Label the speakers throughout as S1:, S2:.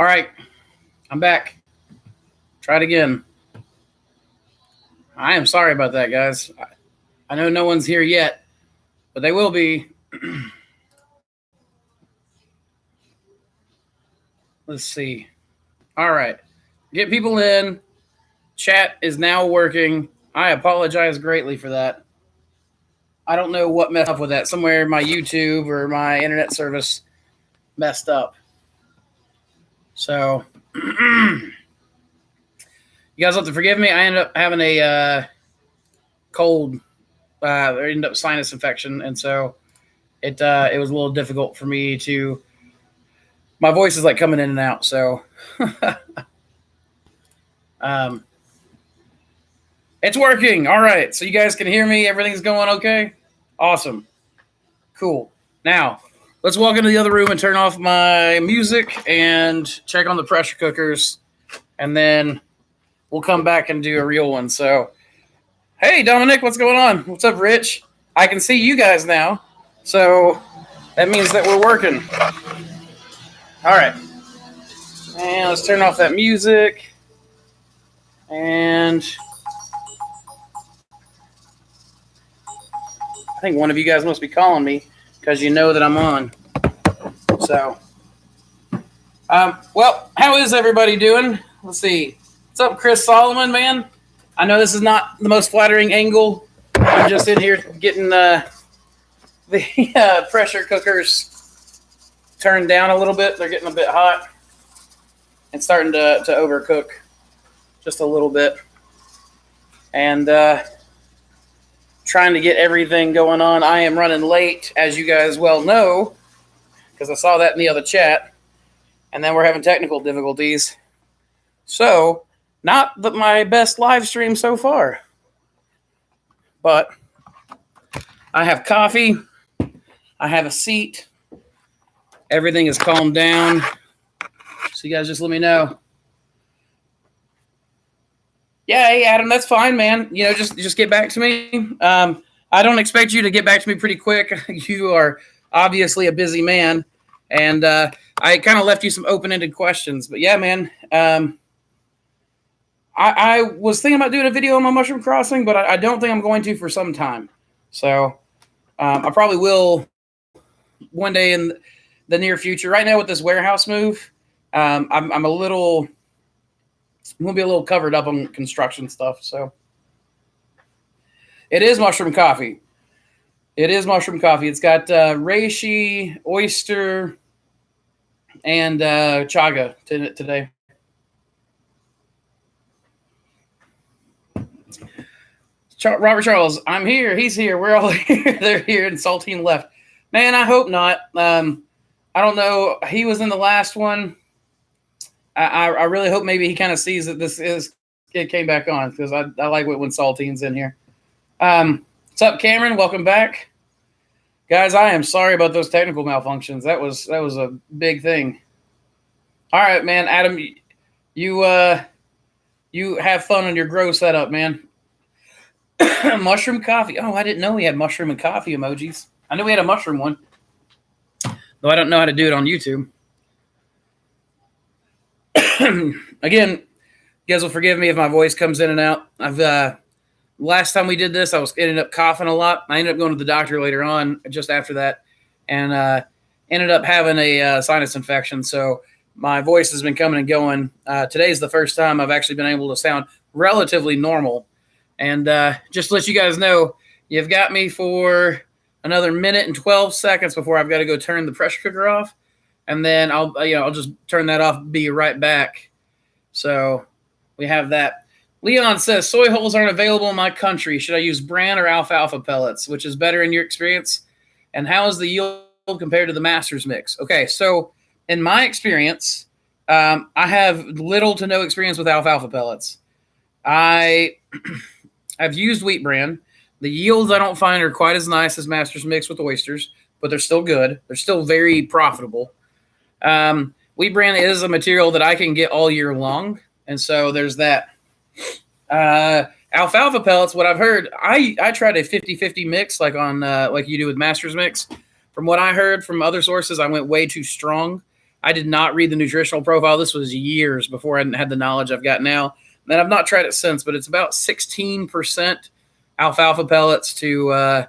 S1: All right, I'm back. Try it again. I am sorry about that, guys. I know no one's here yet, but they will be. Let's see. All right. Get people in. Chat is now working. I apologize greatly for that. I don't know what messed up with that. Somewhere my YouTube or my internet service messed up. So, you guys have to forgive me. I ended up having a cold. There ended up sinus infection, and so it was a little difficult for me to. My voice is like coming in and out, so it's working. All right, so you guys can hear me. Everything's going okay. Awesome, cool. Now let's walk into the other room and turn off my music and check on the pressure cookers, and then we'll come back and do a real one. So, hey, Dominic, what's going on? What's up, Rich? I can see you guys now, so that means that we're working. All right, and let's turn off that music, and I think one of you guys must be calling me because you know that I'm on. So, well, how is everybody doing? Let's see. What's up, Chris Solomon, man? I know this is not the most flattering angle. I'm just in here getting the pressure cookers turned down a little bit. They're getting a bit hot and starting to overcook just a little bit. And trying to get everything going on. I am running late, as you guys well know, because I saw that in the other chat. And then we're having technical difficulties. So, not my best live stream so far. But I have coffee. I have a seat. Everything is calmed down. So you guys just let me know. Yeah, hey, Adam, that's fine, man. You know, just get back to me. I don't expect you to get back to me pretty quick. You are obviously a busy man. And I kind of left you some open-ended questions. But yeah, man, I was thinking about doing a video on my mushroom crossing, but I don't think I'm going to for some time. So I probably will one day in the near future. Right now with this warehouse move, I'm going to be a little covered up on construction stuff. So it is mushroom coffee. It's got reishi, oyster, and chaga in it today. Robert Charles, I'm here. He's here. We're all here. They're here, and Saltine left. Man, I hope not. I don't know. He was in the last one. I really hope maybe he kind of sees that it came back on, because I like it when Saltine's in here. What's up, Cameron? Welcome back. Guys, I am sorry about those technical malfunctions. That was a big thing. All right, man. Adam, you have fun on your grow setup, man. Mushroom coffee. Oh, I didn't know we had mushroom and coffee emojis. I knew we had a mushroom one, though I don't know how to do it on YouTube. Again, you guys will forgive me if my voice comes in and out. Last time we did this, I ended up coughing a lot. I ended up going to the doctor later on, just after that, and ended up having a sinus infection. So my voice has been coming and going. Today's the first time I've actually been able to sound relatively normal. And just to let you guys know, you've got me for another minute and 12 seconds before I've got to go turn the pressure cooker off, and then I'll just turn that off. Be right back. So we have that. Leon says soy holes aren't available in my country. Should I use bran or alfalfa pellets? Which is better in your experience? And how is the yield compared to the master's mix? Okay, so in my experience, I have little to no experience with alfalfa pellets. I've used wheat bran. The yields I don't find are quite as nice as master's mix with oysters, but they're still good. They're still very profitable. Wheat bran is a material that I can get all year long, and so there's that. Alfalfa pellets, what I've heard, I tried a 50-50 mix like on like you do with master's mix. From what I heard from other sources, I went way too strong. I did not read the nutritional profile. This was years before I had the knowledge I've got now. And I've not tried it since, but it's about 16% alfalfa pellets to,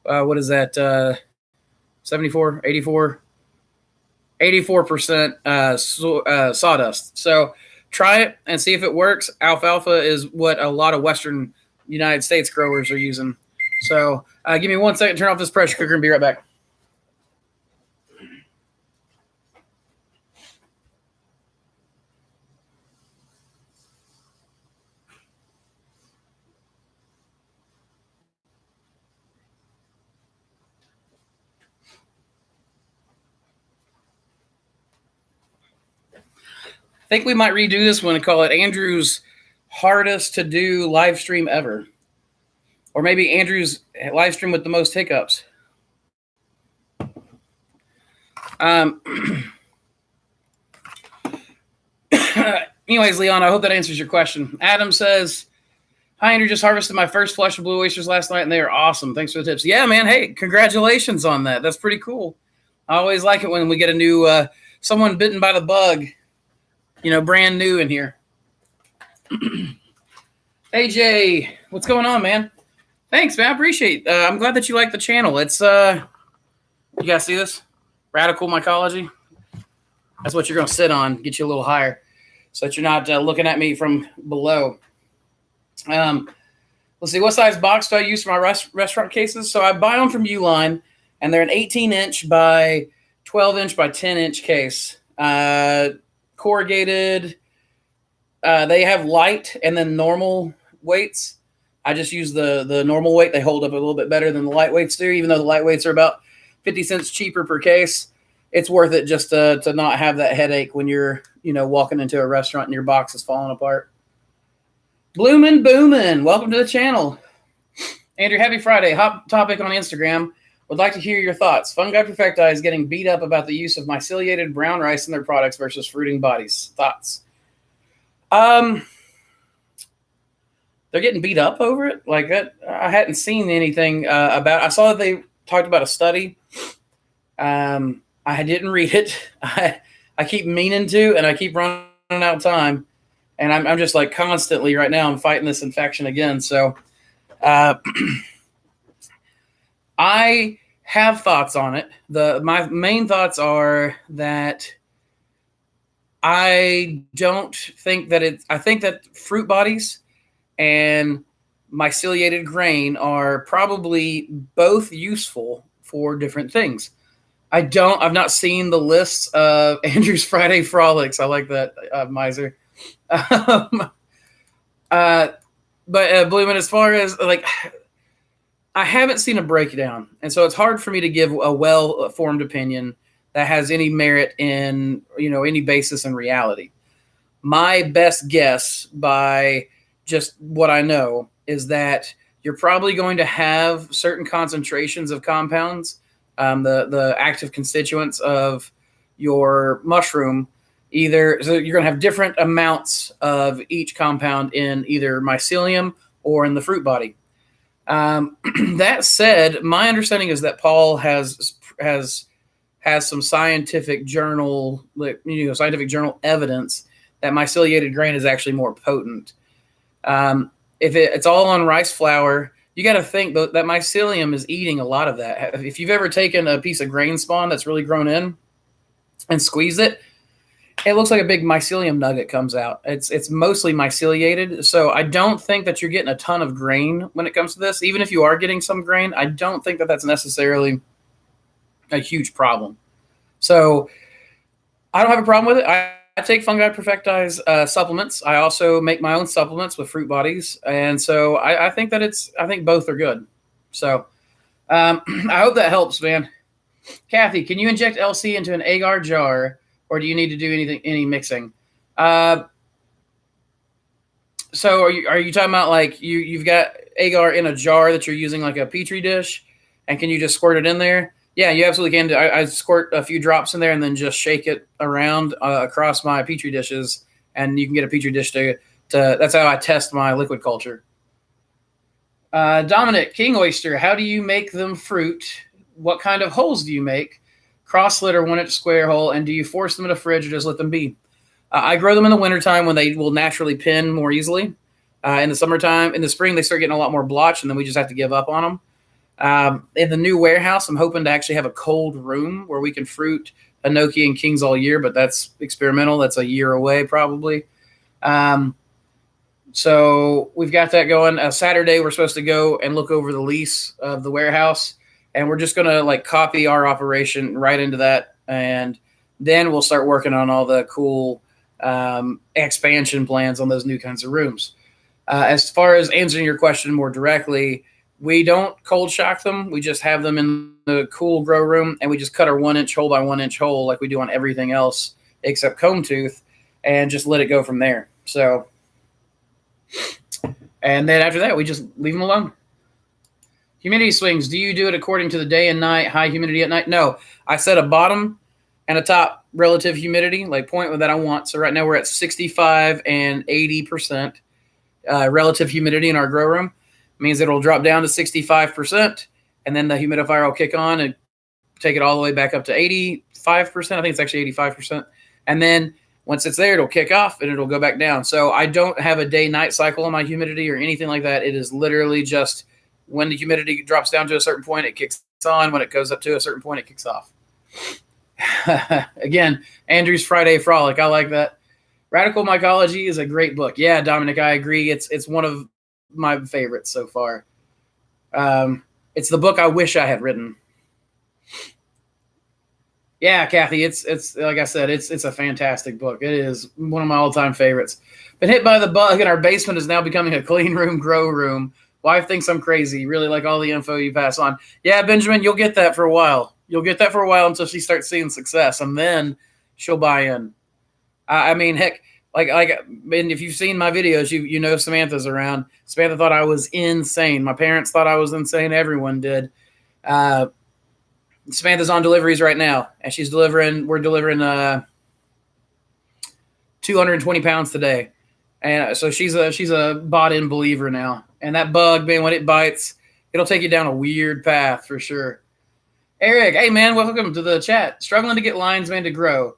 S1: what is that, 74, 84, 84% sawdust. So try it and see if it works. Alfalfa is what a lot of Western United States growers are using. So give me 1 second, turn off this pressure cooker and be right back. I think we might redo this one and call it Andrew's hardest to do live stream ever. Or maybe Andrew's live stream with the most hiccups. Anyways, Leon, I hope that answers your question. Adam says, hi, Andrew, just harvested my first flush of blue oysters last night, and they are awesome. Thanks for the tips. Yeah, man. Hey, congratulations on that. That's pretty cool. I always like it when we get a new someone bitten by the bug, brand new in here. AJ, what's going on, man? Thanks, man. I appreciate it. I'm glad that you like the channel. It's, you guys see this? Radical mycology. That's what you're going to sit on, get you a little higher so that you're not looking at me from below. Let's see, what size box do I use for my restaurant cases? So I buy them from Uline, and they're an 18-inch by 12-inch by 10-inch case. Corrugated. They have light and then normal weights. I just use the normal weight. They hold up a little bit better than the lightweights do, even though the lightweights are about 50 cents cheaper per case. It's worth it just to not have that headache when you're, walking into a restaurant and your box is falling apart. Bloomin' Boomin', welcome to the channel. Andrew, happy Friday. Hot topic on Instagram. Would like to hear your thoughts. Fungi Perfecti is getting beat up about the use of myceliated brown rice in their products versus fruiting bodies. Thoughts? They're getting beat up over it. Like that, I hadn't seen anything about. I saw that they talked about a study. I didn't read it. I keep meaning to, and I keep running out of time. And I'm just like constantly right now. I'm fighting this infection again. So I have thoughts on it. My main thoughts are that I don't think that I think that fruit bodies and myceliated grain are probably both useful for different things. I've not seen the lists of Andrew's Friday Frolics. I like that, Miser. But Blooming, as far as I haven't seen a breakdown, and so it's hard for me to give a well-formed opinion that has any merit in any basis in reality. My best guess, by just what I know, is that you're probably going to have certain concentrations of compounds, the active constituents of your mushroom. So you're going to have different amounts of each compound in either mycelium or in the fruit body. That said, my understanding is that Paul has some scientific journal, scientific journal evidence that myceliated grain is actually more potent. If it's all on rice flour, you got to think that mycelium is eating a lot of that. If you've ever taken a piece of grain spawn that's really grown in and squeezed it, it looks like a big mycelium nugget comes out. It's mostly myceliated. So I don't think that you're getting a ton of grain when it comes to this. Even if you are getting some grain, I don't think that that's necessarily a huge problem. So I don't have a problem with it. I take Fungi Perfecti's supplements. I also make my own supplements with fruit bodies. And so I think that I think both are good. So I hope that helps, man. Kathy, can you inject LC into an agar jar, or do you need to do any mixing? So are you talking about like you've got agar in a jar that you're using like a Petri dish, and can you just squirt it in there? Yeah, you absolutely can. I squirt a few drops in there and then just shake it around across my Petri dishes, and you can get a Petri dish to that's how I test my liquid culture. Dominic, King Oyster, how do you make them fruit? What kind of holes do you make? cross slit or 1 inch square hole? And do you force them in a fridge or just let them be? I grow them in the wintertime when they will naturally pin more easily. In the summertime, in the spring, they start getting a lot more blotch, and then we just have to give up on them. In the new warehouse, I'm hoping to actually have a cold room where we can fruit Enoki and Kings all year, but that's experimental. That's a year away probably. So we've got that going. Saturday, we're supposed to go and look over the lease of the warehouse, and we're just going to like copy our operation right into that, and then we'll start working on all the cool expansion plans on those new kinds of rooms. As far as answering your question more directly, we don't cold shock them. We just have them in the cool grow room, and we just cut our 1 inch hole by 1 inch hole like we do on everything else except comb tooth, and just let it go from there. So, and then after that, we just leave them alone. Humidity swings. Do you do it according to the day and night, high humidity at night? No, I set a bottom and a top relative humidity, like point that I want. So right now we're at 65 and 80% relative humidity in our grow room. It means it'll drop down to 65%, and then the humidifier will kick on and take it all the way back up to 85%. I think it's actually 85%. And then once it's there, it'll kick off and it'll go back down. So I don't have a day-night cycle on my humidity or anything like that. It is literally just when the humidity drops down to a certain point, it kicks on. When it goes up to a certain point, it kicks off. Again, Andrew's Friday Frolic. I like that. Radical Mycology is a great book. Yeah, Dominic, I agree. It's one of my favorites so far. It's the book I wish I had written. Yeah, Kathy, it's like I said, it's a fantastic book. It is one of my all-time favorites. Been hit by the bug, and our basement is now becoming a clean room, grow room. Wife thinks I'm crazy. Really like all the info you pass on. Yeah, Benjamin, you'll get that for a while. You'll get that for a while until she starts seeing success, and then she'll buy in. I mean, heck, like, and if you've seen my videos, you know Samantha's around. Samantha thought I was insane. My parents thought I was insane. Everyone did. Samantha's on deliveries right now, and we're delivering 220 pounds today. And so she's a bought-in believer now. And that bug, man, when it bites, it'll take you down a weird path for sure. Eric, hey, man, welcome to the chat. Struggling to get lion's mane to grow.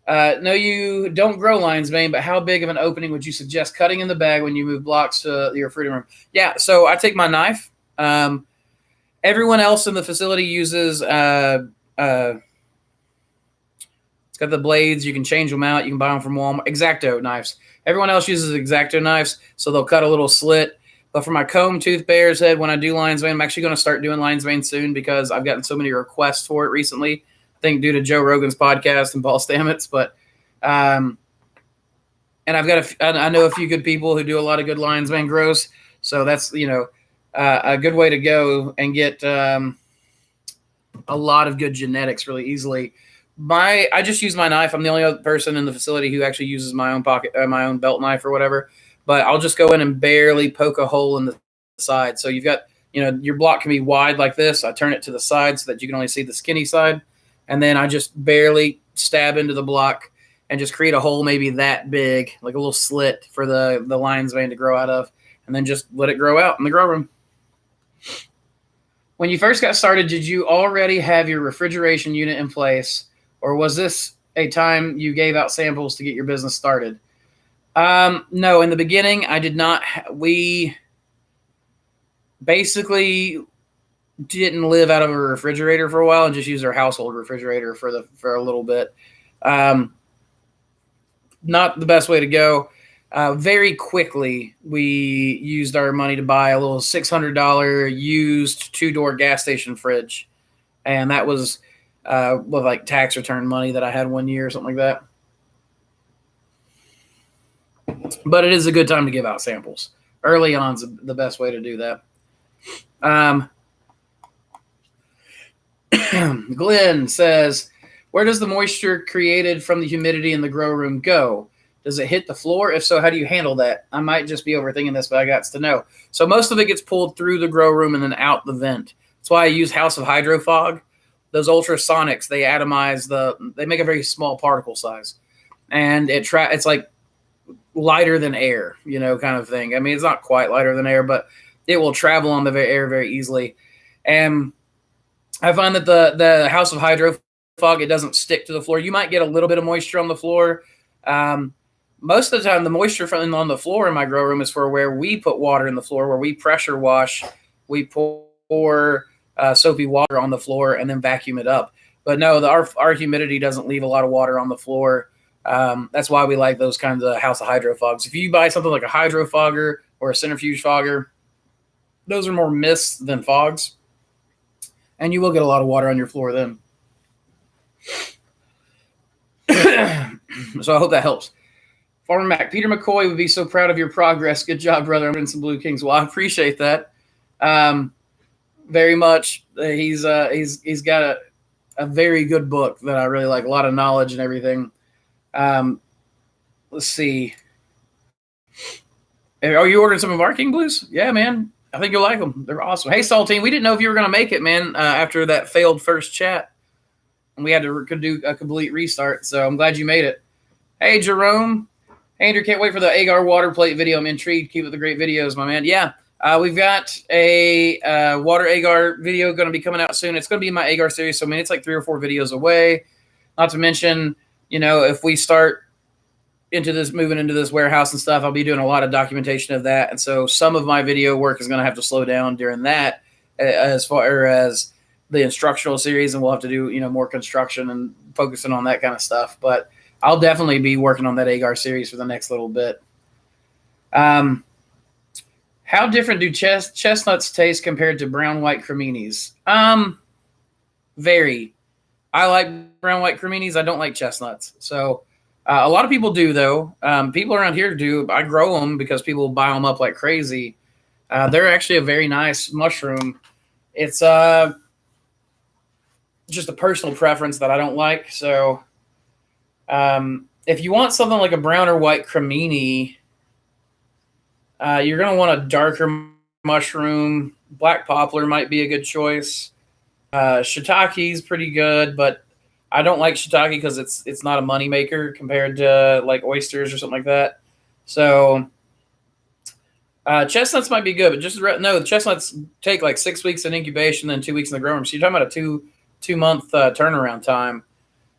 S1: No, you don't grow lion's mane, but how big of an opening would you suggest cutting in the bag when you move blocks to your fruiting room? Yeah, so I take my knife. Everyone else in the facility uses it's got the blades. You can change them out. You can buy them from Walmart. X-Acto knives. Everyone else uses X-Acto knives, so they'll cut a little slit. But for my comb tooth bear's head, when I do lion's mane, I'm actually going to start doing lion's mane soon because I've gotten so many requests for it recently. I think due to Joe Rogan's podcast and Paul Stamets. But and I know a few good people who do a lot of good lion's mane grows. So that's a good way to go and get a lot of good genetics really easily. I just use my knife. I'm the only other person in the facility who actually uses my own my own belt knife or whatever. But I'll just go in and barely poke a hole in the side. So you've got, your block can be wide like this. I turn it to the side so that you can only see the skinny side. And then I just barely stab into the block and just create a hole maybe that big, like a little slit for the lion's mane to grow out of. And then just let it grow out in the grow room. When you first got started, did you already have your refrigeration unit in place? Or was this a time you gave out samples to get your business started? No, in the beginning, I did not. We basically didn't live out of a refrigerator for a while and just used our household refrigerator for a little bit. Not the best way to go. Very quickly, we used our money to buy a little $600 used 2-door gas station fridge. And that was with like tax return money that I had one year or something like that. But it is a good time to give out samples. Early on is the best way to do that. Glenn says, where does the moisture created from the humidity in the grow room go? Does it hit the floor? If so, how do you handle that? I might just be overthinking this, but I got to know. So most of it gets pulled through the grow room and then out the vent. That's why I use House of Hydro Fog. Those ultrasonics, they atomize they make a very small particle size. And it's like lighter than air, kind of thing. I mean, it's not quite lighter than air, but it will travel on the air very easily. And I find that the House of Hydro fog, it doesn't stick to the floor. You might get a little bit of moisture on the floor. Most of the time, the moisture from on the floor in my grow room is for where we put water in the floor, where we pressure wash. We pour soapy water on the floor and then vacuum it up. But no, our humidity doesn't leave a lot of water on the floor. That's why we like those kinds of house of hydro fogs. If you buy something like a hydro fogger or a centrifuge fogger, those are more mists than fogs, and you will get a lot of water on your floor then. So I hope that helps. Farmer Mac, Peter McCoy would be so proud of your progress. Good job, brother. I'm in some Blue Kings. Well, I appreciate that very much. He's got a very good book that I really like. A lot of knowledge and everything. Let's see. Are you ordering some of our King Blues? Yeah, man. I think you'll like them. They're awesome. Hey, Saltine, we didn't know if you were going to make it, man, after that failed first chat. And we had to do a complete restart, so I'm glad you made it. Hey, Jerome. Andrew, can't wait for the agar water plate video. I'm intrigued. Keep up the great videos, my man. Yeah, we've got a water agar video going to be coming out soon. It's going to be my agar series, so I mean, it's like 3 or 4 videos away. Not to mention, if we start moving into this warehouse and stuff, I'll be doing a lot of documentation of that. And so some of my video work is going to have to slow down during that as far as the instructional series, and we'll have to do, more construction and focusing on that kind of stuff. But I'll definitely be working on that agar series for the next little bit. How different do chestnuts taste compared to brown white creminis? Vary. I like brown white creminis. I don't like chestnuts. So a lot of people do, though. People around here do. I grow them because people buy them up like crazy. They're actually a very nice mushroom. It's just a personal preference that I don't like. So if you want something like a brown or white cremini, you're going to want a darker mushroom. Black poplar might be a good choice. Shiitake is pretty good, but I don't like shiitake because it's not a moneymaker compared to like oysters or something like that. So chestnuts might be good, but just know the chestnuts take like 6 weeks in incubation, then 2 weeks in the grow room. So you're talking about a two-month turnaround time.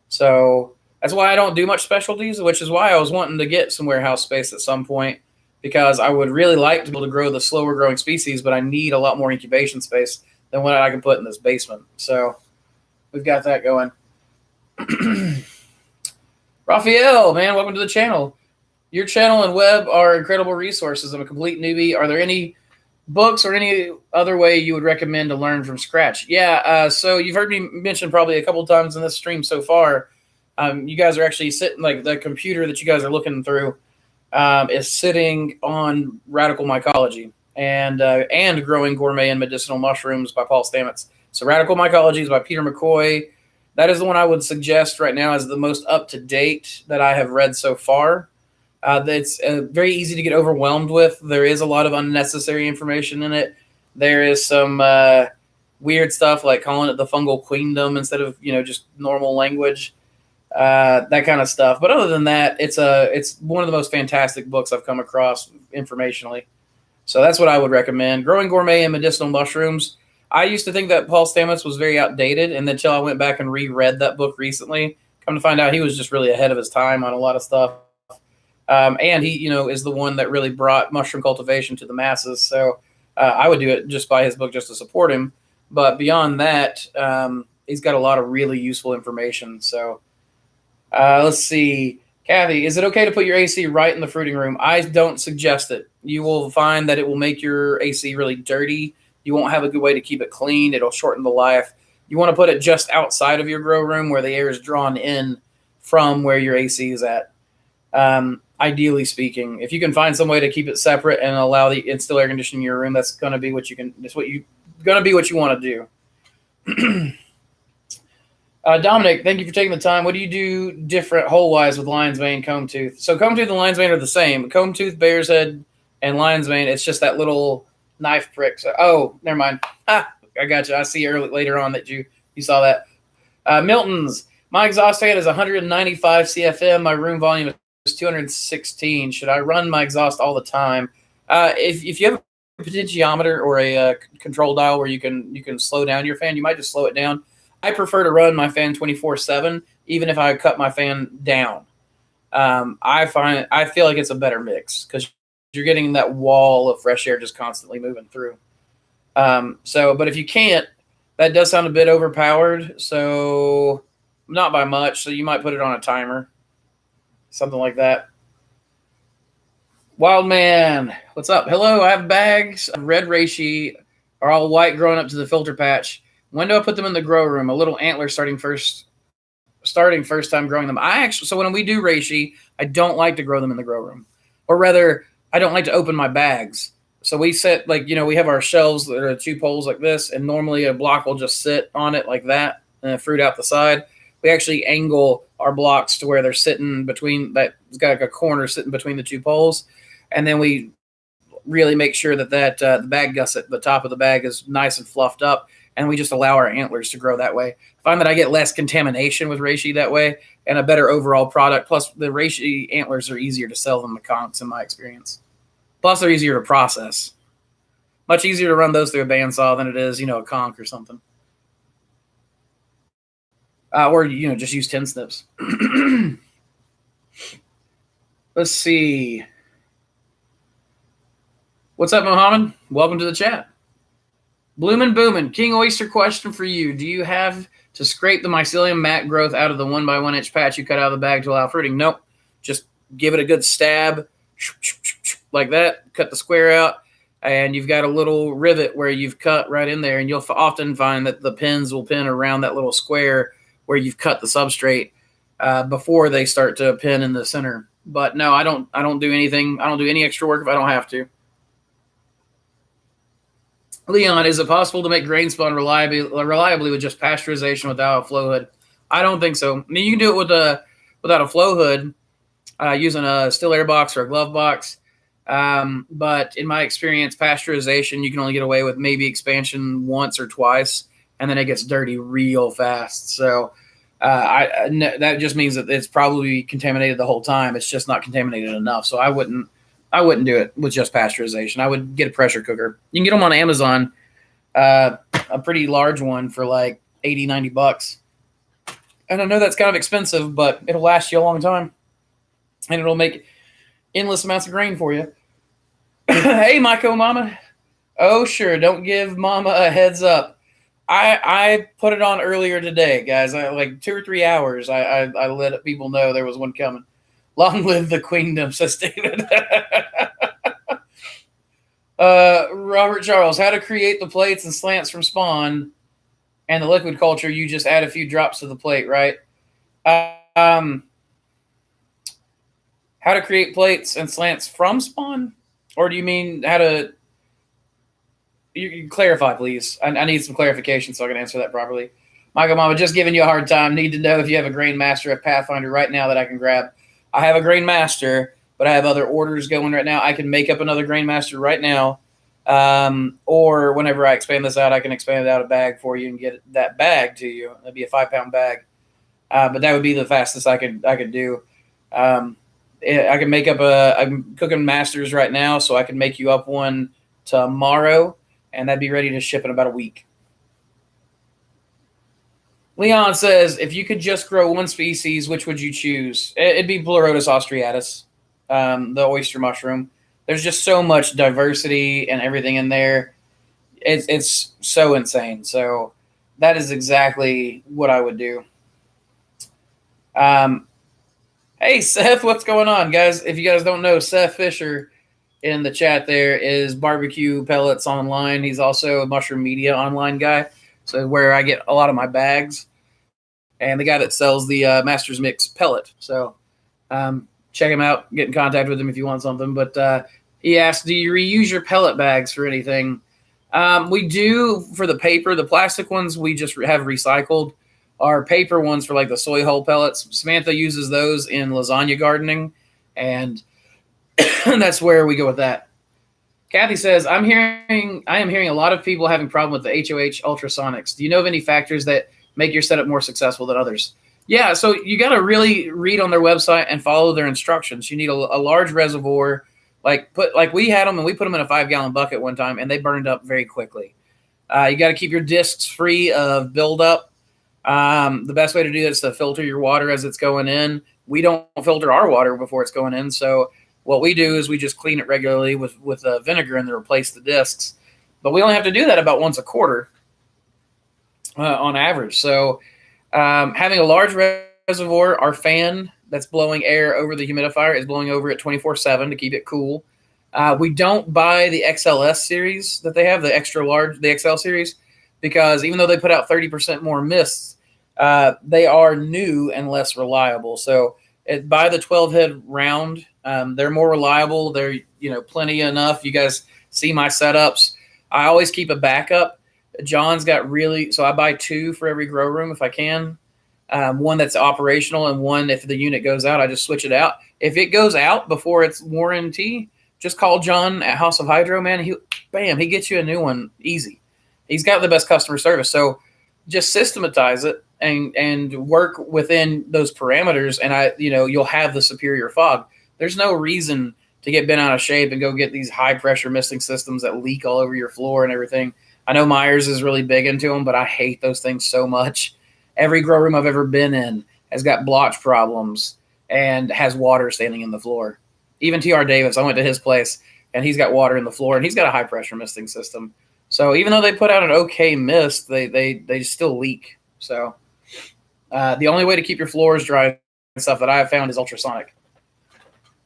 S1: So that's why I don't do much specialties, which is why I was wanting to get some warehouse space at some point, because I would really like to be able to grow the slower growing species, but I need a lot more incubation space than what I can put in this basement. So we've got that going. Raphael, man, welcome to the channel. Your channel and web are incredible resources. I'm a complete newbie. Are there any books or any other way you would recommend to learn from scratch? Yeah, so you've heard me mention probably a couple of times in this stream so far. You guys are actually sitting, like the computer that you guys are looking through is sitting on Radical Mycology and Growing Gourmet and Medicinal Mushrooms by Paul Stamets. So Radical Mycology is by Peter McCoy. That is the one I would suggest right now as the most up-to-date that I have read so far. That's very easy to get overwhelmed with. There is a lot of unnecessary information in it. There is some weird stuff like calling it the fungal queendom instead of just normal language, that kind of stuff. But other than that, it's one of the most fantastic books I've come across informationally. So that's what I would recommend. Growing Gourmet and Medicinal Mushrooms. I used to think that Paul Stamets was very outdated, and until I went back and reread that book recently, come to find out he was just really ahead of his time on a lot of stuff. And he, is the one that really brought mushroom cultivation to the masses. So I would do it just by his book just to support him. But beyond that, he's got a lot of really useful information. So let's see. Kathy, is it okay to put your AC right in the fruiting room? I don't suggest it. You will find that it will make your AC really dirty. You won't have a good way to keep it clean. It'll shorten the life. You want to put it just outside of your grow room where the air is drawn in from where your AC is at. Ideally speaking, if you can find some way to keep it separate and allow the instill air conditioning in your room, that's going to be what you can. That's what you going to be what you want to do. Dominic, thank you for taking the time. What do you do different hole-wise with lion's mane, comb tooth? So comb tooth and lion's mane are the same. Comb tooth, bear's head, and lion's mane. It's just that little knife prick. So, never mind. I got you. I see later on that you saw that. Milton's. My exhaust fan is 195 CFM. My room volume is 216. Should I run my exhaust all the time? If you have a potentiometer or a control dial where you can slow down your fan, you might just slow it down. I prefer to run my fan 24/7, even if I cut my fan down. I feel like it's a better mix because you're getting that wall of fresh air just constantly moving through. But if you can't, that does sound a bit overpowered. So not by much. So you might put it on a timer, something like that. Wild man, what's up? Hello, I have bags of red reishi, are all white growing up to the filter patch. When do I put them in the grow room? A little antler starting first time growing them. So when we do reishi, I don't like to grow them in the grow room, or rather, I don't like to open my bags. So we set we have our shelves that are 2 poles like this, and normally a block will just sit on it like that, and fruit out the side. We actually angle our blocks to where they're sitting between that. It's got like a corner sitting between the 2 poles, and then we really make sure that the bag gusset, the top of the bag, is nice and fluffed up, and we just allow our antlers to grow that way. I find that I get less contamination with reishi that way, and a better overall product. Plus, the reishi antlers are easier to sell than the conchs, in my experience. Plus, they're easier to process. Much easier to run those through a bandsaw than it is, a conch or something. Or just use tin snips. Let's see. What's up, Mohammed? Welcome to the chat. Bloomin' Boomin', King Oyster, question for you. Do you have to scrape the mycelium mat growth out of the 1 by 1 inch patch you cut out of the bag to allow fruiting? Nope. Just give it a good stab, like that. Cut the square out, and you've got a little rivet where you've cut right in there, and you'll often find that the pins will pin around that little square where you've cut the substrate before they start to pin in the center. But no, I don't do anything. I don't do any extra work if I don't have to. Leon, is it possible to make grain spawn reliably with just pasteurization without a flow hood? I don't think so. I mean, you can do it without a flow hood using a still air box or a glove box. But in my experience, pasteurization, you can only get away with maybe expansion once or twice, and then it gets dirty real fast. So that just means that it's probably contaminated the whole time. It's just not contaminated enough. So I wouldn't do it with just pasteurization. I would get a pressure cooker. You can get them on Amazon, a pretty large one for like $80-$90. And I know that's kind of expensive, but it'll last you a long time. And it'll make endless amounts of grain for you. Hey, Mako Mama. Oh, sure. Don't give Mama a heads up. I put it on earlier today, guys. Like 2 or 3 hours. I let people know there was one coming. Long live the queendom, says David. Robert Charles, how to create the plates and slants from spawn and the liquid culture, you just add a few drops to the plate, right? How to create plates and slants from spawn? Or do you mean how to... You can clarify, please. I need some clarification so I can answer that properly. Michael Mama, just giving you a hard time. Need to know if you have a Grain Master of Pathfinder right now that I can grab. I have a Grain Master, but I have other orders going right now. I can make up another Grain Master right now. Or whenever I expand this out, I can expand it out a bag for you and get that bag to you. That'd be a 5-pound bag. But that would be the fastest I could do. I can make up I'm cooking masters right now, so I can make you up one tomorrow, and that'd be ready to ship in about a week. Leon says, if you could just grow one species, which would you choose? It'd be Pleurotus austriatus, the oyster mushroom. There's just so much diversity and everything in there. It's so insane. So that is exactly what I would do. Hey, Seth, what's going on, guys? If you guys don't know, Seth Fisher in the chat there is Barbecue Pellets Online. He's also a Mushroom Media Online guy. So where I get a lot of my bags, and the guy that sells the Master's Mix pellet. So check him out. Get in contact with him if you want something. But he asked, do you reuse your pellet bags for anything? We do for the paper. The plastic ones we just have recycled. Our paper ones for like the soy hull pellets, Samantha uses those in lasagna gardening, and that's where we go with that. Kathy says, I am hearing a lot of people having problem with the HOH ultrasonics. Do you know of any factors that make your setup more successful than others? Yeah, so you got to really read on their website and follow their instructions. You need a large reservoir. Like we had them, and we put them in a 5-gallon bucket one time, and they burned up very quickly. You got to keep your discs free of buildup. The best way to do that is to filter your water as it's going in. We don't filter our water before it's going in, so what we do is we just clean it regularly with vinegar and then replace the discs. But we only have to do that about once a quarter on average. So having a large reservoir, our fan that's blowing air over the humidifier is blowing over it 24/7 to keep it cool. We don't buy the XLS series that they have, the extra large, the XL series, because even though they put out 30% more mists, they are new and less reliable. So buy the 12 head round. They're more reliable. They're plenty enough. You guys see my setups. I always keep a backup. John's got so I buy 2 for every grow room if I can. One that's operational and one if the unit goes out, I just switch it out. If it goes out before its warranty, just call John at House of Hydro, man. He gets you a new one easy. He's got the best customer service. So just systematize it and work within those parameters, and you'll have the superior fog. There's no reason to get bent out of shape and go get these high pressure misting systems that leak all over your floor and everything. I know Myers is really big into them, but I hate those things so much. Every grow room I've ever been in has got blotch problems and has water standing in the floor. Even TR Davis, I went to his place and he's got water in the floor and he's got a high pressure misting system. So even though they put out an okay mist, they still leak. So the only way to keep your floors dry and stuff that I have found is ultrasonic.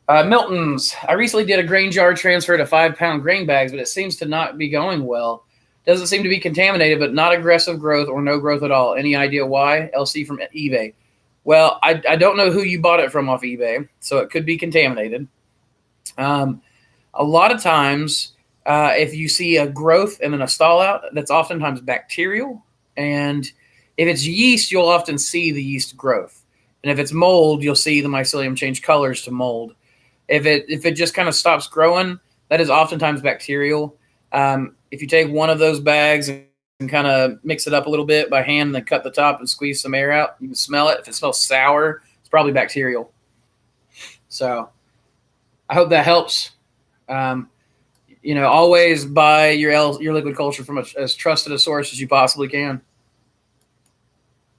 S1: Milton's. I recently did a grain jar transfer to 5-pound grain bags, but it seems to not be going well. Doesn't seem to be contaminated, but not aggressive growth or no growth at all. Any idea why? LC from eBay. Well, I don't know who you bought it from off eBay, so it could be contaminated. A lot of times, if you see a growth and then a stall out, that's oftentimes bacterial. And if it's yeast, you'll often see the yeast growth. And if it's mold, you'll see the mycelium change colors to mold. If it just kind of stops growing, that is oftentimes bacterial. If you take one of those bags and kind of mix it up a little bit by hand and then cut the top and squeeze some air out, you can smell it. If it smells sour, it's probably bacterial. So I hope that helps. Always buy your liquid culture from as trusted a source as you possibly can.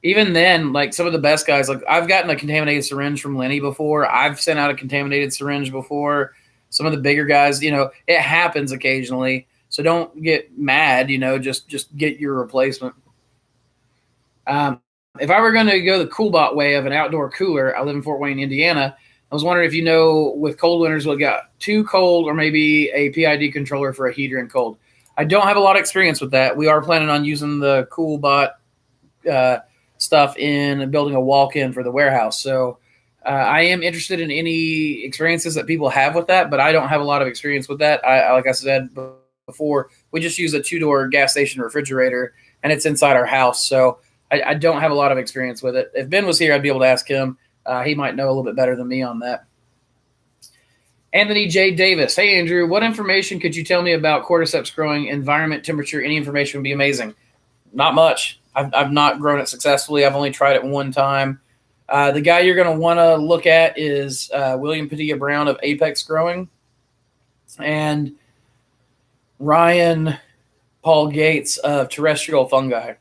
S1: Even then, like some of the best guys, like I've gotten a contaminated syringe from Lenny before. I've sent out a contaminated syringe before. Some of the bigger guys, it happens occasionally. So don't get mad, just get your replacement. If I were going to go the CoolBot way of an outdoor cooler, I live in Fort Wayne, Indiana. I was wondering if with cold winters, we'll got too cold or maybe a PID controller for a heater and cold. I don't have a lot of experience with that. We are planning on using the CoolBot stuff in building a walk-in for the warehouse. So I am interested in any experiences that people have with that, but I don't have a lot of experience with that. Like I said before, we just use a 2-door gas station refrigerator, and it's inside our house. So I don't have a lot of experience with it. If Ben was here, I'd be able to ask him. He might know a little bit better than me on that. Anthony J. Davis. Hey, Andrew, what information could you tell me about cordyceps growing, environment, temperature? Any information would be amazing. Not much. I've not grown it successfully. I've only tried it one time. The guy you're going to want to look at is William Padilla Brown of Apex Growing and Ryan Paul Gates of Terrestrial Fungi.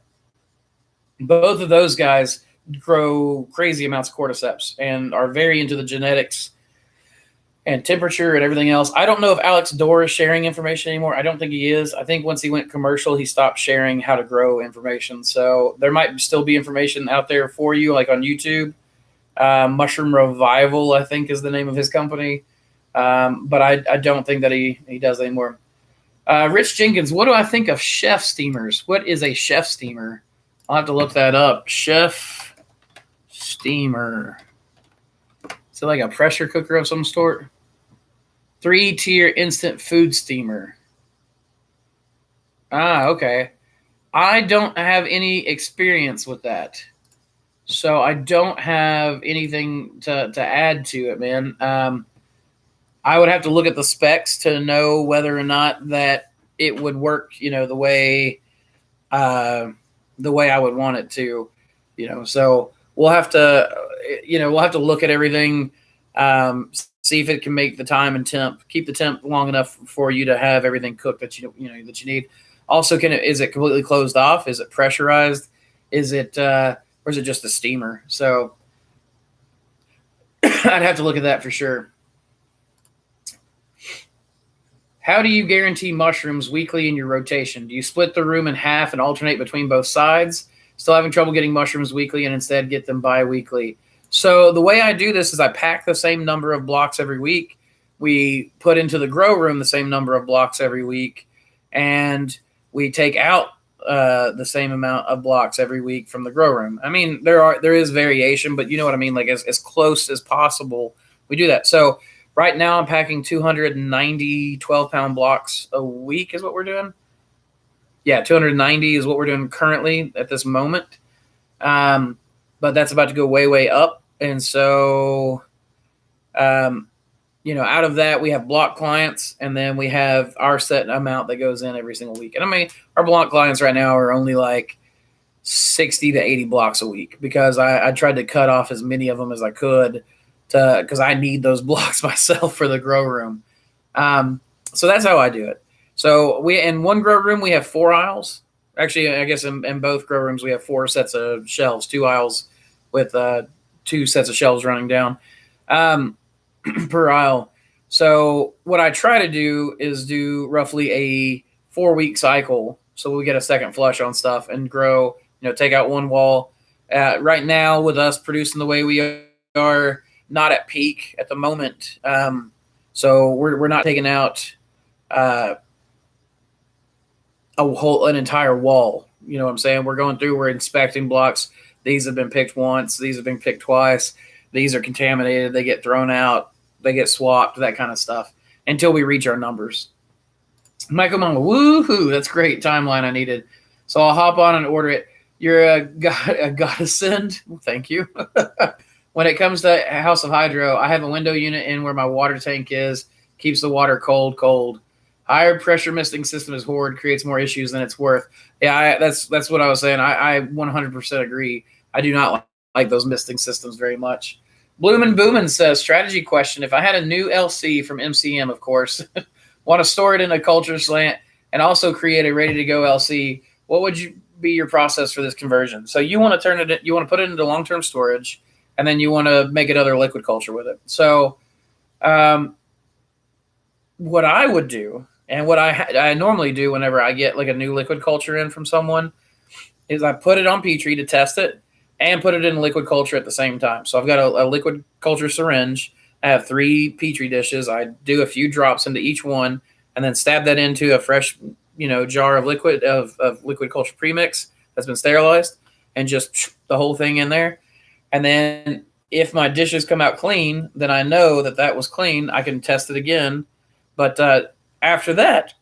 S1: Both of those guys grow crazy amounts of cordyceps and are very into the genetics and temperature and everything else. I don't know if Alex Dorr is sharing information anymore. I don't think he is. I think once he went commercial, he stopped sharing how to grow information. So there might still be information out there for you, like on YouTube. Mushroom Revival, I think, is the name of his company. But I don't think that he does anymore. Rich Jenkins, what do I think of chef steamers? What is a chef steamer? I'll have to look that up. Chef steamer. Is it like a pressure cooker of some sort? 3-tier instant food steamer. Okay. I don't have any experience with that. So I don't have anything to add to it, man. I would have to look at the specs to know whether or not that it would work, the way I would want it to, So we'll have to look at everything, see if it can make the time and keep the temp long enough for you to have everything cooked that you need. Also, is it completely closed off? Is it pressurized? Is it or is it just the steamer? So I'd have to look at that for sure. How do you guarantee mushrooms weekly in your rotation? Do you split the room in half and alternate between both sides? Still having trouble getting mushrooms weekly and instead get them bi-weekly. So the way I do this is I pack the same number of blocks every week. We put into the grow room the same number of blocks every week, and we take out the same amount of blocks every week from the grow room. I mean, there is variation, but you know what I mean? Like as close as possible, we do that. So right now I'm packing 290 12-pound blocks a week is what we're doing. Yeah, 290 is what we're doing currently at this moment. But that's about to go way, way up. And so, out of that, we have block clients, and then we have our set amount that goes in every single week. And I mean, our block clients right now are only like 60 to 80 blocks a week because I tried to cut off as many of them as I could because I need those blocks myself for the grow room. So that's how I do it. So in one grow room, we have 4 aisles. Actually, I guess in both grow rooms, we have 4 sets of shelves, 2 aisles with 2 sets of shelves running down per aisle. So what I try to do is do roughly a 4-week cycle. So we get a second flush on stuff and grow, take out one wall. Right now with us producing the way we are, not at peak at the moment. So we're not taking out an entire wall. You know what I'm saying? We're going through, we're inspecting blocks. These have been picked once. These have been picked twice. These are contaminated. They get thrown out. They get swapped, that kind of stuff, until we reach our numbers. Michael Mama, woohoo, that's great timeline I needed. So I'll hop on and order it. You're a godsend. Thank you. When it comes to House of Hydro, I have a window unit in where my water tank is. Keeps the water cold. Higher pressure misting system is horrid, creates more issues than it's worth. Yeah, that's what I was saying. I 100% agree. I do not like those misting systems very much. Bloomin' Boomin' says, strategy question. If I had a new LC from MCM, of course, want to store it in a culture slant and also create a ready-to-go LC, what would be your process for this conversion? So you want to put it into long-term storage, and then you want to make another liquid culture with it. So what I would do, and what I normally do whenever I get like a new liquid culture in from someone, is I put it on Petri to test it and put it in liquid culture at the same time. So I've got a liquid culture syringe. I have 3 Petri dishes. I do a few drops into each one and then stab that into a fresh, jar of liquid culture premix that's been sterilized and just the whole thing in there. And then if my dishes come out clean, then I know that was clean. I can test it again. But after that,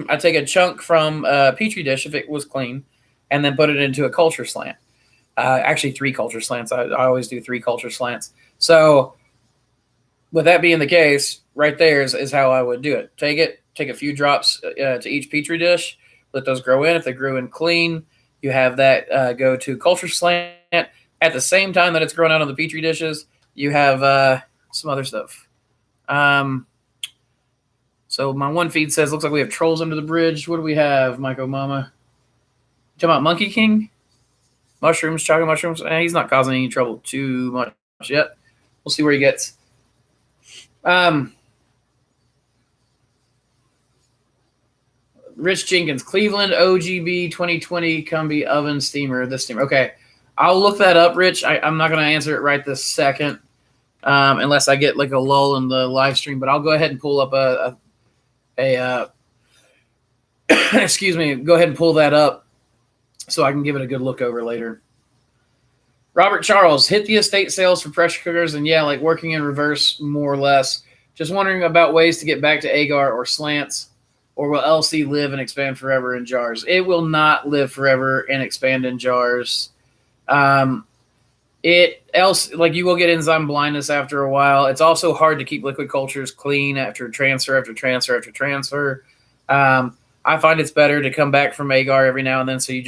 S1: I take a chunk from a Petri dish if it was clean and then put it into a culture slant. Actually, 3 culture slants. I always do 3 culture slants. So with that being the case, right there is how I would do it. Take a few drops to each Petri dish, let those grow in. If they grew in clean, you have that go to culture slant. At the same time that it's growing out on the Petri dishes, you have some other stuff. So my one feed says, looks like we have trolls under the bridge. What do we have, Mike Mama? You talking about Monkey King? Mushrooms, chocolate mushrooms. He's not causing any trouble too much yet. We'll see where he gets. Rich Jenkins, Cleveland OGB 2020 Cumby Oven Steamer. This steamer. Okay. I'll look that up, Rich. I'm not going to answer it right this second unless I get like a lull in the live stream. But I'll go ahead and pull up excuse me, go ahead and pull that up so I can give it a good look over later. Robert Charles, hit the estate sales for pressure cookers, and yeah, like working in reverse more or less. Just wondering about ways to get back to agar or slants, or will LC live and expand forever in jars? It will not live forever and expand in jars. You will get enzyme blindness after a while. It's also hard to keep liquid cultures clean after transfer. I find it's better to come back from agar every now and then. So you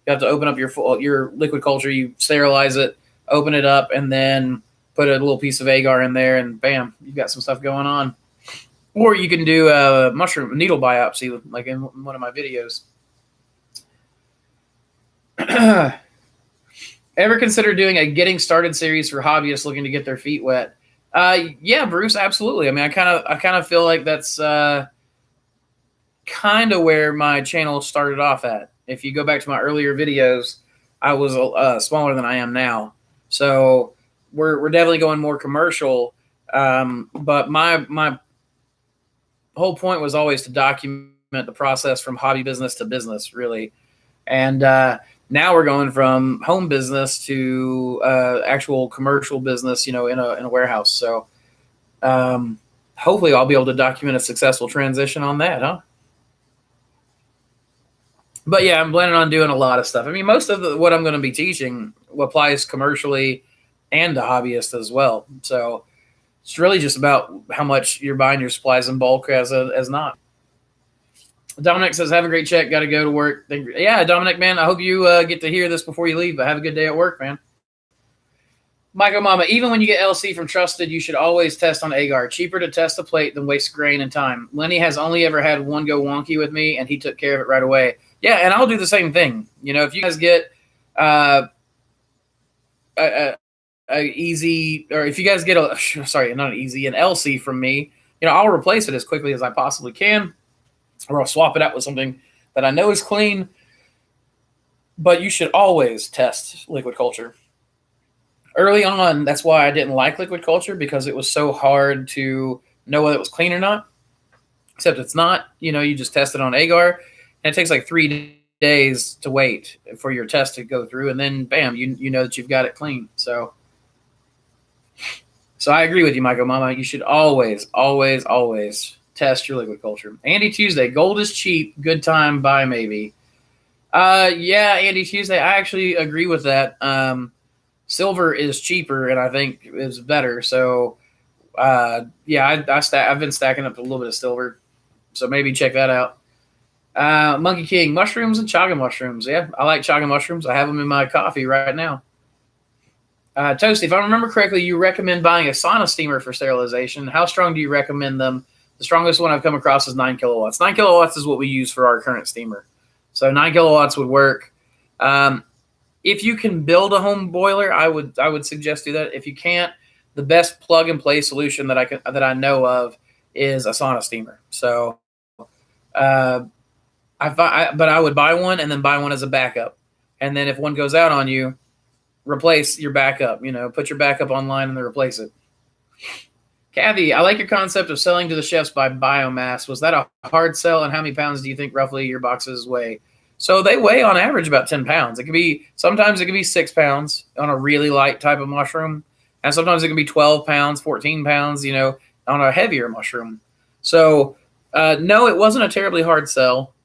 S1: have to open up your liquid culture, you sterilize it, open it up, and then put a little piece of agar in there, and bam, you've got some stuff going on. Or you can do a mushroom needle biopsy, like in one of my videos. Ever consider doing a getting started series for hobbyists looking to get their feet wet? Yeah, Bruce, absolutely. I mean, I kind of feel like that's kind of where my channel started off at. If you go back to my earlier videos, I was smaller than I am now. So we're definitely going more commercial. But my whole point was always to document the process from hobby business to business, really. And now we're going from home business to actual commercial business, in a warehouse. So hopefully I'll be able to document a successful transition on that, huh? But yeah, I'm planning on doing a lot of stuff. I mean, most of what I'm going to be teaching applies commercially and to hobbyists as well. So it's really just about how much you're buying your supplies in bulk as not. Dominic says, have a great check. Got to go to work. Yeah, Dominic, man, I hope you get to hear this before you leave, but have a good day at work, man. Michael Mama, even when you get LC from Trusted, you should always test on Agar. Cheaper to test a plate than waste grain and time. Lenny has only ever had one go wonky with me, and he took care of it right away. Yeah, and I'll do the same thing. If you guys get a easy, or if you guys get an LC from me, I'll replace it as quickly as I possibly can, or I'll swap it out with something that I know is clean. But you should always test liquid culture. Early on, that's why I didn't like liquid culture, because it was so hard to know whether it was clean or not. Except it's not. You just test it on Agar, and it takes like 3 days to wait for your test to go through, and then bam, you know that you've got it clean. So I agree with you, Michael Mama. You should always, always, always test your liquid culture. Andy Tuesday, gold is cheap. Good time buy maybe. Yeah, Andy Tuesday, I actually agree with that. Silver is cheaper, and I think is better. So, yeah, I've been stacking up a little bit of silver, so maybe check that out. Monkey King, mushrooms and chaga mushrooms. Yeah, I like chaga mushrooms. I have them in my coffee right now. Toasty, if I remember correctly, you recommend buying a sauna steamer for sterilization. How strong do you recommend them? The strongest one I've come across is 9 kilowatts. 9 kilowatts is what we use for our current steamer. So 9 kilowatts would work. If you can build a home boiler, I would suggest do that. If you can't, the best plug and play solution that I know of is a sauna steamer. So, but I would buy one and then buy one as a backup. And then if one goes out on you, replace your backup. Put your backup online and then replace it. Kathy, I like your concept of selling to the chefs by biomass. Was that a hard sell? And how many pounds do you think roughly your boxes weigh? So they weigh on average about 10 pounds. Sometimes it can be 6 pounds on a really light type of mushroom. And sometimes it can be 12 pounds, 14 pounds, on a heavier mushroom. So, no, it wasn't a terribly hard sell.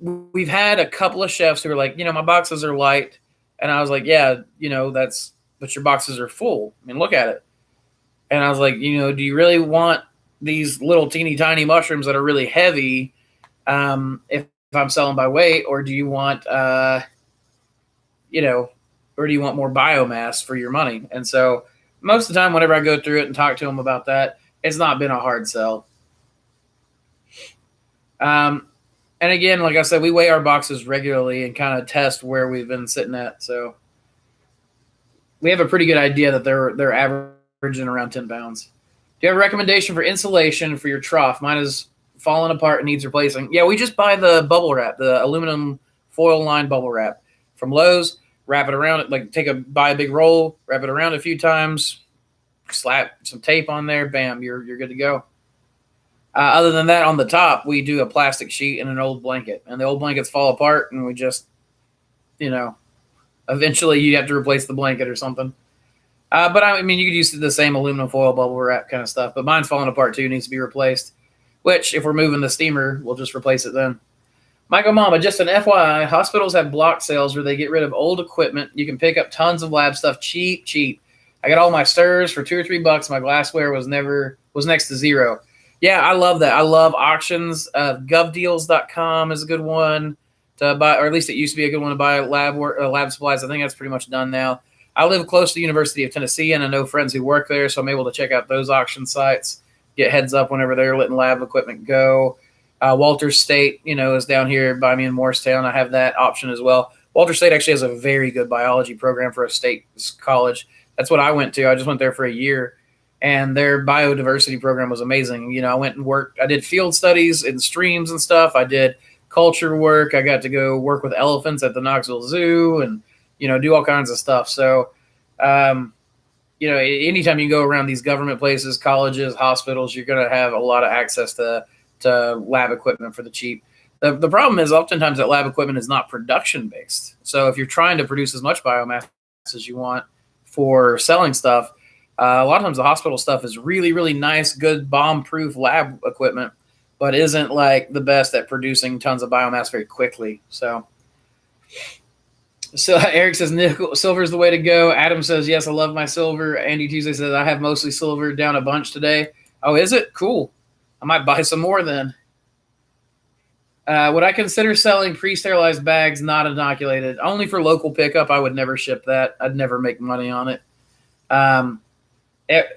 S1: We've had a couple of chefs who were like, my boxes are light. And I was like, yeah, but your boxes are full. I mean, look at it. And I was like, do you really want these little teeny tiny mushrooms that are really heavy if I'm selling by weight, or do you want, or do you want more biomass for your money? And so most of the time, whenever I go through it and talk to them about that, it's not been a hard sell. And again, like I said, we weigh our boxes regularly and kind of test where we've been sitting at. So we have a pretty good idea that they're averaging around 10 pounds. Do you have a recommendation for insulation for your trough? Mine is falling apart and needs replacing. Yeah, we just buy the bubble wrap, the aluminum foil lined bubble wrap from Lowe's. Wrap it around it, buy a big roll, wrap it around a few times, slap some tape on there, bam, you're good to go. Other than that, on the top, we do a plastic sheet and an old blanket, and the old blankets fall apart, and we just, eventually you have to replace the blanket or something. But I mean, you could use the same aluminum foil bubble wrap kind of stuff, but mine's falling apart too, needs to be replaced, which if we're moving the steamer, we'll just replace it then. Michael Mama, just an FYI, hospitals have block sales where they get rid of old equipment. You can pick up tons of lab stuff cheap. I got all my stirs for $2 or $3. My glassware was next to zero. Yeah, I love that. I love auctions. Govdeals.com is a good one to buy, or at least it used to be a good one to buy lab supplies. I think that's pretty much done now. I live close to the University of Tennessee, and I know friends who work there, so I'm able to check out those auction sites, get heads up whenever they're letting lab equipment go. Walters State, is down here by me in Morristown. I have that option as well. Walter State actually has a very good biology program for a state college. That's what I went to. I just went there for a year, and their biodiversity program was amazing. You know, I went and worked. I did field studies in streams and stuff. I did culture work. I got to go work with elephants at the Knoxville Zoo, and do all kinds of stuff. So, anytime you go around these government places, colleges, hospitals, you're going to have a lot of access to lab equipment for the cheap. The problem is oftentimes that lab equipment is not production based. So if you're trying to produce as much biomass as you want for selling stuff, a lot of times the hospital stuff is really, really nice, good bomb-proof lab equipment, but isn't like the best at producing tons of biomass very quickly. So Eric says nickel, silver is the way to go. Adam says, yes, I love my silver. Andy Tuesday says, I have mostly silver, down a bunch today. Oh, is it? Cool. I might buy some more then. Would I consider selling pre-sterilized bags not inoculated? Only for local pickup. I would never ship that. I'd never make money on it. That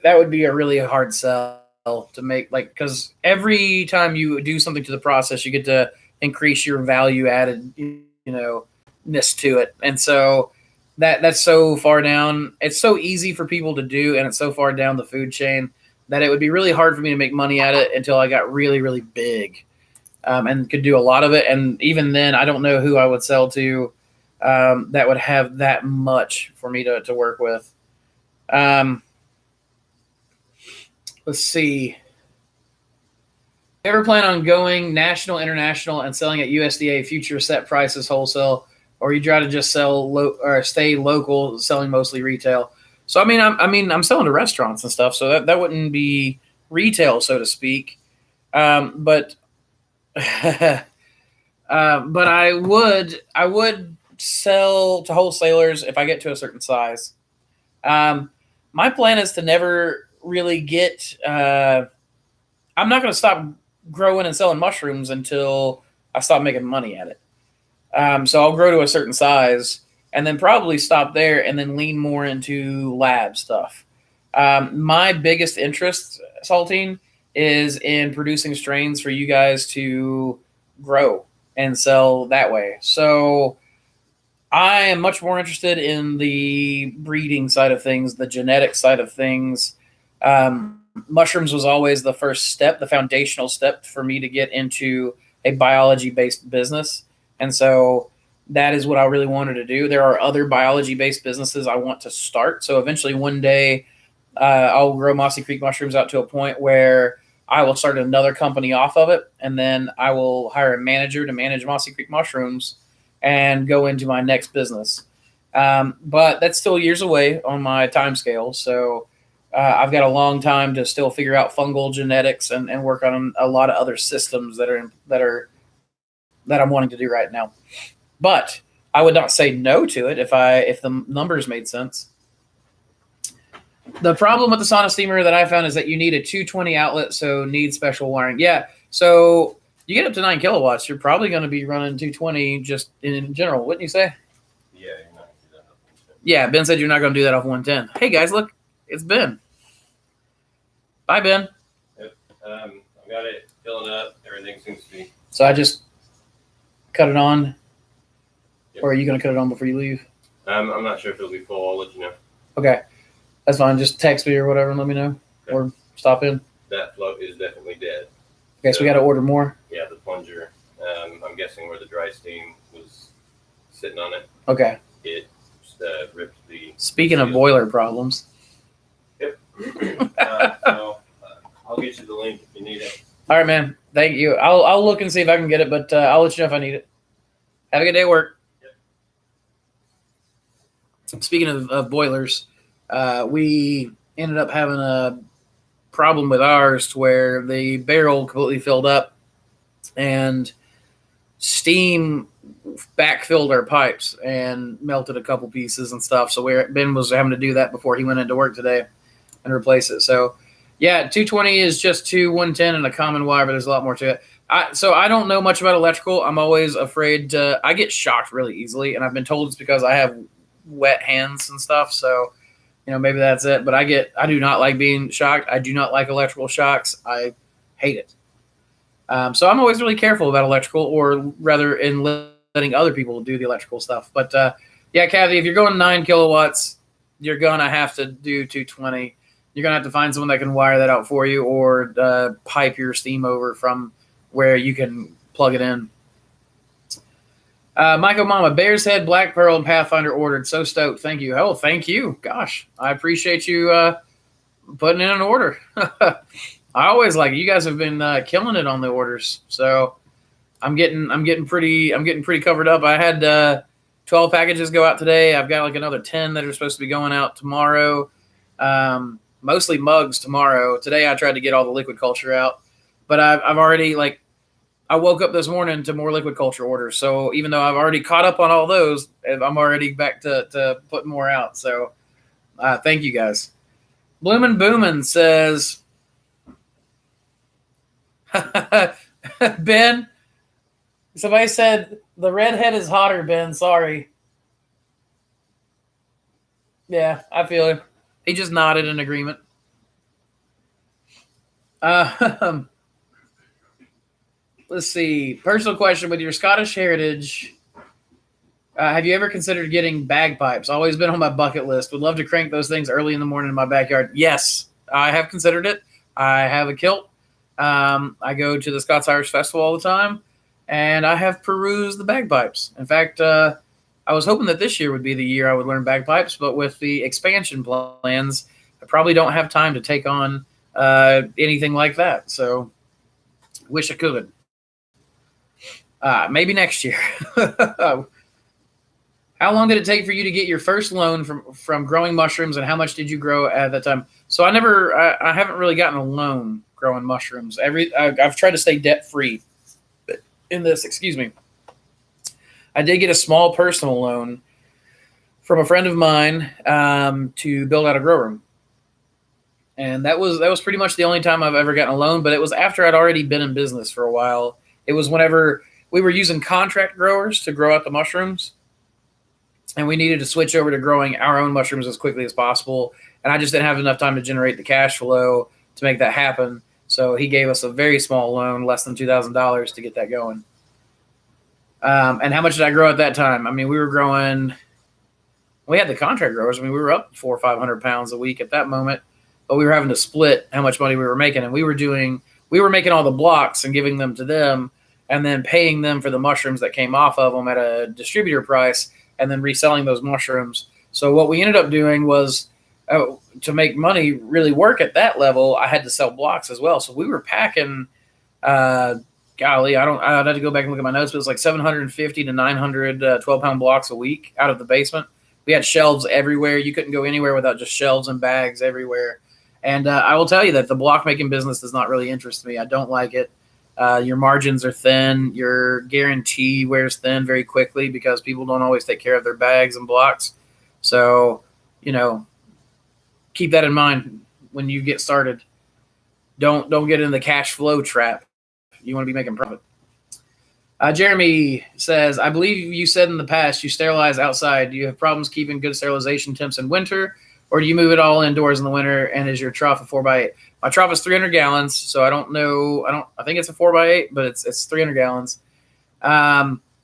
S1: would be a really hard sell to make, because every time you do something to the process, you get to increase your value added, ness to it. And so that's so far down. It's so easy for people to do, and it's so far down the food chain that it would be really hard for me to make money at it until I got really, really big. And could do a lot of it. And even then, I don't know who I would sell to that would have that much for me to work with. Let's see. Ever plan on going national, international, and selling at USDA future set prices wholesale, or you try to just sell or stay local, selling mostly retail? So I'm selling to restaurants and stuff, so that wouldn't be retail, so to speak. But I would sell to wholesalers if I get to a certain size. My plan is to never really get. I'm not going to stop growing and selling mushrooms until I stop making money at it. So I'll grow to a certain size and then probably stop there and then lean more into lab stuff. My biggest interest, Saltine, is in producing strains for you guys to grow and sell that way. So I am much more interested in the breeding side of things, the genetic side of things. Mushrooms was always the first step, the foundational step for me to get into a biology-based business. And so that is what I really wanted to do. There are other biology-based businesses I want to start. So eventually one day I'll grow Mossy Creek mushrooms out to a point where I will start another company off of it, and then I will hire a manager to manage Mossy Creek mushrooms and go into my next business. But that's still years away on my time scale. So I've got a long time to still figure out fungal genetics and work on a lot of other systems that I'm wanting to do right now. But I would not say no to it if the numbers made sense. The problem with the sauna steamer that I found is that you need a 220 outlet, so need special wiring. Yeah, so you get up to 9 kilowatts, you're probably going to be running 220 just in general, wouldn't you say?
S2: Yeah, you're not going to do that off 110.
S1: Yeah, Ben said you're not going to do that off 110. Hey, guys, look, it's Ben. Bye, Ben.
S2: Yep, I got it filling up. Everything seems to be.
S1: So I just cut it on,
S2: Yep.
S1: Or are you going to cut it on before you leave?
S2: I'm not sure if it'll be full. I'll let you know.
S1: Okay. That's fine. Just text me or whatever and let me know. Okay. Or stop in.
S2: That float is definitely dead.
S1: Okay, so we got to order more?
S2: Yeah, the plunger. I'm guessing where the dry steam was sitting on it.
S1: Okay.
S2: It ripped the...
S1: Speaking of boiler problems.
S2: Yep. So I'll get you the link if you need it.
S1: All right, man. Thank you. I'll look and see if I can get it, but I'll let you know if I need it. Have a good day at work. Yep. Speaking of boilers... we ended up having a problem with ours to where the barrel completely filled up and steam backfilled our pipes and melted a couple pieces and stuff. So Ben was having to do that before he went into work today and replace it. So yeah, 220 is just 110 and a common wire, but there's a lot more to it. So I don't know much about electrical. I'm always afraid I get shocked really easily, and I've been told it's because I have wet hands and stuff. So maybe that's it. But I do not like being shocked. I do not like electrical shocks. I hate it. So I'm always really careful about electrical, or rather, unless letting other people do the electrical stuff. But yeah, Kathy, if you're going 9 kilowatts, you're gonna have to do 220. You're gonna have to find someone that can wire that out for you, or pipe your steam over from where you can plug it in. Michael Mama, Bear's Head, Black Pearl, and Pathfinder ordered. So stoked. Thank you. Oh, thank you. Gosh, I appreciate you putting in an order. I always like it. You guys have been killing it on the orders. So I'm getting pretty covered up. I had 12 packages go out today. I've got like another 10 that are supposed to be going out tomorrow. Mostly mugs tomorrow. Today I tried to get all the liquid culture out, but I've already I woke up this morning to more liquid culture orders. So even though I've already caught up on all those, I'm already back to putting more out. So thank you guys. Bloomin' Boomin' says, Ben, somebody said the redhead is hotter, Ben. Sorry. Yeah, I feel it. He just nodded in agreement. Let's see. Personal question: with your Scottish heritage, have you ever considered getting bagpipes? Always been on my bucket list. Would love to crank those things early in the morning in my backyard. Yes, I have considered it. I have a kilt. I go to the Scots Irish Festival all the time, and I have perused the bagpipes. In fact, I was hoping that this year would be the year I would learn bagpipes, but with the expansion plans, I probably don't have time to take on anything like that. So, wish I could. Maybe next year. How long did it take for you to get your first loan from growing mushrooms, and how much did you grow at that time? So I haven't really gotten a loan growing mushrooms. I've tried to stay debt free in this. Excuse me. I did get a small personal loan from a friend of mine to build out a grow room, and that was pretty much the only time I've ever gotten a loan. But it was after I'd already been in business for a while. It was whenever we were using contract growers to grow out the mushrooms, and we needed to switch over to growing our own mushrooms as quickly as possible. And I just didn't have enough time to generate the cash flow to make that happen. So he gave us a very small loan, less than $2,000, to get that going. And how much did I grow at that time? I mean, we had the contract growers. I mean, we were up 400 or 500 pounds a week at that moment, but we were having to split how much money we were making. And we were making all the blocks and giving them to them, and then paying them for the mushrooms that came off of them at a distributor price, and then reselling those mushrooms. So what we ended up doing was, to make money really work at that level, I had to sell blocks as well. So we were packing, I'd have to go back and look at my notes, but it was like 750 to 900 12-pound blocks a week out of the basement. We had shelves everywhere. You couldn't go anywhere without just shelves and bags everywhere. And I will tell you that the block making business does not really interest me. I don't like it. Your margins are thin. Your guarantee wears thin very quickly because people don't always take care of their bags and blocks. So, keep that in mind when you get started. Don't get in the cash flow trap. You want to be making profit. Jeremy says, I believe you said in the past you sterilize outside. Do you have problems keeping good sterilization temps in winter, or do you move it all indoors in the winter? And is your trough a 4x8? My trough is 300 gallons, so I don't know. I think it's a 4x8, but it's 300 gallons.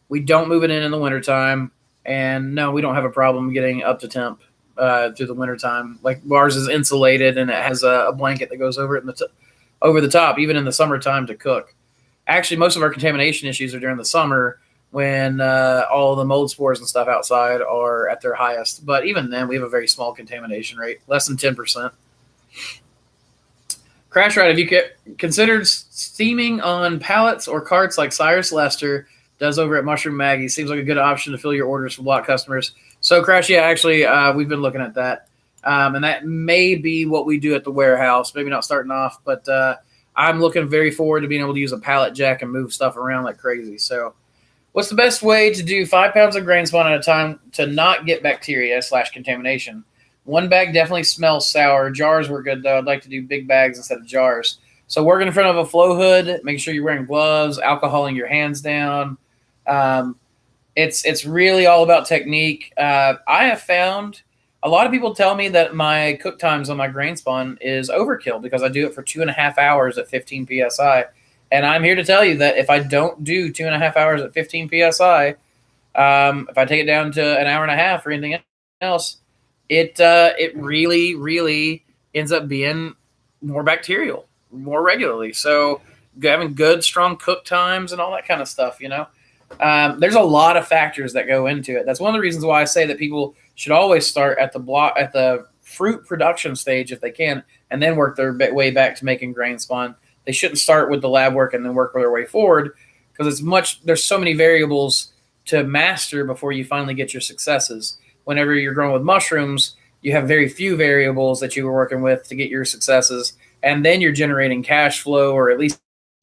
S1: We don't move it in the wintertime, and no, we don't have a problem getting up to temp through the wintertime. Like, ours is insulated, and it has a blanket that goes over it over the top, even in the summertime, to cook. Actually, most of our contamination issues are during the summer when all the mold spores and stuff outside are at their highest. But even then, we have a very small contamination rate, less than 10%. Crash Ride, have you considered steaming on pallets or carts like Cyrus Lester does over at Mushroom Maggie? Seems like a good option to fill your orders for block customers. So, Crash, yeah, actually, we've been looking at that. And that may be what we do at the warehouse. Maybe not starting off, but I'm looking very forward to being able to use a pallet jack and move stuff around like crazy. So, what's the best way to do 5 pounds of grain spawn at a time to not get bacteria/contamination? One bag definitely smells sour. Jars were good, though. I'd like to do big bags instead of jars. So working in front of a flow hood, make sure you're wearing gloves, alcoholing your hands down. It's really all about technique. I have found a lot of people tell me that my cook times on my grain spawn is overkill because I do it for 2.5 hours at 15 PSI. And I'm here to tell you that if I don't do 2.5 hours at 15 PSI, If I take it down to an hour and a half or anything else, it really, really ends up being more bacterial more regularly. So having good, strong cook times and all that kind of stuff, there's a lot of factors that go into it. That's one of the reasons why I say that people should always start at the fruit production stage if they can, and then work their way back to making grain spawn. They shouldn't start with the lab work and then work their way forward, because there's so many variables to master before you finally get your successes. Whenever you're growing with mushrooms, you have very few variables that you were working with to get your successes, and then you're generating cash flow or at least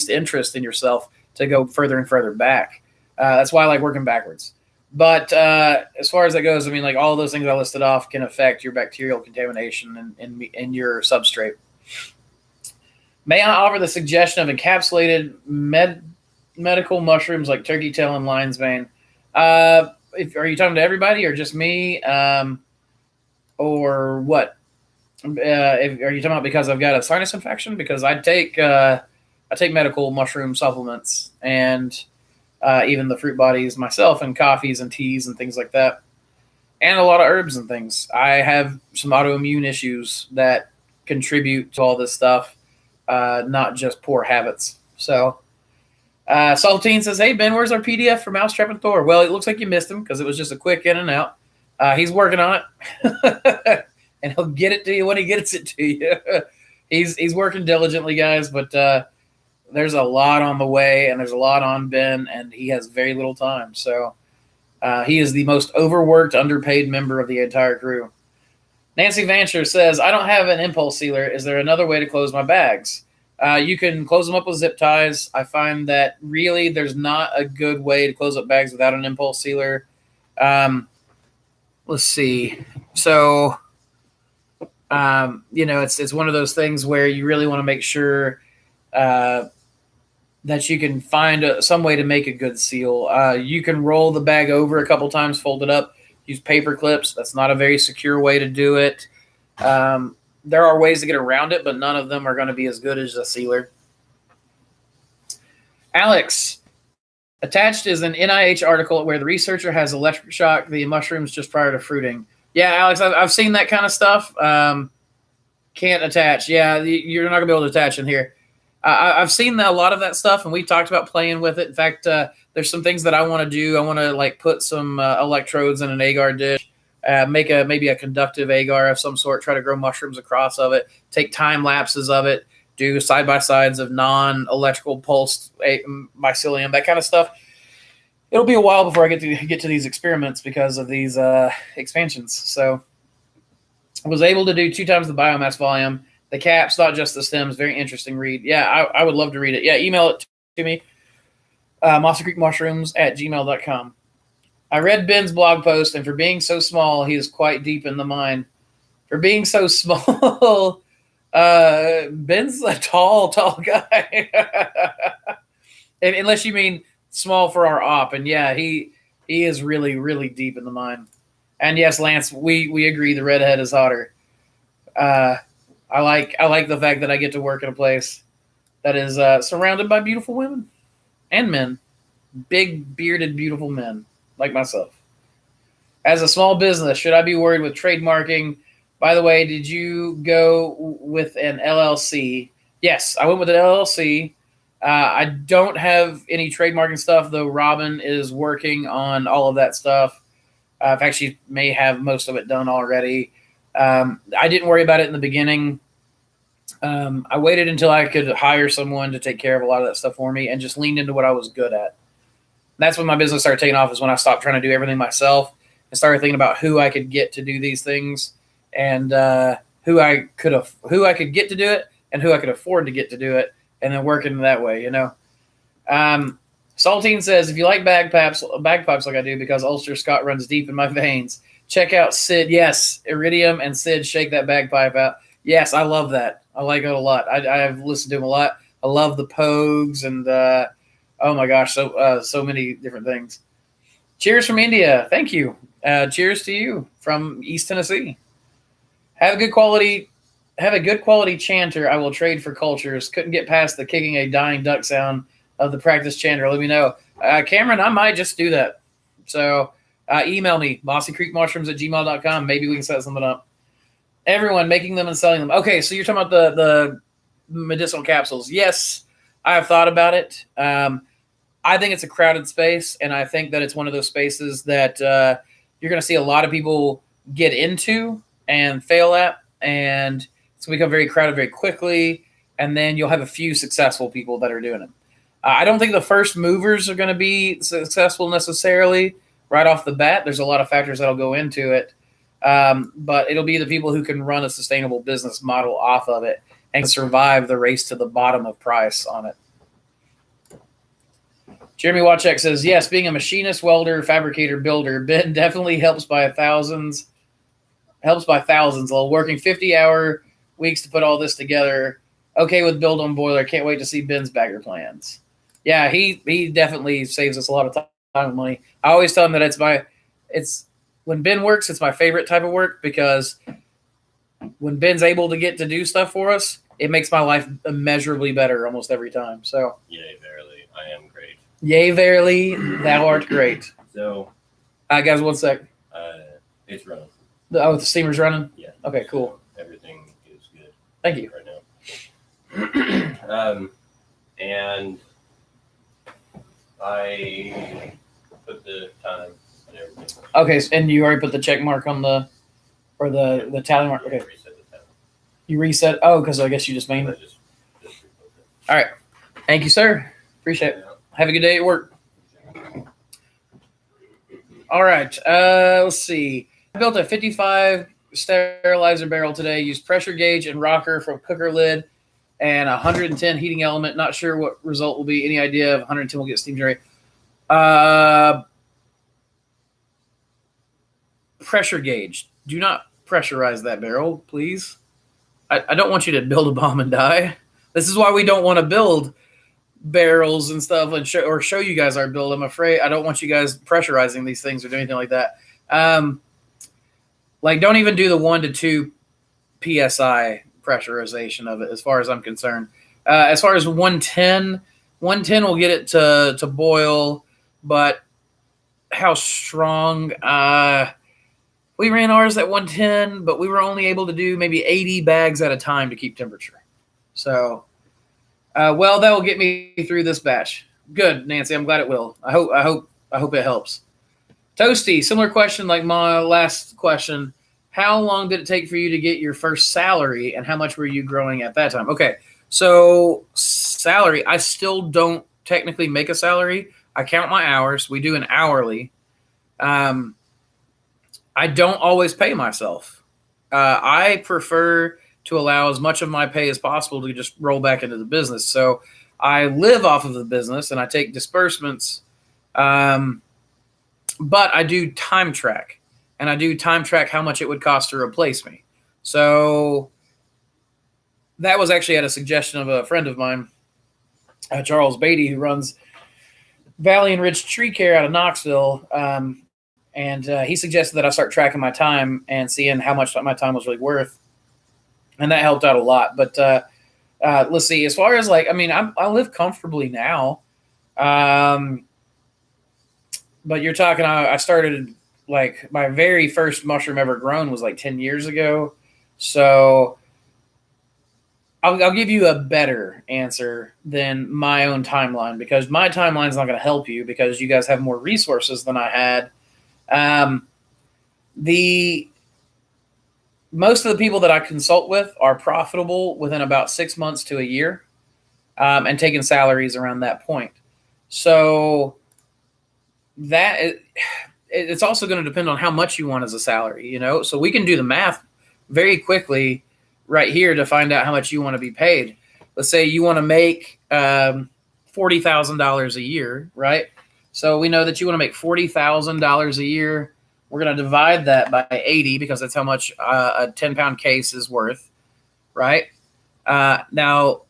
S1: interest in yourself to go further and further back. That's why I like working backwards. But as far as that goes, I mean, like all those things I listed off can affect your bacterial contamination in your substrate. May I offer the suggestion of encapsulated medical mushrooms like turkey tail and lion's mane? Are you talking to everybody or just me? Or what? Are you talking about because I've got a sinus infection? Because I take medical mushroom supplements and even the fruit bodies myself, and coffees and teas and things like that, and a lot of herbs and things. I have some autoimmune issues that contribute to all this stuff, not just poor habits. So Saltine says, hey, Ben, where's our PDF for Mousetrap and Thor? Well, it looks like you missed him because it was just a quick in and out. He's working on it, and he'll get it to you when he gets it to you. He's working diligently, guys, but there's a lot on the way, and there's a lot on Ben, and he has very little time. So he is the most overworked, underpaid member of the entire crew. Nancy Vancher says, I don't have an impulse sealer. Is there another way to close my bags? You can close them up with zip ties. I find that really there's not a good way to close up bags without an impulse sealer. Let's see. So, it's one of those things where you really want to make sure that you can find some way to make a good seal. You can roll the bag over a couple times, fold it up, use paper clips. That's not a very secure way to do it. There are ways to get around it, but none of them are going to be as good as a sealer. Alex, attached is an NIH article where the researcher has electric shock the mushrooms just prior to fruiting. Yeah, Alex, I've seen that kind of stuff. Can't attach. Yeah, you're not going to be able to attach in here. I've seen a lot of that stuff, and we talked about playing with it. In fact, there's some things that I want to do. I want to put some electrodes in an agar dish, make maybe a conductive agar of some sort, try to grow mushrooms across of it, take time lapses of it, do side-by-sides of non-electrical pulsed mycelium, that kind of stuff. It'll be a while before I get to these experiments because of these expansions. So I was able to do 2 times the biomass volume. The caps, not just the stems. Very interesting read. Yeah, I would love to read it. Yeah, email it to me, mossycreekmushrooms@gmail.com. I read Ben's blog post, and for being so small, he is quite deep in the mind. For being so small, Ben's a tall guy. Unless you mean small for our op. And yeah, he is really, really deep in the mind. And yes, Lance, we agree the redhead is hotter. I like the fact that I get to work in a place that is surrounded by beautiful women and men, big bearded beautiful men like myself. As a small business, should I be worried with trademarking? By the way, did you go with an LLC? Yes, I went with an LLC. I don't have any trademarking stuff, though Robin is working on all of that stuff. In fact, she may have most of it done already. I didn't worry about it in the beginning. I waited until I could hire someone to take care of a lot of that stuff for me and just leaned into what I was good at. That's when my business started taking off, is when I stopped trying to do everything myself and started thinking about who I could get to do these things, and who I could get to do it and who I could afford to get to do it, and then working that way, Saltine says, if you like bagpipes like I do, because Oyster Scott runs deep in my veins, check out Sid. Yes, Iridium and Sid shake that bagpipe out. Yes, I love that. I like it a lot. I've listened to him a lot. I love the Pogues and oh my gosh, so many different things. Cheers from India. Thank you. Cheers to you from East Tennessee. Have a good quality chanter. I will trade for cultures. Couldn't get past the kicking a dying duck sound of the practice chanter. Let me know. Cameron, I might just do that. So email me, mossycreekmushrooms@gmail.com. Maybe we can set something up. Everyone making them and selling them. Okay, so you're talking about the medicinal capsules. Yes, I have thought about it. I think it's a crowded space, and I think that it's one of those spaces that you're going to see a lot of people get into and fail at, and it's going to become very crowded very quickly, and then you'll have a few successful people that are doing it. I don't think the first movers are going to be successful necessarily right off the bat. There's a lot of factors that'll go into it, but it'll be the people who can run a sustainable business model off of it and survive the race to the bottom of price on it. Jeremy Watchek says, yes, being a machinist, welder, fabricator, builder, Ben definitely helps by thousands. While working 50-hour weeks to put all this together. Okay with build on boiler. Can't wait to see Ben's bagger plans. Yeah, he definitely saves us a lot of time and money. I always tell him that it's when Ben works, it's my favorite type of work, because when Ben's able to get to do stuff for us, it makes my life immeasurably better almost every time. So,
S2: yay, verily, I am great.
S1: Yea, verily, thou art great.
S2: So,
S1: guys, 1 sec.
S2: It's running.
S1: The steamer's running?
S2: Yeah.
S1: Okay, cool.
S2: So everything is good.
S1: Thank you.
S2: Right now. And I put the time and everything.
S1: Okay, and you already put the check mark on the tally mark? Okay.
S2: Reset the time.
S1: You reset? Oh, because I guess you just made it.
S2: Just repost it.
S1: All right. Thank you, sir. Appreciate it. Have a good day at work. All right. Let's see. I built a 55 sterilizer barrel today. Used pressure gauge and rocker from cooker lid and 110 heating element. Not sure what result will be. Any idea if 110 will get steam generated? Pressure gauge. Do not pressurize that barrel, please. I don't want you to build a bomb and die. This is why we don't want to build barrels and stuff and show you guys our build. I'm afraid I don't want you guys pressurizing these things or doing anything like that. Like, don't even do the 1 to 2 psi pressurization of it, as far as I'm concerned. As far as 110 will get it to boil, but how strong? We ran ours at 110, but we were only able to do maybe 80 bags at a time to keep temperature. So, well, that will get me through this batch. Good, Nancy. I'm glad it will. I hope it helps. Toasty, similar question like my last question. How long did it take for you to get your first salary, and how much were you growing at that time? Okay, so salary, I still don't technically make a salary. I count my hours. We do an hourly. I don't always pay myself. I prefer to allow as much of my pay as possible to just roll back into the business. So I live off of the business and I take disbursements. But I do time track, and I do time track how much it would cost to replace me. So that was actually at a suggestion of a friend of mine, Charles Beatty, who runs Valley Enriched Tree Care out of Knoxville. And he suggested that I start tracking my time and seeing how much my time was really worth. And that helped out a lot. But let's see, as far as I live comfortably now. But you're talking, I started, like, my very first mushroom ever grown was like 10 years ago. So I'll give you a better answer than my own timeline, because my timeline is not going to help you because you guys have more resources than I had. Most of the people that I consult with are profitable within about 6 months to a year, and taking salaries around that point. So it's also going to depend on how much you want as a salary, so we can do the math very quickly right here to find out how much you want to be paid. Let's say you want to make $40,000 a year, right? So we know that you want to make $40,000 a year. We're going to divide that by 80 because that's how much a 10-pound case is worth, right? Now,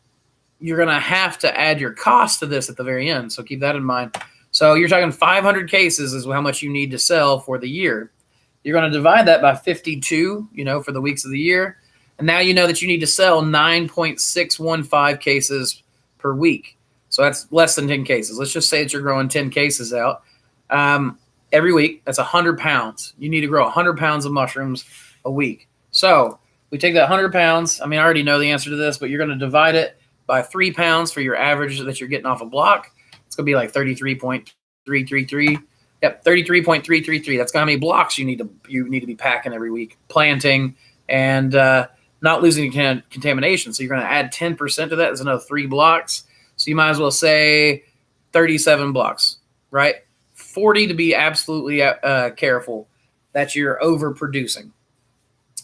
S1: you're going to have to add your cost to this at the very end, so keep that in mind. So you're talking 500 cases is how much you need to sell for the year. You're going to divide that by 52, for the weeks of the year. And now you know that you need to sell 9.615 cases per week. So that's less than 10 cases. Let's just say that you're growing 10 cases out. every week. That's 100 pounds. You need to grow 100 pounds of mushrooms a week. So we take that 100 pounds. I mean, I already know the answer to this, but you're going to divide it by 3 pounds for your average that you're getting off a block. It's going to be like 33.333. Yep, 33.333. That's how many blocks you need to be packing every week, planting and not losing contamination. So you're going to add 10% to that. That's another 3 blocks. So you might as well say 37 blocks, right? 40 to be absolutely careful that you're overproducing.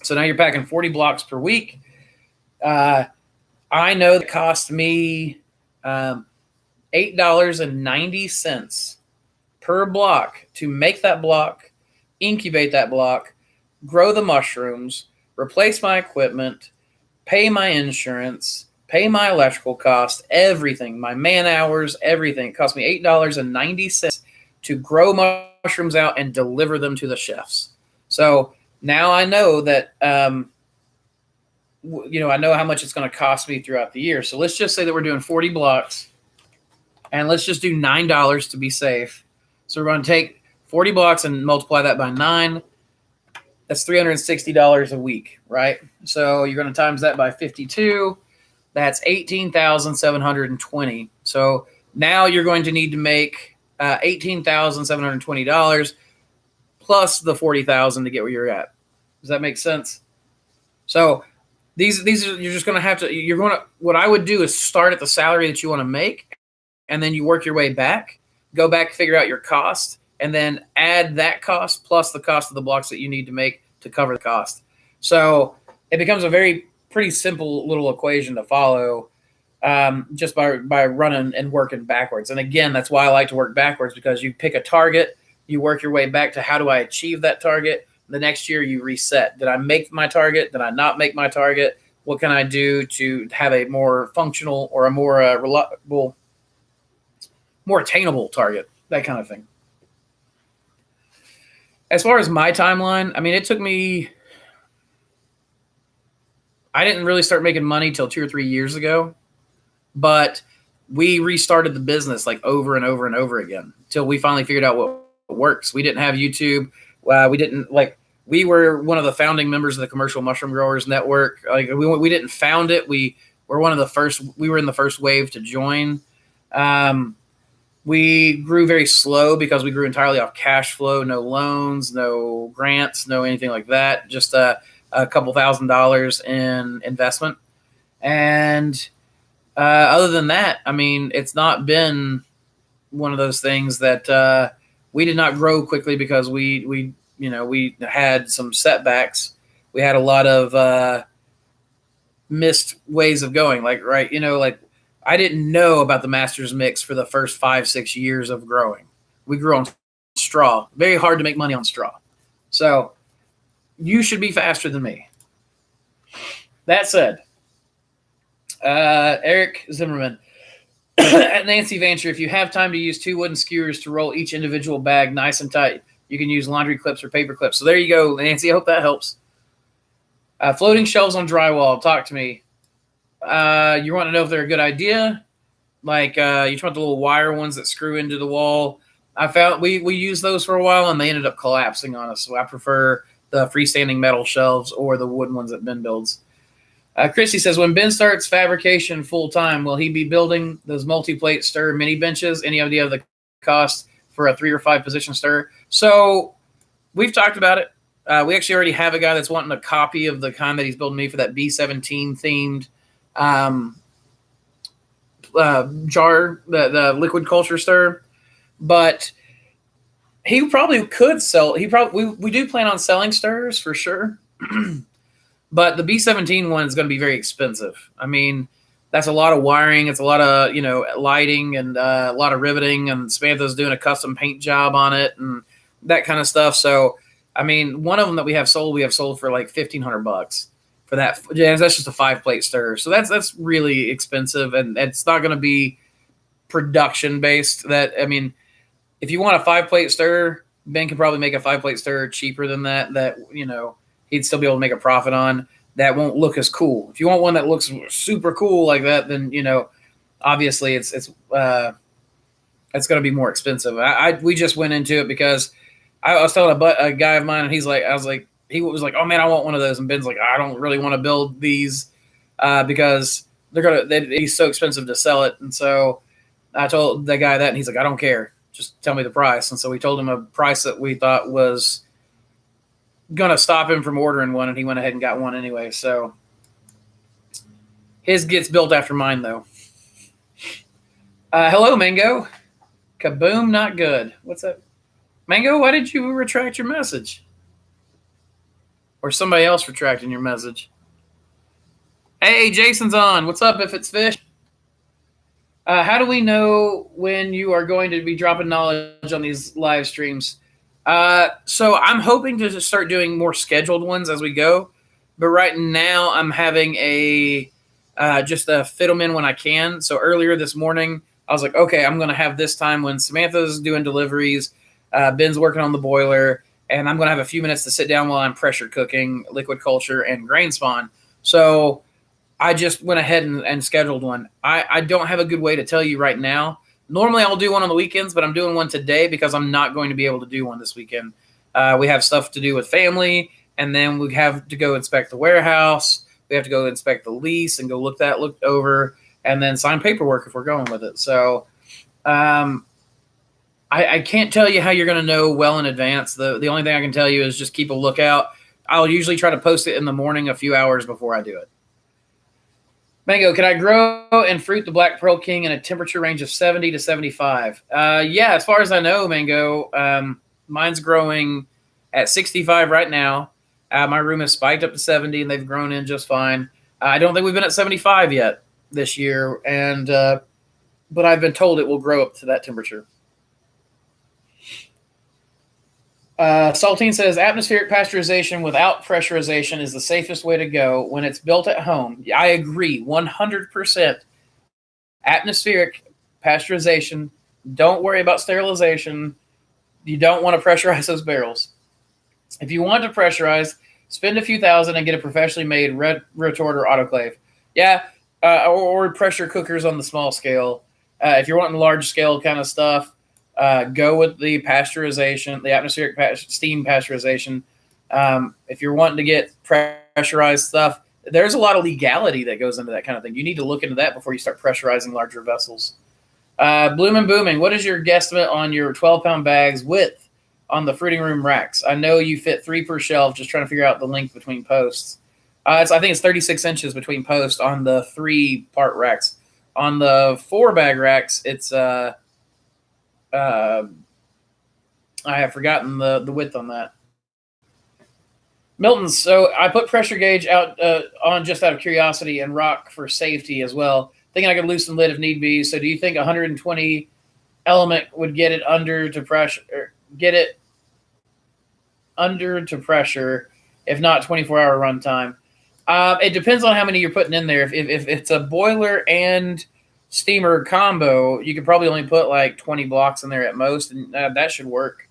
S1: So now you're packing 40 blocks per week. I know it cost me $8.90 per block to make that block, incubate that block, grow the mushrooms, replace my equipment, pay my insurance, pay my electrical cost, everything, my man hours, everything. It cost me $8.90 to grow mushrooms out and deliver them to the chefs. So now I know that, I know how much it's going to cost me throughout the year. So let's just say that we're doing 40 blocks, and let's just do $9 to be safe. So we're going to take 40 blocks and multiply that by 9. That's $360 a week, right? So you're going to times that by 52. That's $18,720. So now you're going to need to make $18,720 plus the $40,000 to get where you're at. Does that make sense? So these are, you're just going to have to, what I would do is start at the salary that you want to make, and then you work your way back, go back, figure out your cost, and then add that cost plus the cost of the blocks that you need to make to cover the cost. So it becomes a pretty simple little equation to follow, just by running and working backwards. And again, that's why I like to work backwards, because you pick a target, you work your way back to how do I achieve that target. The next year you reset. Did I make my target? Did I not make my target? What can I do to have a more functional or a more reliable, more attainable target? That kind of thing. As far as my timeline, I mean, it took me, I didn't really start making money till 2 or 3 years ago, but we restarted the business like over and over and over again till we finally figured out what works. We didn't have YouTube. We were one of the founding members of the Commercial Mushroom Growers Network. Like we didn't found it. We were one of the first. We were in the first wave to join. We grew very slow because we grew entirely off cash flow, no loans, no grants, no anything like that. Just a couple $1,000s in investment. And other than that, I mean, it's not been one of those things that we did not grow quickly because we had some setbacks. We had a lot of missed ways of going. I didn't know about the master's mix for the first 5-6 years of growing. We grew on straw. Very hard to make money on straw. So you should be faster than me. That said, Eric Zimmerman, at Nancy Vancher, if you have time to use 2 wooden skewers to roll each individual bag nice and tight, you can use laundry clips or paper clips. So there you go, Nancy. I hope that helps. Floating shelves on drywall. Talk to me. You want to know if they're a good idea? Like you want the little wire ones that screw into the wall. I found we used those for a while and they ended up collapsing on us. So I prefer the freestanding metal shelves or the wooden ones that Ben builds. Christy says, when Ben starts fabrication full time, will he be building those multi-plate stir mini benches? Any idea of the cost for a 3 or 5 position stir? So we've talked about it. We actually already have a guy that's wanting a copy of the kind that he's building me for that B17 themed jar, the liquid culture stir. But he probably could sell. We do plan on selling stirrers for sure. But the B17 one is going to be very expensive. I mean, that's a lot of wiring. It's a lot of, lighting and a lot of riveting. And Samantha's doing a custom paint job on it and that kind of stuff. So, I mean, one of them that we have sold for like $1,500 for that. Yeah, that's just a 5-plate stir. So that's really expensive, and it's not going to be production based. If you want a 5-plate stir, Ben could probably make a 5-plate stir cheaper than that, he'd still be able to make a profit on. That won't look as cool. If you want one that looks super cool like that, then, obviously it's going to be more expensive. We just went into it because I was telling a guy of mine, and he was like, oh man, I want one of those. And Ben's like, I don't really want to build these because it's so expensive to sell it. And so I told the guy that, and he's like, I don't care. Just tell me the price. And so we told him a price that we thought was going to stop him from ordering one, and he went ahead and got one anyway. So his gets built after mine, though. Hello, Mango. Kaboom, not good. What's up? Mango, why did you retract your message? Or somebody else retracting your message? Hey, Jason's on. What's up, if it's fish? How do we know when you are going to be dropping knowledge on these live streams? So I'm hoping to just start doing more scheduled ones as we go. But right now I'm having just a fit them in when I can. So earlier this morning, I was like, okay, I'm going to have this time when Samantha's doing deliveries, Ben's working on the boiler, and I'm going to have a few minutes to sit down while I'm pressure cooking liquid culture and grain spawn. So I just went ahead and scheduled one. I don't have a good way to tell you right now. Normally I'll do one on the weekends, but I'm doing one today because I'm not going to be able to do one this weekend. We have stuff to do with family, and then we have to go inspect the warehouse. We have to go inspect the lease and go look over, and then sign paperwork if we're going with it. So I can't tell you how you're going to know well in advance. The only thing I can tell you is just keep a lookout. I'll usually try to post it in the morning a few hours before I do it. Mango, can I grow and fruit the Black Pearl King in a temperature range of 70 to 75? Yeah, as far as I know, Mango, mine's growing at 65 right now. My room has spiked up to 70, and they've grown in just fine. I don't think we've been at 75 yet this year, but I've been told it will grow up to that temperature. Saltine says, atmospheric pasteurization without pressurization is the safest way to go when it's built at home. I agree, 100%. Atmospheric pasteurization. Don't worry about sterilization. You don't want to pressurize those barrels. If you want to pressurize, spend a few thousand and get a professionally made retorter autoclave. Yeah, or pressure cookers on the small scale. If you're wanting large scale kind of stuff, go with the pasteurization, the atmospheric steam pasteurization. If you're wanting to get pressurized stuff, there's a lot of legality that goes into that kind of thing. You need to look into that before you start pressurizing larger vessels. Bloom and Booming, what is your guesstimate on your 12-pound bags width on the fruiting room racks? I know you fit 3 per shelf, just trying to figure out the length between posts. I think it's 36 inches between posts on the 3-part racks. On the 4-bag racks, it's I have forgotten the width on that. Milton, so I put pressure gauge out on just out of curiosity and rock for safety as well, thinking I could loosen lid if need be. So do you think 120 element would get it under to pressure? If not 24-hour runtime. It depends on how many you're putting in there. If it's a boiler and steamer combo, you could probably only put like 20 blocks in there at most, and that should work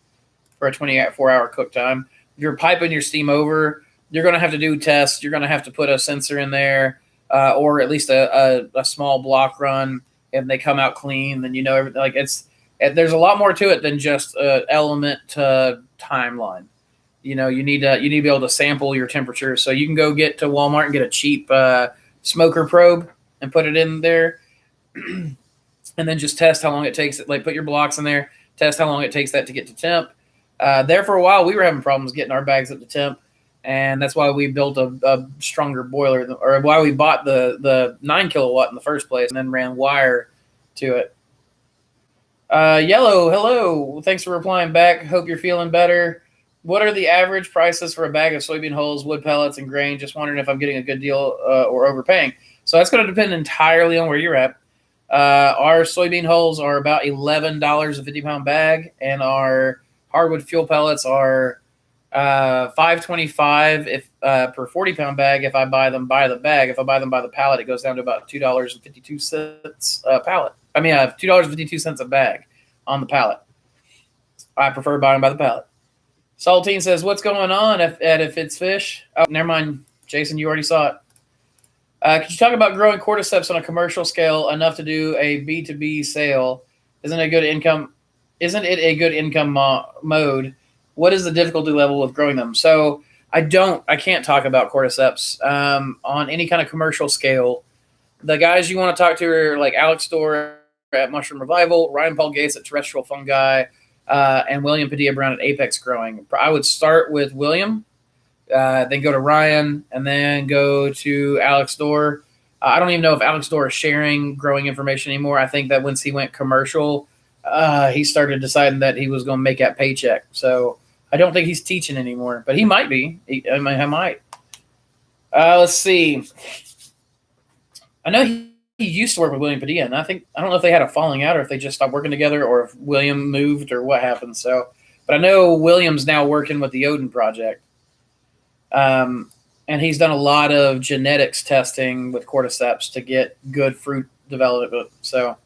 S1: for a 24-hour cook time. If you're piping your steam over, you're going to have to do tests. You're going to have to put a sensor in there, or at least a small block run. If they come out clean, then you know everything. Like there's a lot more to it than just element timeline. You know, you need to be able to sample your temperature. So you can go get to Walmart and get a cheap smoker probe and put it in there, and then just test how long it takes. Like put your blocks in there, test how long it takes that to get to temp. There for a while, we were having problems getting our bags up to temp, and that's why we built a stronger boiler, or why we bought the 9 kilowatt in the first place, and then ran wire to it. Yellow, hello. Thanks for replying back. Hope you're feeling better. What are the average prices for a bag of soybean hulls, wood pellets, and grain? Just wondering if I'm getting a good deal or overpaying. So that's going to depend entirely on where you're at. Our soybean hulls are about $11 a 50-pound bag, and our hardwood fuel pellets are $5.25 if per 40-pound bag. If I buy them by the bag, if I buy them by the pallet, it goes down to about $2.52 a pallet. I mean, $2.52 a bag on the pallet. I prefer buying by the pallet. Saltine says, "What's going on if it's fish?" Oh, never mind, Jason. You already saw it. Could you talk about growing cordyceps on a commercial scale enough to do a B2B sale? Isn't it a good income mode? What is the difficulty level with growing them? So I can't talk about cordyceps on any kind of commercial scale. The guys you want to talk to are like Alex Dorr at Mushroom Revival, Ryan Paul Gates at Terrestrial Fungi, and William Padilla Brown at Apex Growing. I would start with William, then go to Ryan, and then go to Alex Dorr. I don't even know if Alex Dorr is sharing growing information anymore. I think that once he went commercial, he started deciding that he was going to make that paycheck. So I don't think he's teaching anymore, but he might be. I might. Let's see. I know he used to work with William Padilla, and I don't know if they had a falling out or if they just stopped working together or if William moved or what happened. So, but I know William's now working with the Odin Project. And he's done a lot of genetics testing with cordyceps to get good fruit development. So,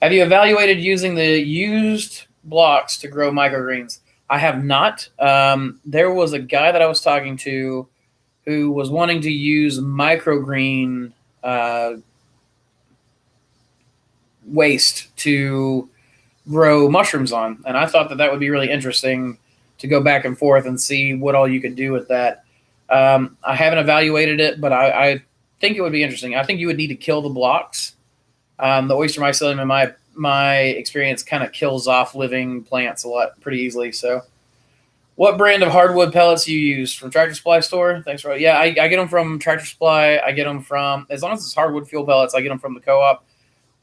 S1: have you evaluated using the used blocks to grow microgreens? I have not. There was a guy that I was talking to who was wanting to use microgreen waste to grow mushrooms on, and I thought that would be really interesting to go back and forth and see what all you could do with that. I haven't evaluated it, but I think it would be interesting. I think you would need to kill the blocks. The oyster mycelium, in my experience, kind of kills off living plants a lot pretty easily. So, what brand of hardwood pellets you use from Tractor Supply store? Thanks for I get them from Tractor Supply. I get them from, as long as it's hardwood fuel pellets, I get them from the co-op.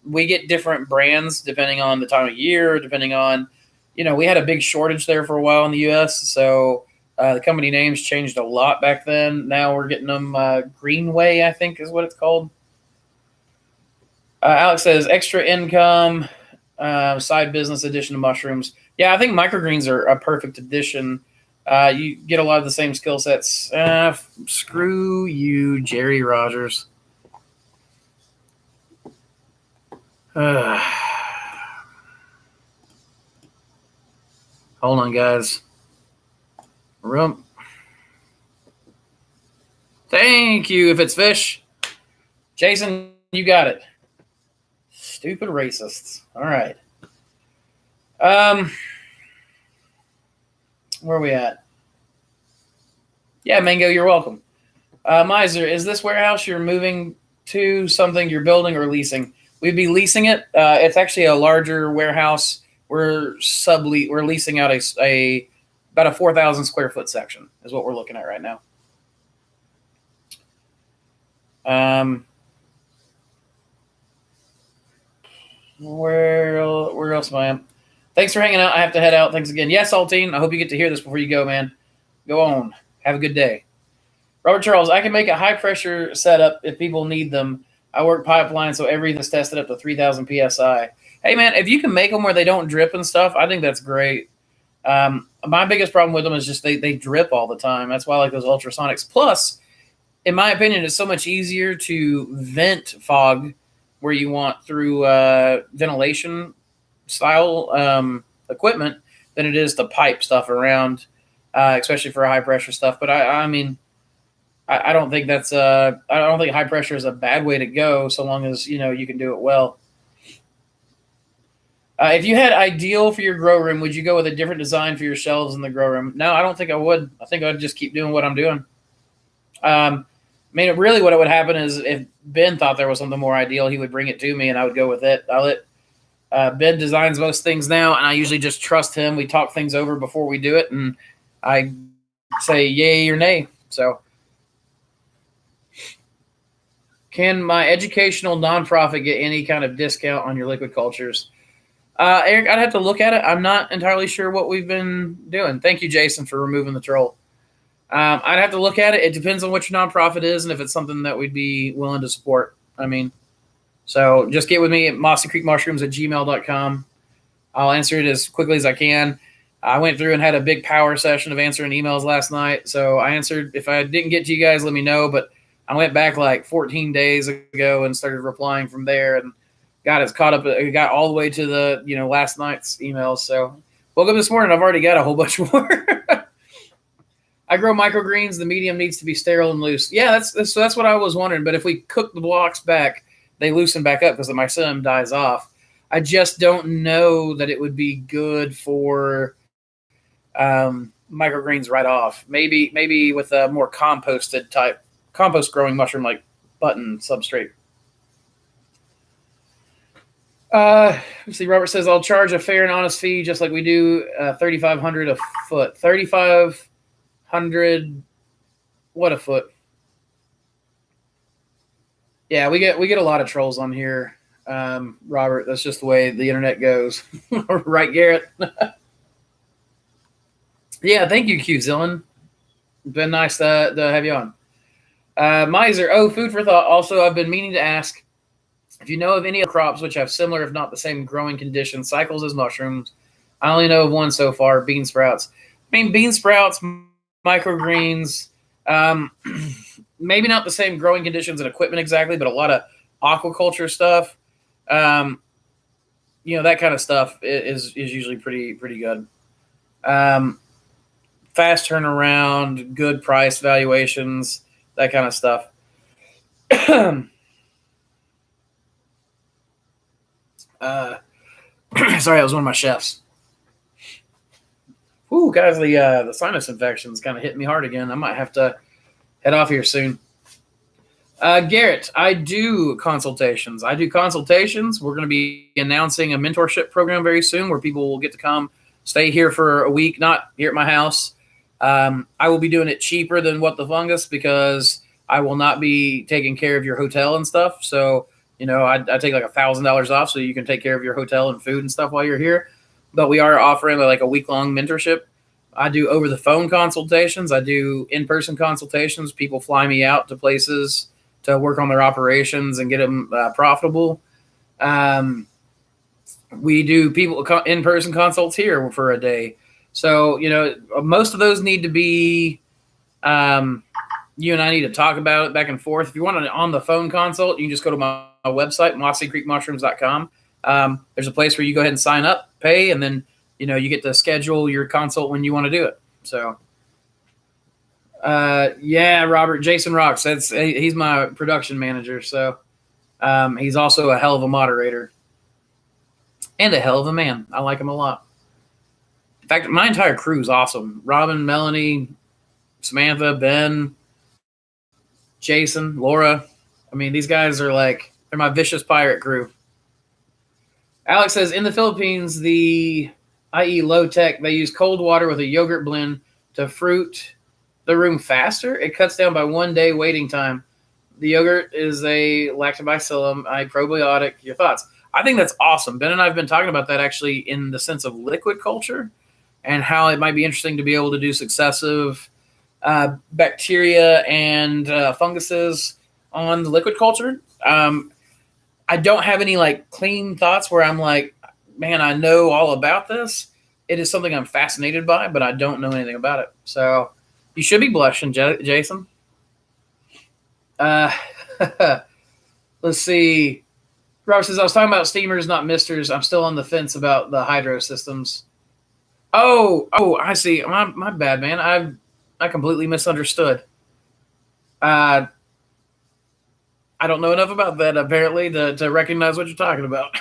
S1: We get different brands depending on the time of year, depending on, we had a big shortage there for a while in the U.S. So the company names changed a lot back then. Now we're getting them Greenway, I think is what it's called. Alex says extra income, side business addition to mushrooms. Yeah, I think microgreens are a perfect addition. You get a lot of the same skill sets. Screw you, Jerry Rogers. Hold on, guys. Room. Thank you. If it's fish, Jason, you got it. Stupid racists. All right. Where are we at? Yeah, Mango, you're welcome. Miser, is this warehouse you're moving to something you're building or leasing? We'd be leasing it. It's actually a larger warehouse. We're leasing out about a 4,000 square foot section is what we're looking at right now. Where else am I at? Thanks for hanging out. I have to head out. Thanks again. Yes, Altine. I hope you get to hear this before you go, man. Go on. Have a good day. Robert Charles, I can make a high pressure setup if people need them. I work pipeline, so everything's tested up to 3,000 PSI. Hey, man, if you can make them where they don't drip and stuff, I think that's great. My biggest problem with them is just they drip all the time. That's why I like those ultrasonics. Plus, in my opinion, it's so much easier to vent fog where you want through ventilation style equipment than it is to pipe stuff around, especially for high pressure stuff. But I mean, I don't think I don't think high pressure is a bad way to go so long as you can do it well. If you had ideal for your grow room, would you go with a different design for your shelves in the grow room? No, I don't think I would. I think I'd just keep doing what I'm doing. Really what would happen is if Ben thought there was something more ideal, he would bring it to me and I would go with it. Ben designs most things now, and I usually just trust him. We talk things over before we do it, and I say yay or nay. So, can my educational nonprofit get any kind of discount on your liquid cultures? Eric, I'd have to look at it. I'm not entirely sure what we've been doing. Thank you, Jason, for removing the troll. I'd have to look at it. It depends on what your nonprofit is and if it's something that we'd be willing to support. So just get with me at mossycreekmushrooms@gmail.com. I'll answer it as quickly as I can. I went through and had a big power session of answering emails last night. So I answered. If I didn't get to you guys, let me know. But I went back like 14 days ago and started replying from there and got got all the way to the, last night's emails. So woke up this morning. I've already got a whole bunch more. I grow microgreens. The medium needs to be sterile and loose. Yeah, that's what I was wondering. But if we cook the blocks back, they loosen back up because the mycelium dies off. I just don't know that it would be good for microgreens right off. Maybe with a more compost growing mushroom like button substrate. Let's see. Robert says I'll charge a fair and honest fee, just like we do. $3,500 a foot. 3,500. What a foot? Yeah, we get a lot of trolls on here, Robert. That's just the way the internet goes, right, Garrett? Yeah, thank you, Q Zillin. Been nice to have you on. Miser. Oh, food for thought. Also, I've been meaning to ask if you know of any crops which have similar, if not the same, growing conditions, cycles as mushrooms. I only know of one so far, bean sprouts. I mean, bean sprouts, microgreens, maybe not the same growing conditions and equipment exactly, but a lot of aquaculture stuff. That kind of stuff is usually pretty good. Fast turnaround, good price valuations, that kind of stuff. Sorry, that was one of my chefs. Ooh, guys, the sinus infection's kind of hitting me hard again. I might have to head off here soon. Garrett, I do consultations. We're going to be announcing a mentorship program very soon where people will get to come stay here for a week, not here at my house. I will be doing it cheaper than What the Fungus because I will not be taking care of your hotel and stuff. So, I take like $1,000 off so you can take care of your hotel and food and stuff while you're here. But we are offering like a week-long mentorship. I do over-the-phone consultations. I do in-person consultations. People fly me out to places to work on their operations and get them profitable. We do in-person consults here for a day. So, most of those need to be you and I need to talk about it back and forth. If you want an on-the-phone consult, you can just go to my website, mossycreekmushrooms.com. There's a place where you go ahead and sign up, pay, and then, you get to schedule your consult when you want to do it. So, yeah, Robert, Jason Rocks, he's my production manager. So, he's also a hell of a moderator and a hell of a man. I like him a lot. In fact, my entire crew is awesome. Robin, Melanie, Samantha, Ben, Jason, Laura. I mean, these guys are they're my vicious pirate crew. Alex says, in the Philippines, i.e. low tech, they use cold water with a yogurt blend to fruit the room faster. It cuts down by 1 day waiting time. The yogurt is a lactobacillus, a probiotic. Your thoughts? I think that's awesome. Ben and I have been talking about that actually in the sense of liquid culture and how it might be interesting to be able to do successive bacteria and funguses on the liquid culture. I don't have any clean thoughts where I'm like, man, I know all about this. It is something I'm fascinated by, but I don't know anything about it. So you should be blushing, Jason. Let's see. Robert says, I was talking about steamers, not misters. I'm still on the fence about the hydro systems. Oh, I see. My bad, man. I completely misunderstood. I don't know enough about that, apparently, to recognize what you're talking about.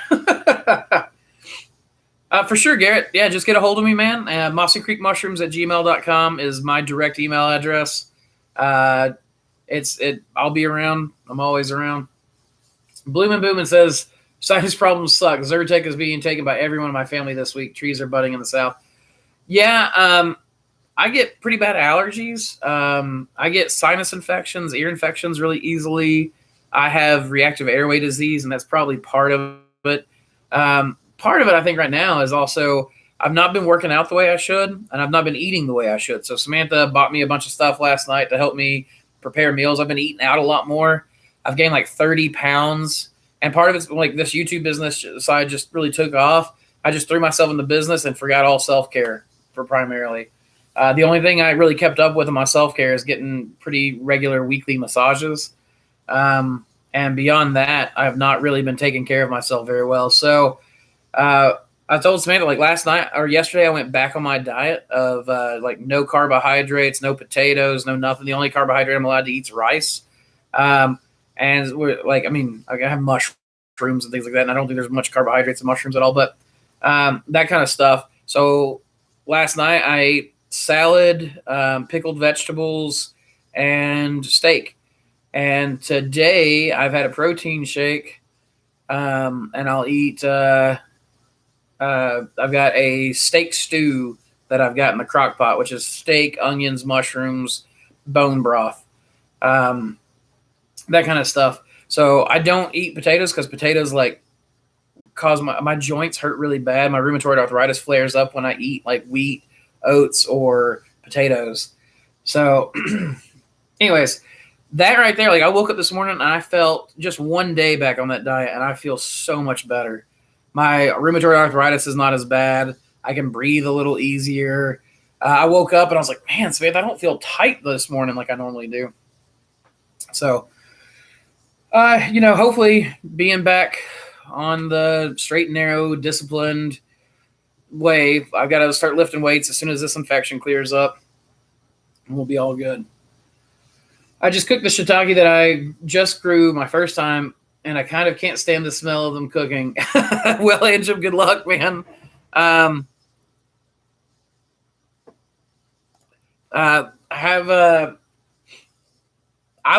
S1: For sure, Garrett. Yeah, just get a hold of me, man. mossycreekmushrooms@gmail.com is my direct email address. I'll be around. I'm always around. Bloomin' Boomin' says, sinus problems suck. Zyrtec is being taken by everyone in my family this week. Trees are budding in the south. Yeah, I get pretty bad allergies. I get sinus infections, ear infections really easily. I have reactive airway disease, and that's probably part of it. Part of it, I think, right now is also I've not been working out the way I should, and I've not been eating the way I should. So Samantha bought me a bunch of stuff last night to help me prepare meals. I've been eating out a lot more. I've gained 30 pounds, and part of it's this YouTube business side just really took off. I just threw myself in the business and forgot all self-care for primarily. The only thing I really kept up with in my self-care is getting pretty regular weekly massages. And beyond that, I have not really been taking care of myself very well. So I told Samantha last night or yesterday, I went back on my diet of no carbohydrates, no potatoes, no nothing. The only carbohydrate I'm allowed to eat is rice. And we're I have mushrooms and things like that. And I don't think there's much carbohydrates in mushrooms at all, but that kind of stuff. So last night I ate salad, pickled vegetables, and steak. And today I've had a protein shake, and I'll eat. I've got a steak stew that I've got in the crock pot, which is steak, onions, mushrooms, bone broth, um, that kind of stuff. So I don't eat potatoes because potatoes like cause my joints hurt really bad. My rheumatoid arthritis flares up when I eat like wheat, oats, or potatoes. So, anyways, that right there, like I woke up this morning and I felt just one day back on that diet and I feel so much better. My rheumatoid arthritis is not as bad. I can breathe a little easier. I woke up and I was like, man, Samantha, I don't feel tight this morning like I normally do. So, hopefully being back on the straight and narrow, disciplined way, I've got to start lifting weights as soon as this infection clears up, and we'll be all good. I just cooked the shiitake that I just grew my first time, and I kind of can't stand the smell of them cooking. Well, Angel, good luck, man. I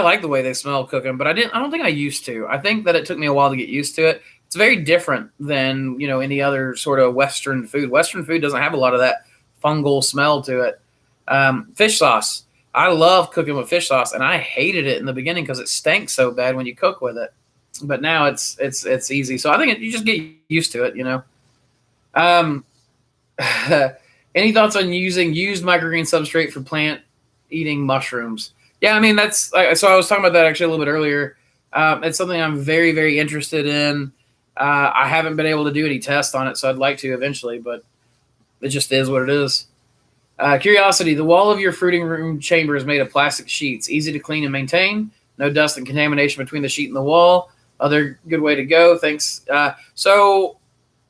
S1: like the way they smell cooking, but I don't think I used to. I think that it took me a while to get used to it. It's very different than, any other sort of Western food. Western food doesn't have a lot of that fungal smell to it. Fish sauce. I love cooking with fish sauce, and I hated it in the beginning because it stank so bad when you cook with it. But now it's easy. So I think you just get used to it, Any thoughts on using used microgreen substrate for plant eating mushrooms? Yeah, I mean, so I was talking about that actually a little bit earlier. It's something I'm very, very interested in. I haven't been able to do any tests on it, so I'd like to eventually, but it just is what it is. Curiosity, the wall of your fruiting room chamber is made of plastic sheets, easy to clean and maintain, no dust and contamination between the sheet and the wall. Other good way to go, thanks. So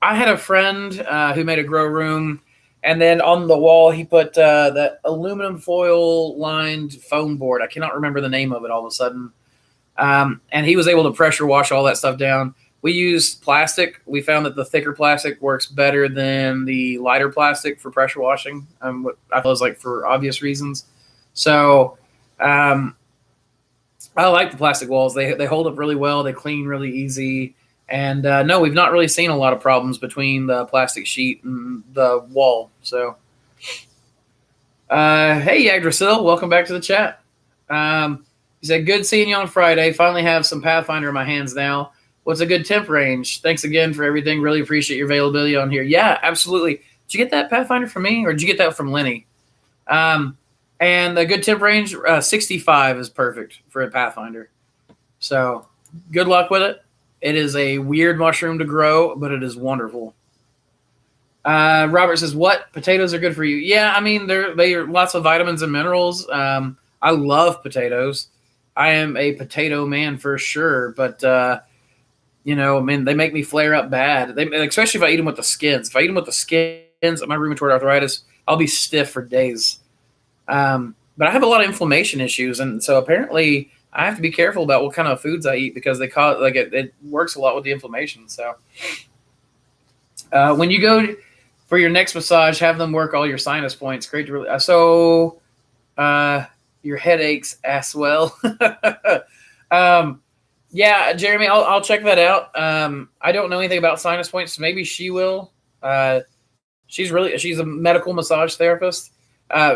S1: I had a friend who made a grow room, and then on the wall he put that aluminum foil lined foam board. I cannot remember the name of it all of a sudden. And he was able to pressure wash all that stuff down. We used plastic. We found that the thicker plastic works better than the lighter plastic for pressure washing. What I feel is like for obvious reasons. So I like the plastic walls. They hold up really well. They clean really easy. And no, we've not really seen a lot of problems between the plastic sheet and the wall. So, hey, Yggdrasil, welcome back to the chat. He said, good seeing you on Friday. Finally have some Pathfinder in my hands now. What's a good temp range? Thanks again for everything. Really appreciate your availability on here. Yeah, absolutely. Did you get that Pathfinder from me, or did you get that from Lenny? And the good temp range, 65 is perfect for a Pathfinder. So good luck with it. It is a weird mushroom to grow, but it is wonderful. Robert says, what? Potatoes are good for you. Yeah, I mean, they are lots of vitamins and minerals. I love potatoes. I am a potato man for sure, but I mean, they make me flare up bad. Especially if I eat them with the skins. If I eat them with the skins of my rheumatoid arthritis, I'll be stiff for days. But I have a lot of inflammation issues, and so apparently I have to be careful about what kind of foods I eat because they cause it works a lot with the inflammation. So when you go for your next massage, have them work all your sinus points. Great to really your headaches as well. Yeah, Jeremy, I'll check that out. I don't know anything about sinus points, so maybe she will. She's a medical massage therapist.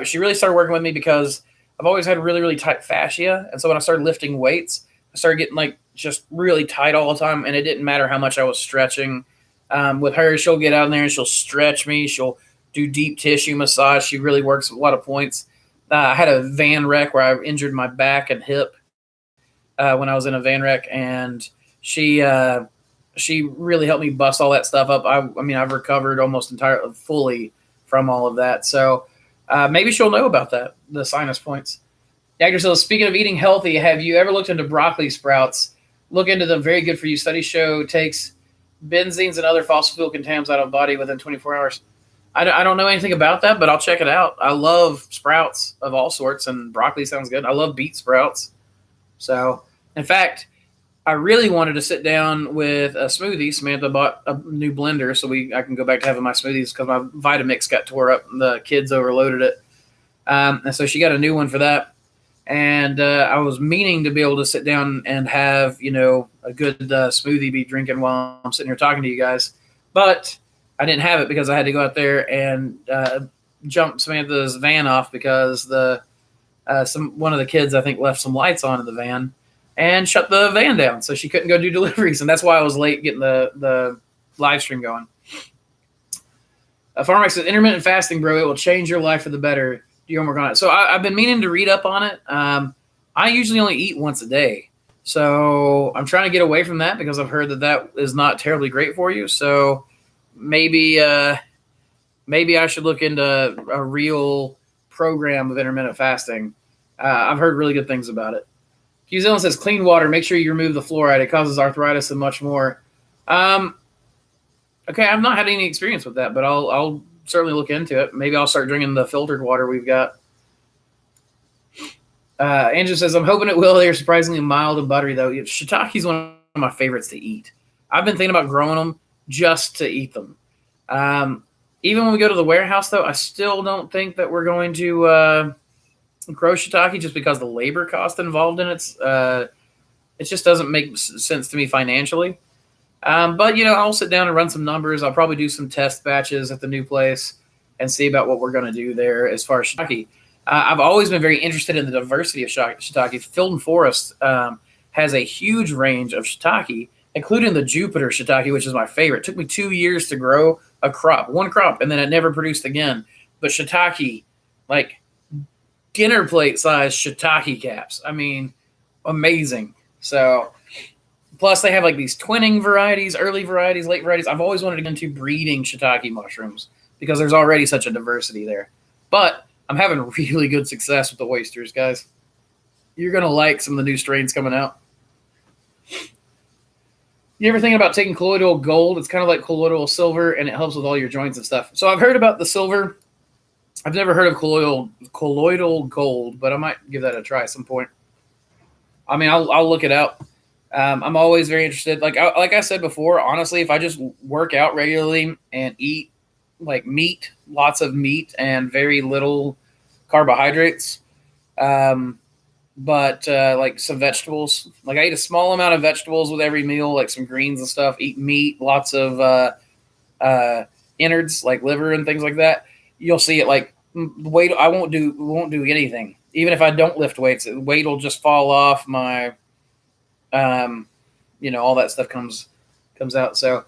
S1: She really started working with me because I've always had really, really tight fascia. And so when I started lifting weights, I started getting just really tight all the time. And it didn't matter how much I was stretching. With her, she'll get out in there and she'll stretch me. She'll do deep tissue massage. She really works a lot of points. I had a van wreck where I injured my back and hip when I was in a van wreck. And she really helped me bust all that stuff up. I mean, I've recovered almost entirely fully from all of that. So maybe she'll know about that, the sinus points. Yggdrasil, speaking of eating healthy, have you ever looked into broccoli sprouts? Look into them. Very good for you. Studies show takes benzenes and other fossil fuel contaminants out of the body within 24 hours. I don't know anything about that, but I'll check it out. I love sprouts of all sorts, and broccoli sounds good. I love beet sprouts. So, in fact, I really wanted to sit down with a smoothie. Samantha bought a new blender, so I can go back to having my smoothies because my Vitamix got tore up and the kids overloaded it. And so she got a new one for that. And I was meaning to be able to sit down and have, a good smoothie be drinking while I'm sitting here talking to you guys. But I didn't have it because I had to go out there and jump Samantha's van off because one of the kids, I think, left some lights on in the van and shut the van down. So she couldn't go do deliveries. And that's why I was late getting the live stream going. Farmax says, intermittent fasting, bro, it will change your life for the better. Do your homework on it. So I've been meaning to read up on it. I usually only eat once a day. So I'm trying to get away from that because I've heard that is not terribly great for you. So maybe I should look into a real program of intermittent fasting. I've heard really good things about it. New Zealand says clean water. Make sure you remove the fluoride. It causes arthritis and much more. Okay, I've not had any experience with that, but I'll certainly look into it. Maybe I'll start drinking the filtered water we've got. Andrew says, I'm hoping it will. They're surprisingly mild and buttery, though. Shiitake is one of my favorites to eat. I've been thinking about growing them just to eat them. Even when we go to the warehouse, though, I still don't think that we're going to grow shiitake just because the labor cost involved in it just doesn't make sense to me financially. But, I'll sit down and run some numbers. I'll probably do some test batches at the new place and see about what we're going to do there as far as shiitake. I've always been very interested in the diversity of shiitake. Field and Forest has a huge range of shiitake, including the Jupiter shiitake, which is my favorite. It took me 2 years to grow one crop, and then it never produced again. But shiitake, like dinner plate size shiitake caps. I mean, amazing. So, plus they have like these twinning varieties, early varieties, late varieties. I've always wanted to get into breeding shiitake mushrooms because there's already such a diversity there. But I'm having really good success with the oysters, guys. You're going to like some of the new strains coming out. You ever think about taking colloidal gold? It's kind of like colloidal silver, and it helps with all your joints and stuff. So I've heard about the silver. I've never heard of colloidal gold, but I might give that a try at some point. I mean, I'll look it out. I'm always very interested. Like I said before, honestly, if I just work out regularly and eat like meat, lots of meat and very little carbohydrates, but like some vegetables. Like I eat a small amount of vegetables with every meal, like some greens and stuff. Eat meat, lots of innards like liver and things like that. You'll see it like weight. I won't do anything. Even if I don't lift weights, the weight will just fall off. My all that stuff comes out. So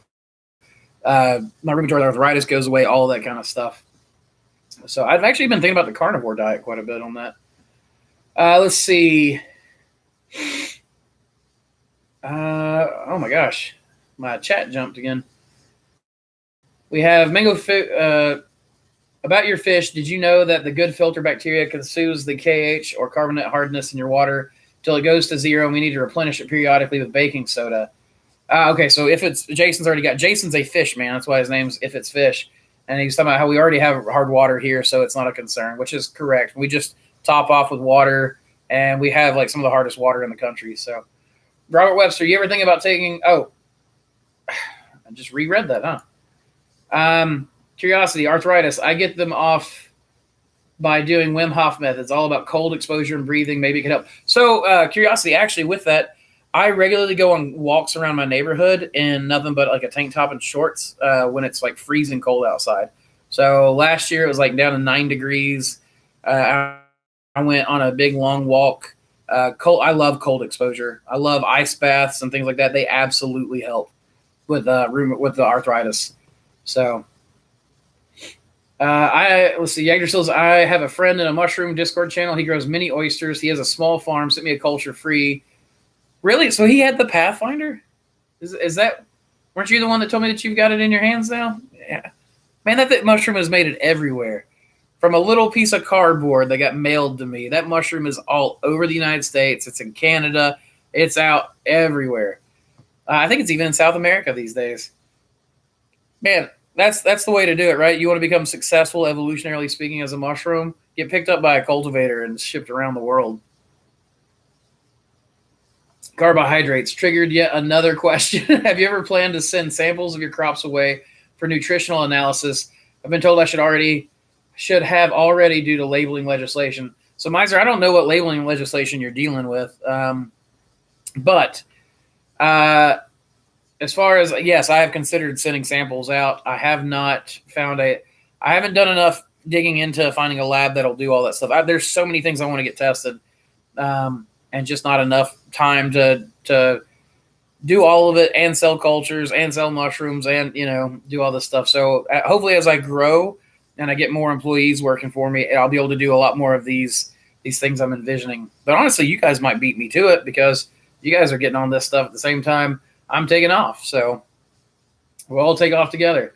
S1: my rheumatoid arthritis goes away, all that kind of stuff. So I've actually been thinking about the carnivore diet quite a bit on that. Let's see. Oh my gosh, my chat jumped again. We have Mango about your fish. Did you know that the good filter bacteria consumes the KH or carbonate hardness in your water till it goes to zero, and we need to replenish it periodically with baking soda? Okay, so Jason's a fish man. That's why his name's If It's Fish. And he's talking about how we already have hard water here, so it's not a concern, which is correct. We just top off with water, and we have like some of the hardest water in the country. So, Robert Webster, you ever think about taking? Oh, I just reread that, huh? Curiosity, arthritis. I get them off by doing Wim Hof methods, all about cold exposure and breathing. Maybe it could help. So, curiosity, actually, with that, I regularly go on walks around my neighborhood in nothing but like a tank top and shorts when it's like freezing cold outside. So last year it was like down to 9 degrees. I went on a big long walk. Cold. I love cold exposure. I love ice baths and things like that. They absolutely help with the arthritis. So let's see. Yagner says, I have a friend in a mushroom Discord channel. He grows mini oysters. He has a small farm. Sent me a culture free. Really? So he had the Pathfinder? Is that? Weren't you the one that told me that you've got it in your hands now? Yeah. Man, that mushroom has made it everywhere. From a little piece of cardboard that got mailed to me. That mushroom is all over the United States. It's in Canada. It's out everywhere. I think it's even in South America these days. Man, that's the way to do it, right? You want to become successful, evolutionarily speaking, as a mushroom? Get picked up by a cultivator and shipped around the world. Carbohydrates triggered yet another question. Have you ever planned to send samples of your crops away for nutritional analysis? I've been told I should have already due to labeling legislation. So, Miser, I don't know what labeling legislation you're dealing with, but as far as, yes, I have considered sending samples out. I have not I haven't done enough digging into finding a lab that'll do all that stuff. There's so many things I want to get tested, and just not enough time to do all of it and sell cultures and sell mushrooms and, do all this stuff. So hopefully as I grow and I get more employees working for me, I'll be able to do a lot more of these things I'm envisioning. But honestly, you guys might beat me to it because you guys are getting on this stuff at the same time I'm taking off. So we'll all take off together.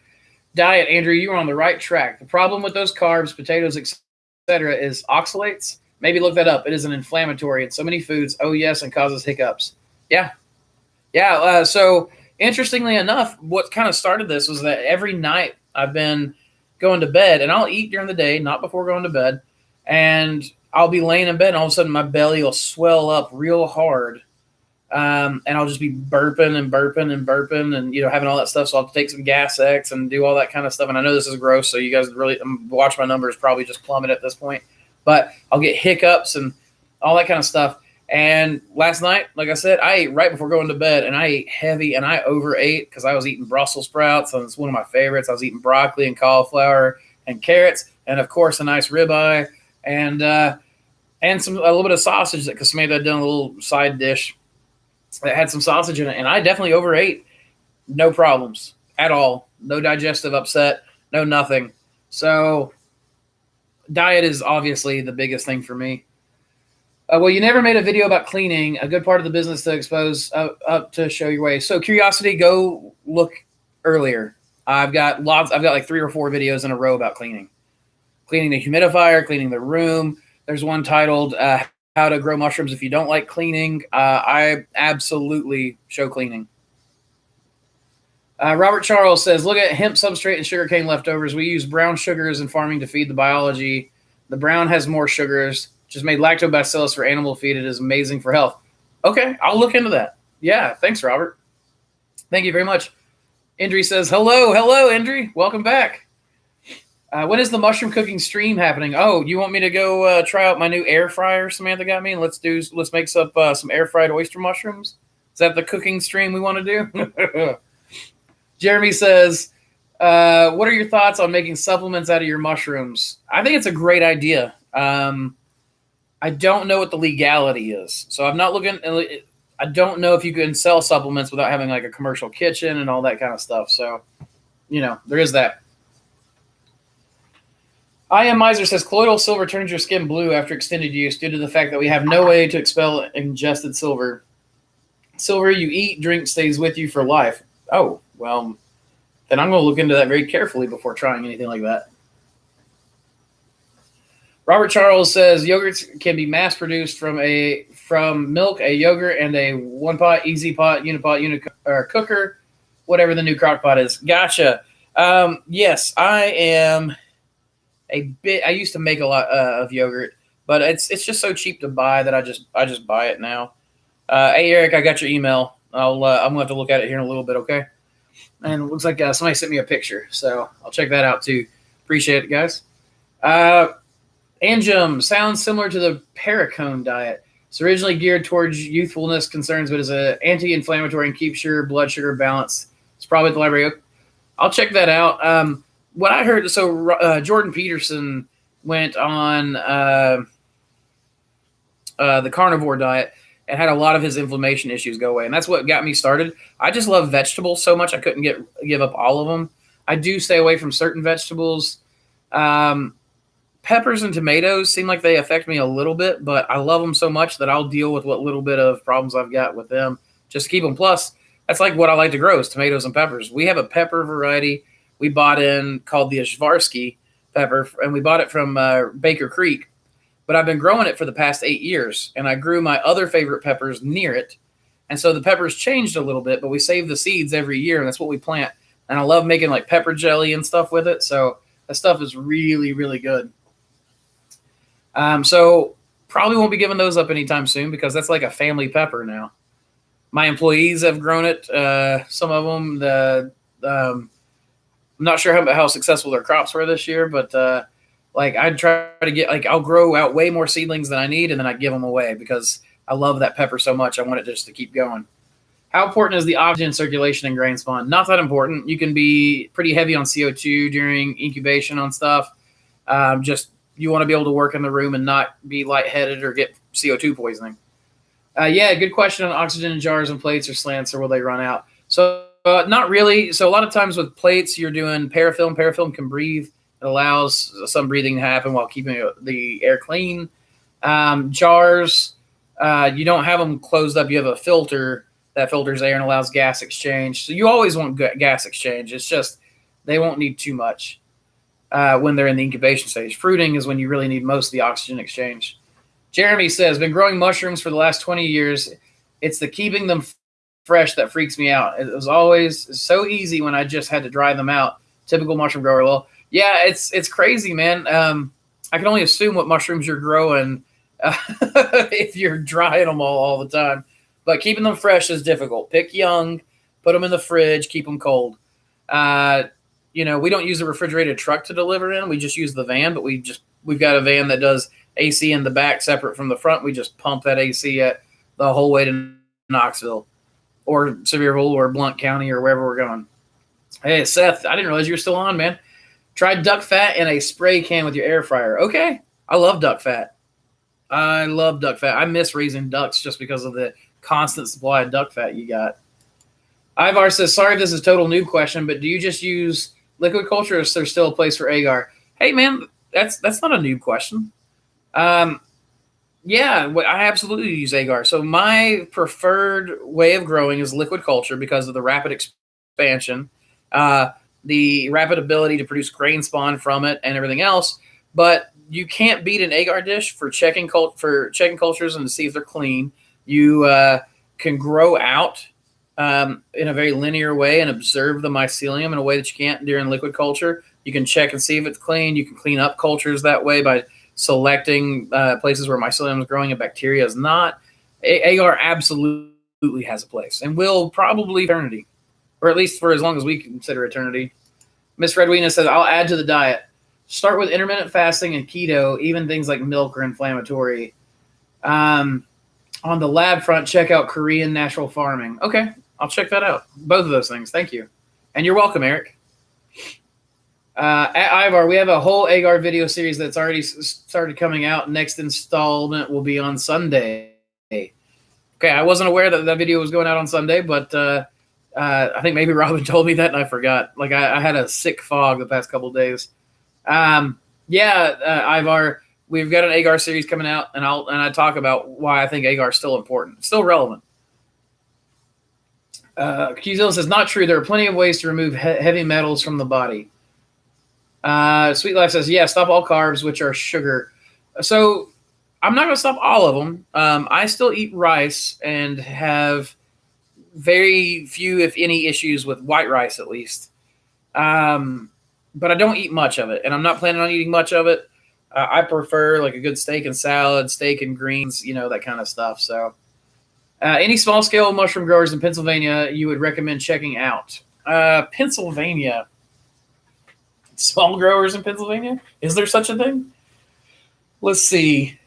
S1: Diet, Andrew, you were on the right track. The problem with those carbs, potatoes, etc., is oxalates. Maybe look that up. It is an inflammatory in so many foods. Oh, yes, and causes hiccups. Yeah. So interestingly enough, what kind of started this was that every night I've been going to bed, and I'll eat during the day, not before going to bed, and I'll be laying in bed, and all of a sudden my belly will swell up real hard, and I'll just be burping and having all that stuff. So I'll have to take some Gas X and do all that kind of stuff. And I know this is gross, so you guys really watch my numbers probably just plummet at this point. But I'll get hiccups and all that kind of stuff. And last night, like I said, I ate right before going to bed, and I ate heavy, and I overate because I was eating Brussels sprouts, and it's one of my favorites. I was eating broccoli and cauliflower and carrots, and of course a nice ribeye and a little bit of sausage because somebody had done a little side dish that had some sausage in it, and I definitely overate. No problems at all. No digestive upset. No nothing. So diet is obviously the biggest thing for me. Well, you never made a video about cleaning, a good part of the business to expose up to show your way. So curiosity, go look earlier. I've got like 3 or 4 videos in a row about cleaning the humidifier, cleaning the room. There's one titled how to grow mushrooms if you don't like cleaning. I absolutely show cleaning. Robert Charles says, look at hemp substrate and sugarcane leftovers. We use brown sugars in farming to feed the biology. The brown has more sugars. Just made lactobacillus for animal feed. It is amazing for health. Okay, I'll look into that. Yeah, thanks, Robert. Thank you very much. Indri says, hello, Indri. Welcome back. When is the mushroom cooking stream happening? Oh, you want me to go try out my new air fryer Samantha got me? Let's make some air fried oyster mushrooms. Is that the cooking stream we want to do? Jeremy says, what are your thoughts on making supplements out of your mushrooms? I think it's a great idea. I don't know what the legality is. So I'm not looking. I don't know if you can sell supplements without having like a commercial kitchen and all that kind of stuff. So, there is that. I Am Miser says colloidal silver turns your skin blue after extended use due to the fact that we have no way to expel ingested silver. Silver you eat, drink, stays with you for life. Oh, well, then I'm going to look into that very carefully before trying anything like that. Robert Charles says yogurts can be mass-produced from milk, a yogurt, and a one-pot, easy pot, unipot, or cooker, whatever the new crock pot is. Gotcha. Yes, I am I used to make a lot of yogurt, but it's just so cheap to buy that I just buy it now. Hey, Eric, I got your email. I'm going to have to look at it here in a little bit, okay? And it looks like somebody sent me a picture, so I'll check that out too. Appreciate it, guys. Anjum sounds similar to the Paracone diet. It's originally geared towards youthfulness concerns, but is an anti-inflammatory and keeps your blood sugar balanced. It's probably at the library. I'll check that out. What I heard, so Jordan Peterson went on the carnivore diet and had a lot of his inflammation issues go away, and that's what got me started. I just love vegetables so much I couldn't give up all of them. I do stay away from certain vegetables. Peppers and tomatoes seem like they affect me a little bit, but I love them so much that I'll deal with what little bit of problems I've got with them just to keep them. Plus, that's like what I like to grow is tomatoes and peppers. We have a pepper variety we bought in called the Ashvarsky pepper, and we bought it from Baker Creek. But I've been growing it for the past 8 years, and I grew my other favorite peppers near it. And so the peppers changed a little bit, but we save the seeds every year, and that's what we plant. And I love making like pepper jelly and stuff with it. So that stuff is really, really good. So probably won't be giving those up anytime soon because that's like a family pepper now. My employees have grown it. Some of them, I'm not sure how successful their crops were this year, but like I'd try to get like I'll grow out way more seedlings than I need, and then I give them away because I love that pepper so much. I want it just to keep going. How important is the oxygen circulation in grain spawn? Not that important. You can be pretty heavy on CO2 during incubation on stuff. Just you want to be able to work in the room and not be lightheaded or get CO2 poisoning. Yeah, good question on oxygen in jars and plates or slants, or will they run out? So not really. So a lot of times with plates, you're doing parafilm. Parafilm can breathe. It allows some breathing to happen while keeping the air clean. Jars, you don't have them closed up. You have a filter that filters air and allows gas exchange. So you always want gas exchange. It's just they won't need too much when they're in the incubation stage. Fruiting is when you really need most of the oxygen exchange. Jeremy says, been growing mushrooms for the last 20 years. It's the keeping them fresh that freaks me out. It was always so easy when I just had to dry them out. Typical mushroom grower. Well, yeah, it's crazy, man. I can only assume what mushrooms you're growing if you're drying them all the time. But keeping them fresh is difficult. Pick young, put them in the fridge, keep them cold. We don't use a refrigerated truck to deliver in. We just use the van, but we've got a van that does AC in the back separate from the front. We just pump that AC the whole way to Knoxville or Sevierville or Blount County or wherever we're going. Hey, Seth, I didn't realize you were still on, man. Try duck fat in a spray can with your air fryer. Okay. I love duck fat. I miss raising ducks just because of the constant supply of duck fat you got. Ivar says, sorry if this is a total noob question, but do you just use liquid culture or is there still a place for agar? Hey, man, that's not a noob question. Yeah, I absolutely use agar. So my preferred way of growing is liquid culture because of the rapid expansion, the rapid ability to produce grain spawn from it and everything else. But you can't beat an agar dish for checking cultures and to see if they're clean. You can grow out in a very linear way and observe the mycelium in a way that you can't during liquid culture. You can check and see if it's clean. You can clean up cultures that way by selecting places where mycelium is growing and bacteria is not. Agar absolutely has a place and will probably eternity, or at least for as long as we consider eternity. Miss Redwina says, I'll add to the diet. Start with intermittent fasting and keto. Even things like milk are inflammatory. On the lab front, check out Korean natural farming. Okay, I'll check that out. Both of those things. Thank you. And you're welcome, Eric. At Ivar, we have a whole agar video series that's already started coming out. Next installment will be on Sunday. Okay, I wasn't aware that video was going out on Sunday, but I think maybe Robin told me that and I forgot. Like I had a sick fog the past couple of days. Ivar, we've got an agar series coming out, and I talk about why I think agar is still important, still relevant. Kuzil says, not true. There are plenty of ways to remove heavy metals from the body. Sweet Life says, yeah, stop all carbs, which are sugar. So I'm not going to stop all of them. I still eat rice and have very few, if any, issues with white rice, at least. But I don't eat much of it, and I'm not planning on eating much of it. I prefer like a good steak and salad, steak and greens, that kind of stuff. So any small-scale mushroom growers in Pennsylvania you would recommend checking out? Pennsylvania. Small growers in Pennsylvania? Is there such a thing? Let's see.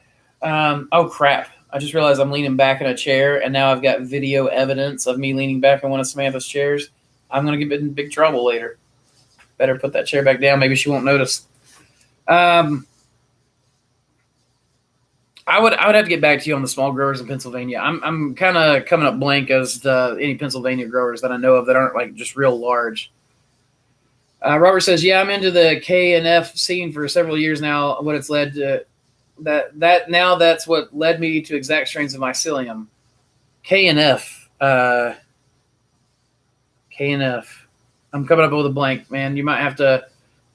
S1: Oh, crap. I just realized I'm leaning back in a chair, and now I've got video evidence of me leaning back in one of Samantha's chairs. I'm going to get in big trouble later. Better put that chair back down. Maybe she won't notice. I would have to get back to you on the small growers in Pennsylvania. I'm kind of coming up blank as to any Pennsylvania growers that I know of that aren't like just real large. Robert says, yeah, I'm into the K and F scene for several years now. What it's led to that's what led me to exact strains of mycelium. K and F. I'm coming up with a blank, man. You might have to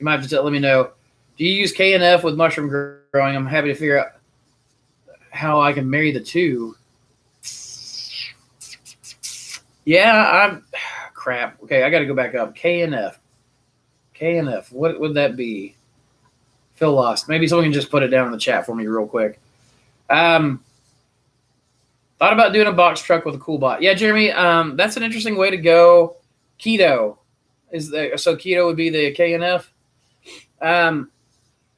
S1: let me know. Do you use K and F with mushroom growing? I'm happy to figure out how I can marry the two. Yeah, crap. Okay, I got to go back up. K and F. What would that be? Feel lost. Maybe someone can just put it down in the chat for me real quick. Thought about doing a box truck with a cool bot. Yeah, Jeremy, that's an interesting way to go. Keto so keto would be the KNF.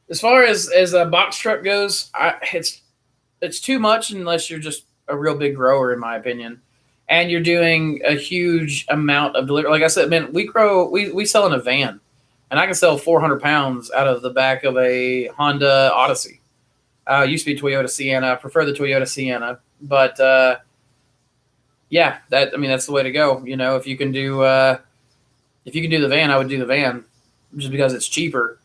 S1: As far as a box truck goes, it's too much unless you're just a real big grower, in my opinion, and you're doing a huge amount of delivery. Like I said, man, we sell in a van, and I can sell 400 pounds out of the back of a Honda Odyssey. Used to be Toyota Sienna. I prefer the Toyota Sienna, but yeah, that's the way to go. You know, if you can do the van, I would do the van, just because it's cheaper.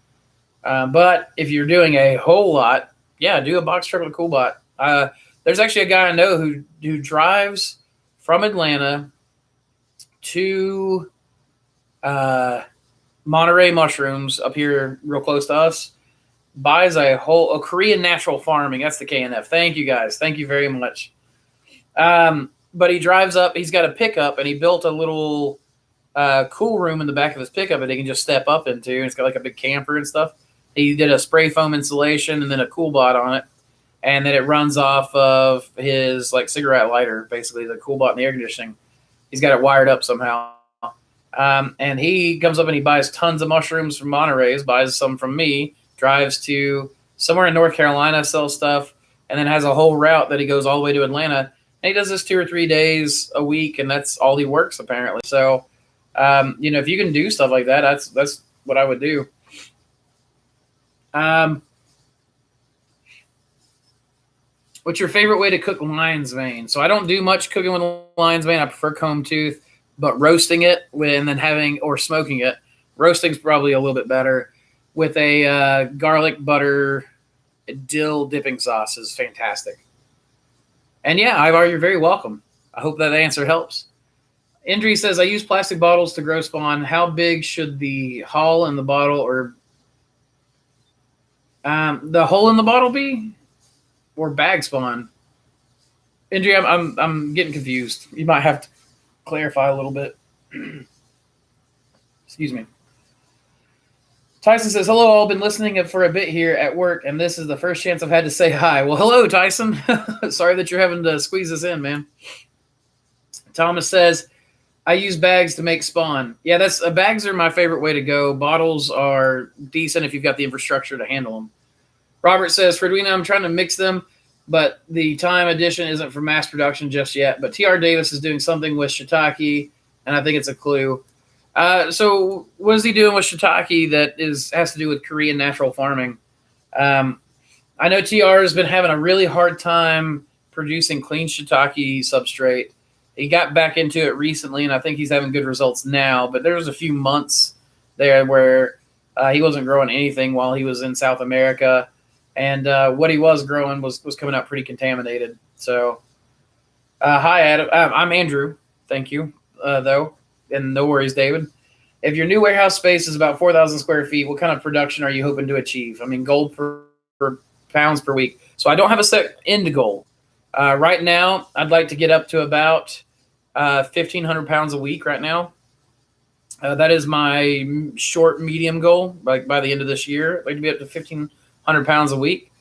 S1: But if you're doing a whole lot, yeah, do a box truck with a cool bot. There's actually a guy I know who drives from Atlanta to Monterey Mushrooms up here real close to us, buys a Korean natural farming. That's the KNF. Thank you guys. Thank you very much. But he drives up, he's got a pickup, and he built a little cool room in the back of his pickup that he can just step up into. And it's got like a big camper and stuff. He did a spray foam insulation and then a cool bot on it. And then it runs off of his like cigarette lighter, basically the cool bot and the air conditioning. He's got it wired up somehow. And he comes up and he buys tons of mushrooms from Monterey's, buys some from me, drives to somewhere in North Carolina, sells stuff, and then has a whole route that he goes all the way to Atlanta. And he does this 2 or 3 days a week, and that's all he works apparently. So, if you can do stuff like that, that's what I would do. What's your favorite way to cook lion's mane? So I don't do much cooking with lion's mane. I prefer comb tooth, but roasting it and then or smoking it. Roasting's probably a little bit better. With a garlic butter dill dipping sauce is fantastic. And yeah, Ivar, you're very welcome. I hope that answer helps. Indri says, I use plastic bottles to grow spawn. How big should the hull in the bottle or the hole in the bottle be? Or bag spawn? Indri, I'm getting confused. You might have to clarify a little bit. Excuse me. Tyson says, hello, all. Been listening for a bit here at work, and this is the first chance I've had to say hi. Well, hello, Tyson. Sorry that you're having to squeeze us in, man. Thomas says, I use bags to make spawn. Yeah, bags are my favorite way to go. Bottles are decent if you've got the infrastructure to handle them. Robert says, Fredwina, I'm trying to mix them, but the time edition isn't for mass production just yet. But TR Davis is doing something with shiitake, and I think it's a clue. So what is he doing with shiitake that has to do with Korean natural farming? I know TR has been having a really hard time producing clean shiitake substrate. He got back into it recently, and I think he's having good results now. But there was a few months there where he wasn't growing anything while he was in South America, and what he was growing was coming out pretty contaminated. So, hi, Adam. I'm Andrew. Thank you, though. And no worries, David. If your new warehouse space is about 4,000 square feet, what kind of production are you hoping to achieve? I mean, gold per pounds per week. So I don't have a set end goal. Right now, I'd like to get up to about 1,500 pounds a week right now. That is my short, medium goal. Like by the end of this year, I'd like to be up to 1,500 pounds a week.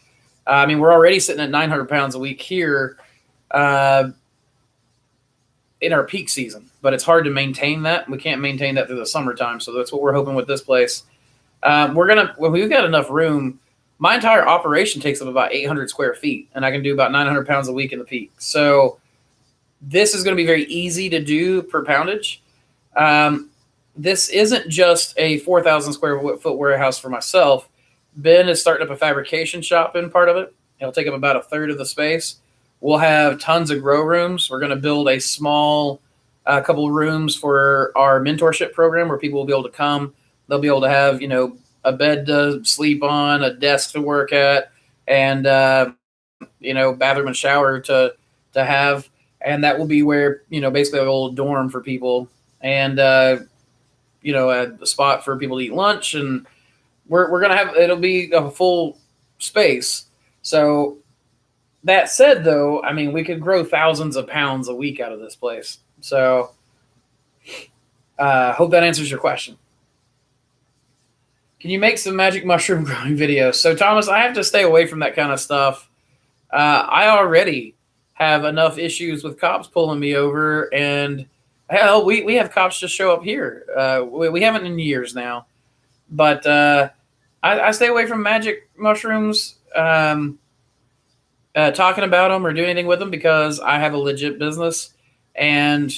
S1: I mean, we're already sitting at 900 pounds a week here in our peak season, but it's hard to maintain that. We can't maintain that through the summertime. So that's what we're hoping with this place. We've got enough room. My entire operation takes up about 800 square feet, and I can do about 900 pounds a week in the peak. So this is going to be very easy to do per poundage. This isn't just a 4,000 square foot warehouse for myself. Ben is starting up a fabrication shop in part of it. It'll take up about a third of the space. We'll have tons of grow rooms. We're going to build a small couple of rooms for our mentorship program where people will be able to come. They'll be able to have, a bed to sleep on, a desk to work at, and, bathroom and shower to have. And that will be where, basically a little dorm for people and, a spot for people to eat lunch. And we're going to it'll be a full space. So that said, though, I mean, we could grow thousands of pounds a week out of this place. So hope that answers your question. Can you make some magic mushroom growing videos? So, Thomas, I have to stay away from that kind of stuff. I already have enough issues with cops pulling me over, and hell, we have cops just show up here. We haven't in years now, but I stay away from magic mushrooms, talking about them or doing anything with them, because I have a legit business, and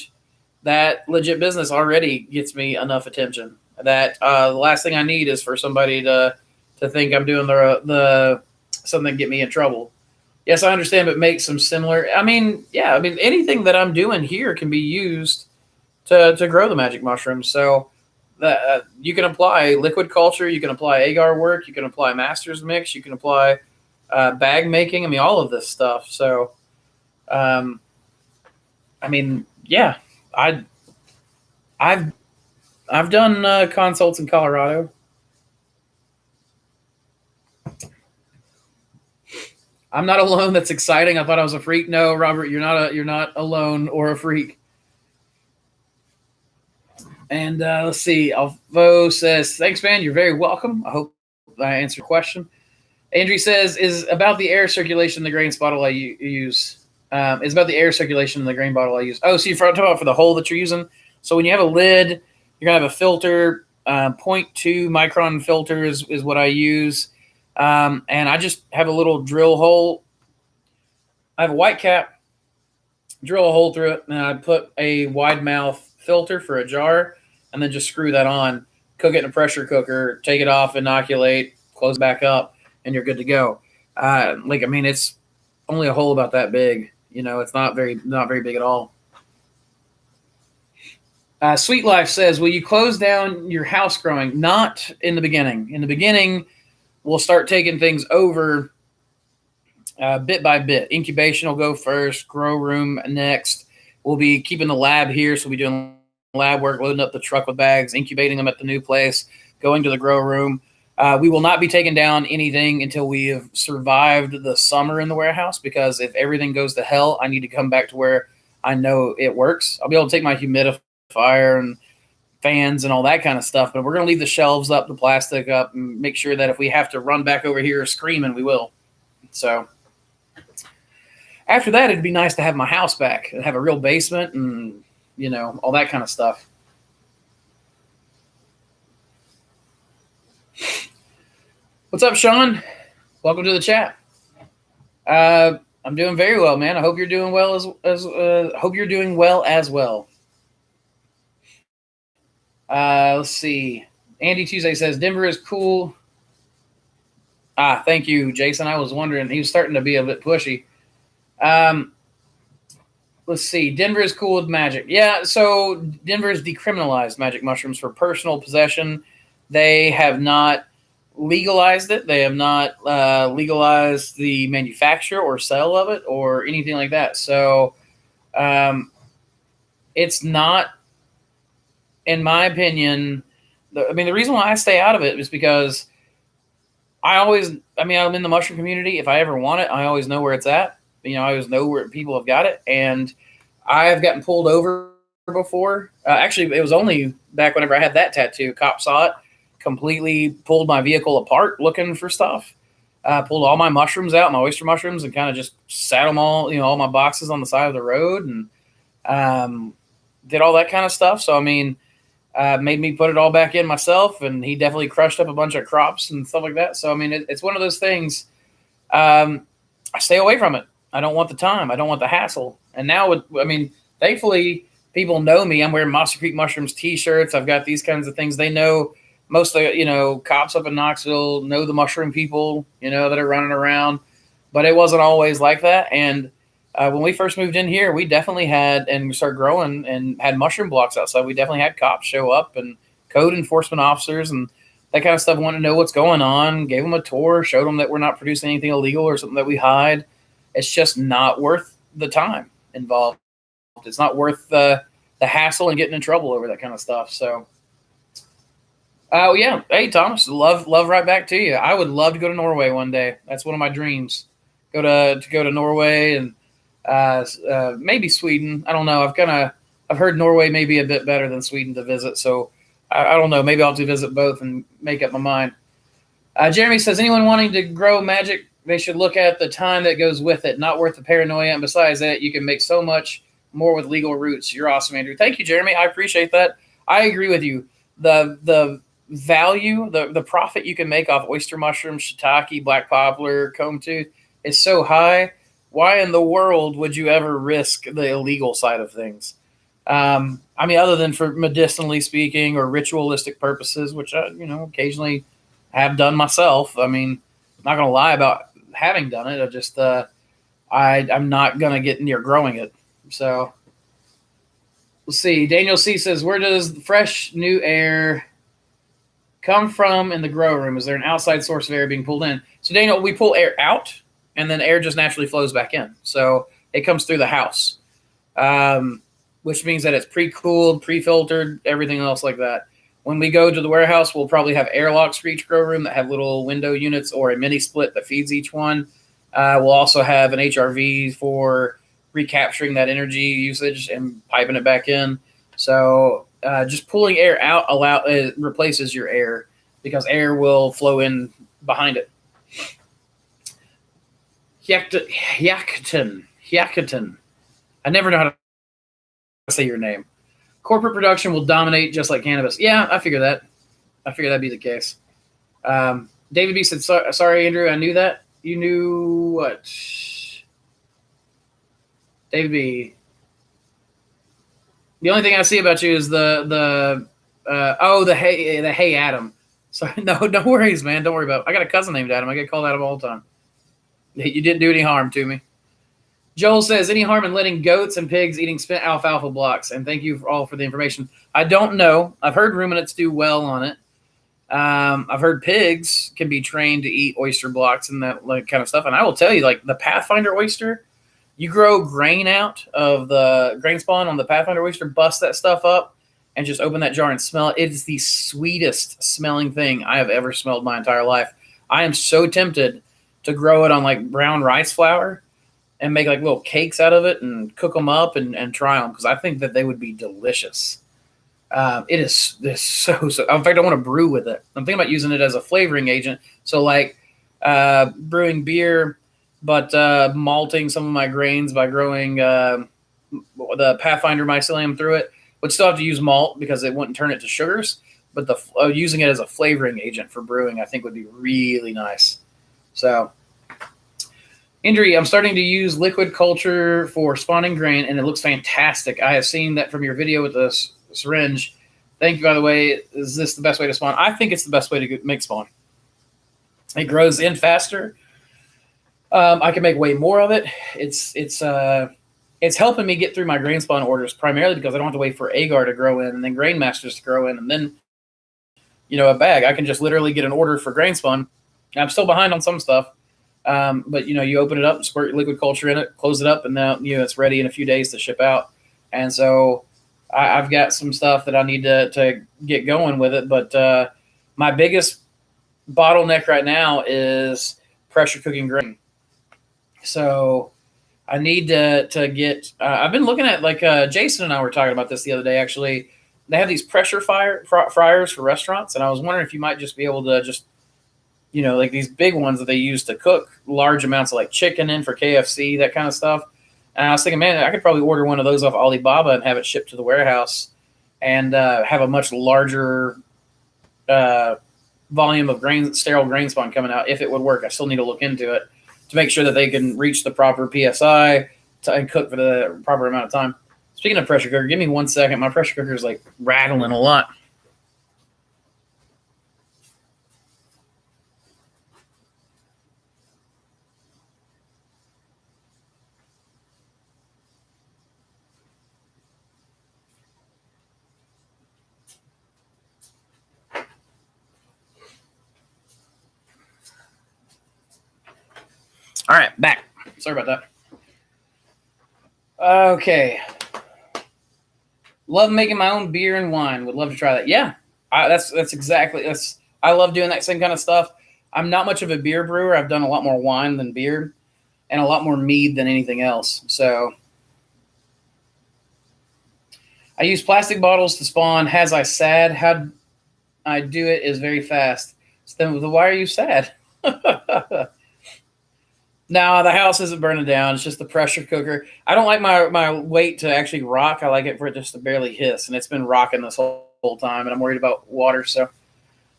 S1: that legit business already gets me enough attention that the last thing I need is for somebody to think I'm doing the something to get me in trouble. Yes, I understand, but make some similar. I mean, yeah, I mean anything that I'm doing here can be used to grow the magic mushrooms. So that you can apply liquid culture, you can apply agar work, you can apply master's mix, you can apply bag making. I mean, all of this stuff. So, I mean, yeah, I I've done consults in Colorado. I'm not alone. That's exciting. I thought I was a freak. No, Robert, you're not alone or a freak. And let's see. Alvo says, "Thanks, man. You're very welcome. I hope I answered your question." Andrew says, "Is about the air circulation in the grain bottle I use. Is about the air circulation in the grain bottle I use. Oh, so you're talking about for the hole that you're using. So when you have a lid, you're gonna have a filter. 0.2 micron filter is what I use." And I just have a little drill hole. I have a white cap, drill a hole through it, and I put a wide mouth filter for a jar, and then just screw that on, cook it in a pressure cooker, take it off, inoculate, close back up, and you're good to go. I mean, it's only a hole about that big. It's not very big at all. Sweet Life says, "Will you close down your house growing?" Not in the beginning. In the beginning, we'll start taking things over bit by bit. Incubation will go first, grow room next. We'll be keeping the lab here, so we'll be doing lab work, loading up the truck with bags, incubating them at the new place, going to the grow room. We will not be taking down anything until we have survived the summer in the warehouse, because if everything goes to hell, I need to come back to where I know it works. I'll be able to take my humidifier and fans and all that kind of stuff, but we're going to leave the shelves up, the plastic up, and make sure that if we have to run back over here screaming, we will. So after that, it'd be nice to have my house back and have a real basement and, all that kind of stuff. What's up, Sean? Welcome to the chat. I'm doing very well, man. I hope you're doing well as well. Let's see. Andy Tuesday says, "Denver is cool." Thank you, Jason. I was wondering. He was starting to be a bit pushy. Let's see. Denver is cool with magic. Yeah, so Denver has decriminalized magic mushrooms for personal possession. They have not legalized it. They have not legalized the manufacture or sale of it or anything like that. So it's not, in my opinion, the reason why I stay out of it is because I'm in the mushroom community. If I ever want it, I always know where it's at. I always know where people have got it. And I've gotten pulled over before. Actually, it was only back whenever I had that tattoo. Cop saw it, completely pulled my vehicle apart looking for stuff. Pulled all my mushrooms out, my oyster mushrooms, and kind of just sat them all, all my boxes on the side of the road, and did all that kind of stuff. So, made me put it all back in myself, and he definitely crushed up a bunch of crops and stuff like that. So, it's one of those things. I stay away from it. I don't want the time. I don't want the hassle. And now, thankfully, people know me. I'm wearing Mossy Creek Mushrooms T-shirts. I've got these kinds of things. They know most of the, cops up in Knoxville know the mushroom people, that are running around. But it wasn't always like that. And when we first moved in here, we definitely had, and we started growing and had mushroom blocks outside. We definitely had cops show up and code enforcement officers and that kind of stuff, wanted to know what's going on, gave them a tour, showed them that we're not producing anything illegal or something that we hide. It's just not worth the time involved. It's not worth the hassle and getting in trouble over that kind of stuff. So, yeah. Hey, Thomas, love right back to you. I would love to go to Norway one day. That's one of my dreams. Go to Norway and maybe Sweden. I don't know. I've heard Norway may be a bit better than Sweden to visit. So I don't know. Maybe I'll have to visit both and make up my mind. Jeremy says, "Anyone wanting to grow magic they should look at the time that goes with it. Not worth the paranoia. And besides that, you can make so much more with legal routes. You're awesome, Andrew. Thank you, Jeremy. I appreciate that. I agree with you. The value, the profit you can make off oyster mushrooms, shiitake, black poplar, comb tooth is so high. Why in the world would you ever risk the illegal side of things? I mean, other than for medicinally speaking or ritualistic purposes, which I, occasionally have done myself. I mean, I'm not going to lie about having done it. I just, I'm not going to get near growing it. So let's see. Daniel C says, where does fresh new air come from in the grow room? Is there an outside source of air being pulled in? So Daniel, we pull air out and then air just naturally flows back in. So it comes through the house, which means that it's pre-cooled, pre-filtered, everything else like that. When we go to the warehouse, we'll probably have airlocks for each grow room that have little window units or a mini split that feeds each one. We'll also have an HRV for recapturing that energy usage and piping it back in. So just pulling air out replaces your air because air will flow in behind it. Hyakutin. I never know how to say your name. Corporate production will dominate just like cannabis. Yeah, I figure that. I figure that'd be the case. David B said, sorry, Andrew, I knew that. You knew what? David B. The only thing I see about you is the hey Adam. Sorry, no worries, man. Don't worry about it. I got a cousin named Adam. I get called Adam all the time. You didn't do any harm to me. Joel says, any harm in letting goats and pigs eating spent alfalfa blocks? And thank you all for the information. I don't know. I've heard ruminants do well on it. I've heard pigs can be trained to eat oyster blocks and that kind of stuff. And I will tell you, like the Pathfinder oyster, you grow grain out of the grain spawn on the Pathfinder oyster, bust that stuff up, and just open that jar and smell it. It is the sweetest smelling thing I have ever smelled my entire life. I am so tempted to grow it on like brown rice flour and make like little cakes out of it and cook them up and try them because I think that they would be delicious. It is so. In fact, I want to brew with it. I'm thinking about using it as a flavoring agent. So like brewing beer, but malting some of my grains by growing the Pathfinder mycelium through it. Would still have to use malt because it wouldn't turn it to sugars. But using it as a flavoring agent for brewing, I think would be really nice. So. Indri, I'm starting to use liquid culture for spawning grain, and it looks fantastic. I have seen that from your video with the syringe. Thank you, by the way. Is this the best way to spawn? I think it's the best way to make spawn. It grows in faster. I can make way more of it. It's helping me get through my grain spawn orders primarily because I don't have to wait for agar to grow in and then grain masters to grow in and then a bag. I can just literally get an order for grain spawn. I'm still behind on some stuff. But you open it up, squirt liquid culture in it, close it up, and now it's ready in a few days to ship out. And so I've got some stuff that I need to get going with it. But my biggest bottleneck right now is pressure cooking grain. So I need to get. I've been looking at like Jason and I were talking about this the other day. Actually, they have these pressure fryers for restaurants, and I was wondering if you might just be able to just. Like these big ones that they use to cook large amounts of like chicken in for KFC, that kind of stuff. And I was thinking, man, I could probably order one of those off Alibaba and have it shipped to the warehouse and have a much larger volume of sterile grain spawn coming out if it would work. I still need to look into it to make sure that they can reach the proper PSI and cook for the proper amount of time. Speaking of pressure cooker, give me 1 second. My pressure cooker is like rattling a lot. All right, back. Sorry about that. Okay. Love making my own beer and wine. Would love to try that. Yeah, that's exactly. I love doing that same kind of stuff. I'm not much of a beer brewer. I've done a lot more wine than beer, and a lot more mead than anything else. So I use plastic bottles to spawn. Has I sad? How I do it is very fast. So then why are you sad? No, the house isn't burning down. It's just the pressure cooker. I don't like my weight to actually rock. I like it for it just to barely hiss, and it's been rocking this whole time, and I'm worried about water. So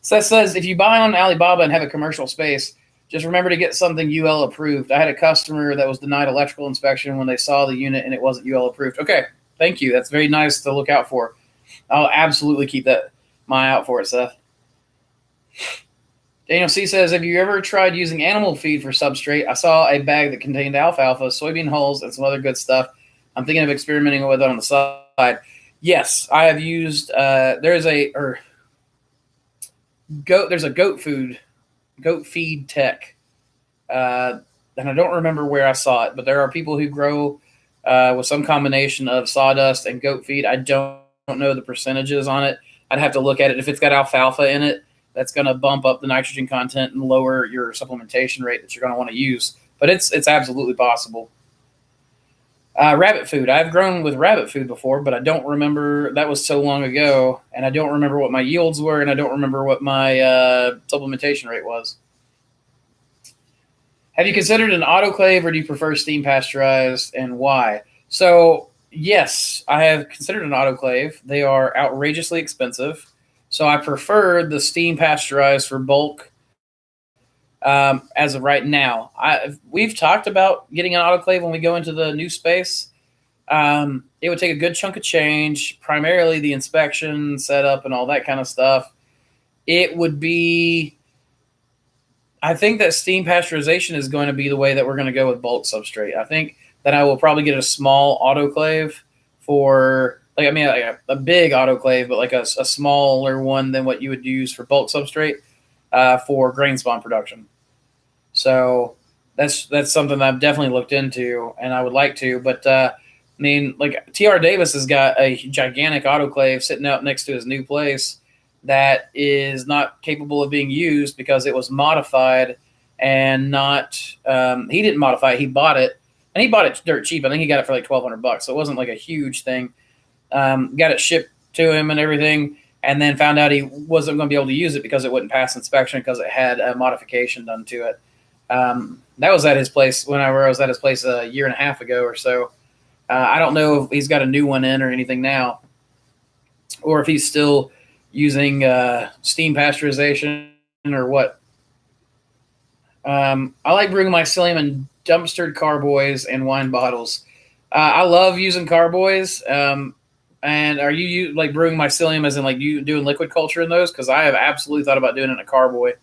S1: Seth says, if you buy on Alibaba and have a commercial space, just remember to get something UL approved. I had a customer that was denied electrical inspection when they saw the unit and it wasn't UL approved. Okay, thank you. That's very nice to look out for. I'll absolutely keep my eye out for it, Seth. Daniel C says, have you ever tried using animal feed for substrate? I saw a bag that contained alfalfa, soybean hulls, and some other good stuff. I'm thinking of experimenting with it on the side. Yes, I have used. There's a goat feed tech, and I don't remember where I saw it, but there are people who grow with some combination of sawdust and goat feed. I don't know the percentages on it. I'd have to look at it. If it's got alfalfa in it, that's going to bump up the nitrogen content and lower your supplementation rate that you're going to want to use. But it's absolutely possible. Rabbit food. I've grown with rabbit food before, but I don't remember. That was so long ago, and I don't remember what my yields were, and I don't remember what my supplementation rate was. Have you considered an autoclave, or do you prefer steam pasteurized, and why? So, yes, I have considered an autoclave. They are outrageously expensive. So I prefer the steam pasteurized for bulk as of right now. We've talked about getting an autoclave when we go into the new space. It would take a good chunk of change, primarily the inspection, setup, and all that kind of stuff. It would be, I think that steam pasteurization is going to be the way that we're going to go with bulk substrate. I think that I will probably get a small autoclave for, like a big autoclave, but like a smaller one than what you would use for bulk substrate for grain spawn production. So that's something that I've definitely looked into, and I would like to. But like TR Davis has got a gigantic autoclave sitting out next to his new place that is not capable of being used because it was modified and not. He didn't modify it; he bought it, and he bought it dirt cheap. I think he got it for like $1,200, so it wasn't like a huge thing. Got it shipped to him and everything, and then found out he wasn't going to be able to use it because it wouldn't pass inspection because it had a modification done to it. That was at his place I was at his place a year and a half ago or so. I don't know if he's got a new one in or anything now, or if he's still using steam pasteurization or what. I like brewing mycelium in dumpstered carboys and wine bottles. I love using carboys. And are you like brewing mycelium as in like you doing liquid culture in those? Because I have absolutely thought about doing it in a carboy.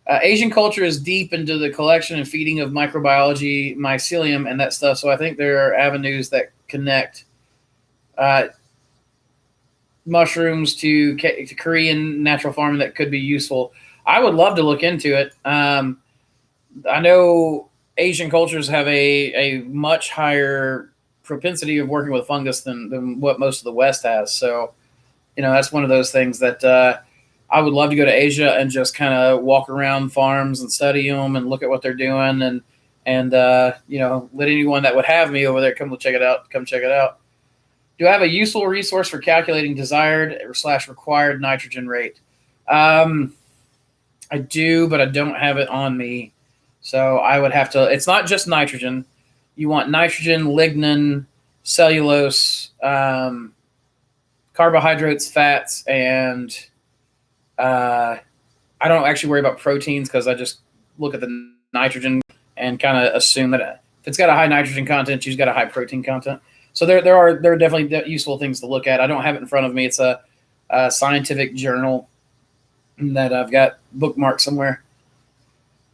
S1: Asian culture is deep into the collection and feeding of microbiology, mycelium, and that stuff. So I think there are avenues that connect mushrooms to Korean natural farming that could be useful. I would love to look into it. I know Asian cultures have a much higher propensity of working with fungus than what most of the West has. So, that's one of those things that I would love to go to Asia and just kind of walk around farms and study them and look at what they're doing and let anyone that would have me over there come check it out. Do I have a useful resource for calculating desired / required nitrogen rate? I do, but I don't have it on me. So I would have to, it's not just nitrogen. You want nitrogen, lignin, cellulose, carbohydrates, fats, and I don't actually worry about proteins because I just look at the nitrogen and kind of assume that if it's got a high nitrogen content, you've got a high protein content. So there are definitely useful things to look at. I don't have it in front of me. It's a scientific journal that I've got bookmarked somewhere.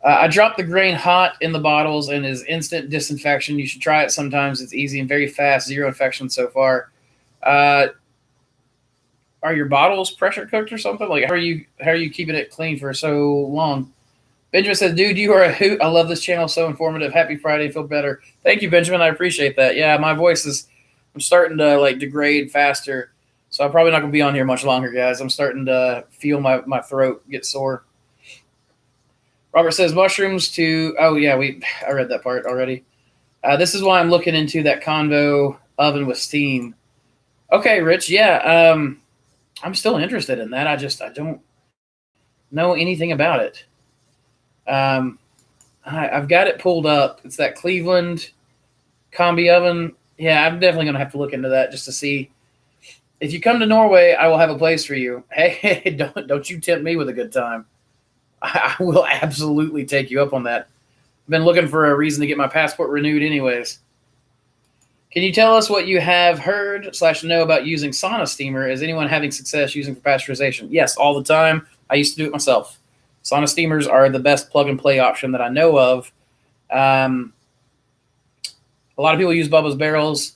S1: I dropped the grain hot in the bottles and is instant disinfection. You should try it sometimes. It's easy and very fast. 0 infection so far. Are your bottles pressure cooked or something? Like how are you keeping it clean for so long? Benjamin says, dude, you are a hoot. I love this channel. So informative. Happy Friday. Feel better. Thank you, Benjamin. I appreciate that. Yeah, my voice I'm starting to like degrade faster. So I'm probably not going to be on here much longer, guys. I'm starting to feel my throat get sore. Robert says mushrooms I read that part already. This is why I'm looking into that convo oven with steam. Okay, Rich. Yeah. I'm still interested in that. I don't know anything about it. I've got it pulled up. It's that Cleveland combi oven. Yeah, I'm definitely going to have to look into that just to see. If you come to Norway, I will have a place for you. Hey, don't you tempt me with a good time. I will absolutely take you up on that. I've been looking for a reason to get my passport renewed anyways. Can you tell us what you have heard / know about using sauna steamer? Is anyone having success using for pasteurization? Yes, all the time. I used to do it myself. Sauna steamers are the best plug-and-play option that I know of. A lot of people use Bubba's barrels.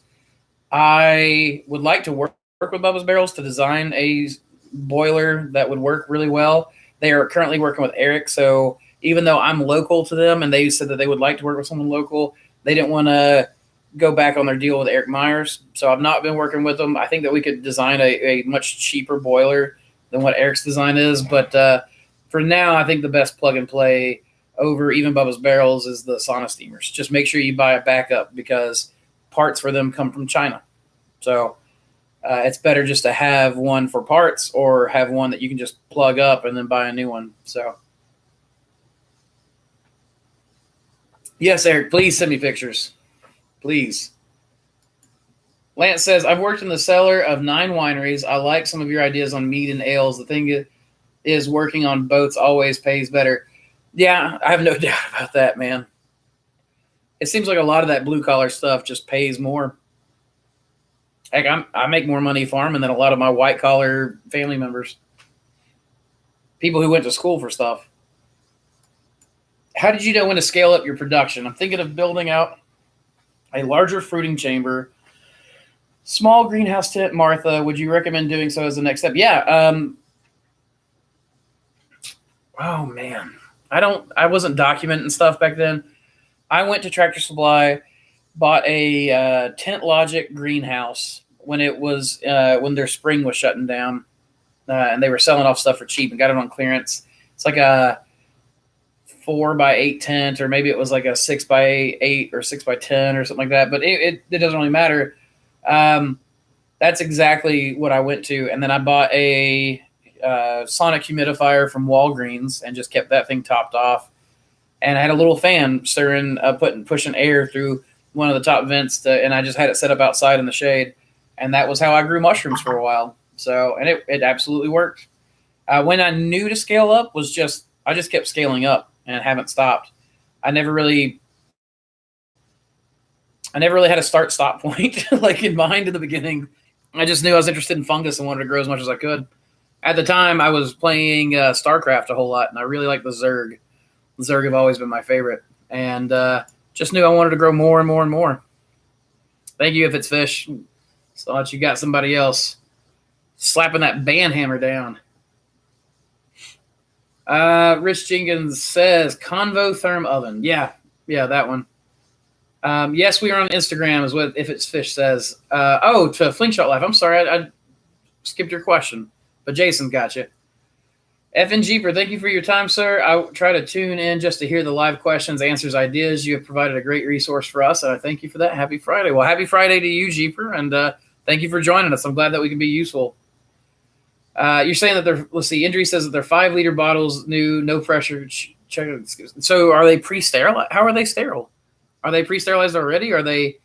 S1: I would like to work with Bubba's barrels to design a boiler that would work really well. They are currently working with Eric, so even though I'm local to them and they said that they would like to work with someone local, they didn't want to go back on their deal with Eric Myers. So I've not been working with them. I think that we could design a much cheaper boiler than what Eric's design is. But for now, I think the best plug and play over even Bubba's barrels is the sauna steamers. Just make sure you buy a backup because parts for them come from China. So it's better just to have one for parts or have one that you can just plug up and then buy a new one. So, yes, Eric, please send me pictures. Please. Lance says, I've worked in the cellar of 9 wineries. I like some of your ideas on mead and ales. The thing is working on boats always pays better. Yeah, I have no doubt about that, man. It seems like a lot of that blue-collar stuff just pays more. Heck, I make more money farming than a lot of my white-collar family members. People who went to school for stuff. How did you know when to scale up your production? I'm thinking of building out a larger fruiting chamber, small greenhouse tent. Martha, would you recommend doing so as the next step? Yeah. Oh, man. I wasn't documenting stuff back then. I went to Tractor Supply, bought a Tent Logic greenhouse when it was when their spring was shutting down, and they were selling off stuff for cheap and got it on clearance. It's like a 4x8 tent, or maybe it was like a 6x8 or 6x10 or something like that. But it doesn't really matter. That's exactly what I went to, and then I bought a sonic humidifier from Walgreens and just kept that thing topped off. And I had a little fan stirring, pushing air through one of the top vents, and I just had it set up outside in the shade. And that was how I grew mushrooms for a while. So, and it absolutely worked. When I knew to scale up I just kept scaling up and haven't stopped. I never really had a start-stop point like in mind in the beginning. I just knew I was interested in fungus and wanted to grow as much as I could. At the time, I was playing StarCraft a whole lot, and I really liked the Zerg. The Zerg have always been my favorite. And just knew I wanted to grow more and more and more. Thank you, If It's Fish. Thought you got somebody else slapping that band hammer down. Rich Jenkins says, Convo Therm Oven. Yeah, that one. Yes, we are on Instagram, is what If It's Fish says. To Flingshot Life. I'm sorry, I skipped your question. But Jason got you. FN Jeeper, thank you for your time, sir. I try to tune in just to hear the live questions, answers, ideas. You have provided a great resource for us, and I thank you for that. Happy Friday. Well, happy Friday to you, Jeeper, and thank you for joining us. I'm glad that we can be useful. You're saying that Indri says that they're 5-liter bottles, new, no pressure. So are they pre-sterilized? How are they sterile? Are they pre-sterilized already? Are they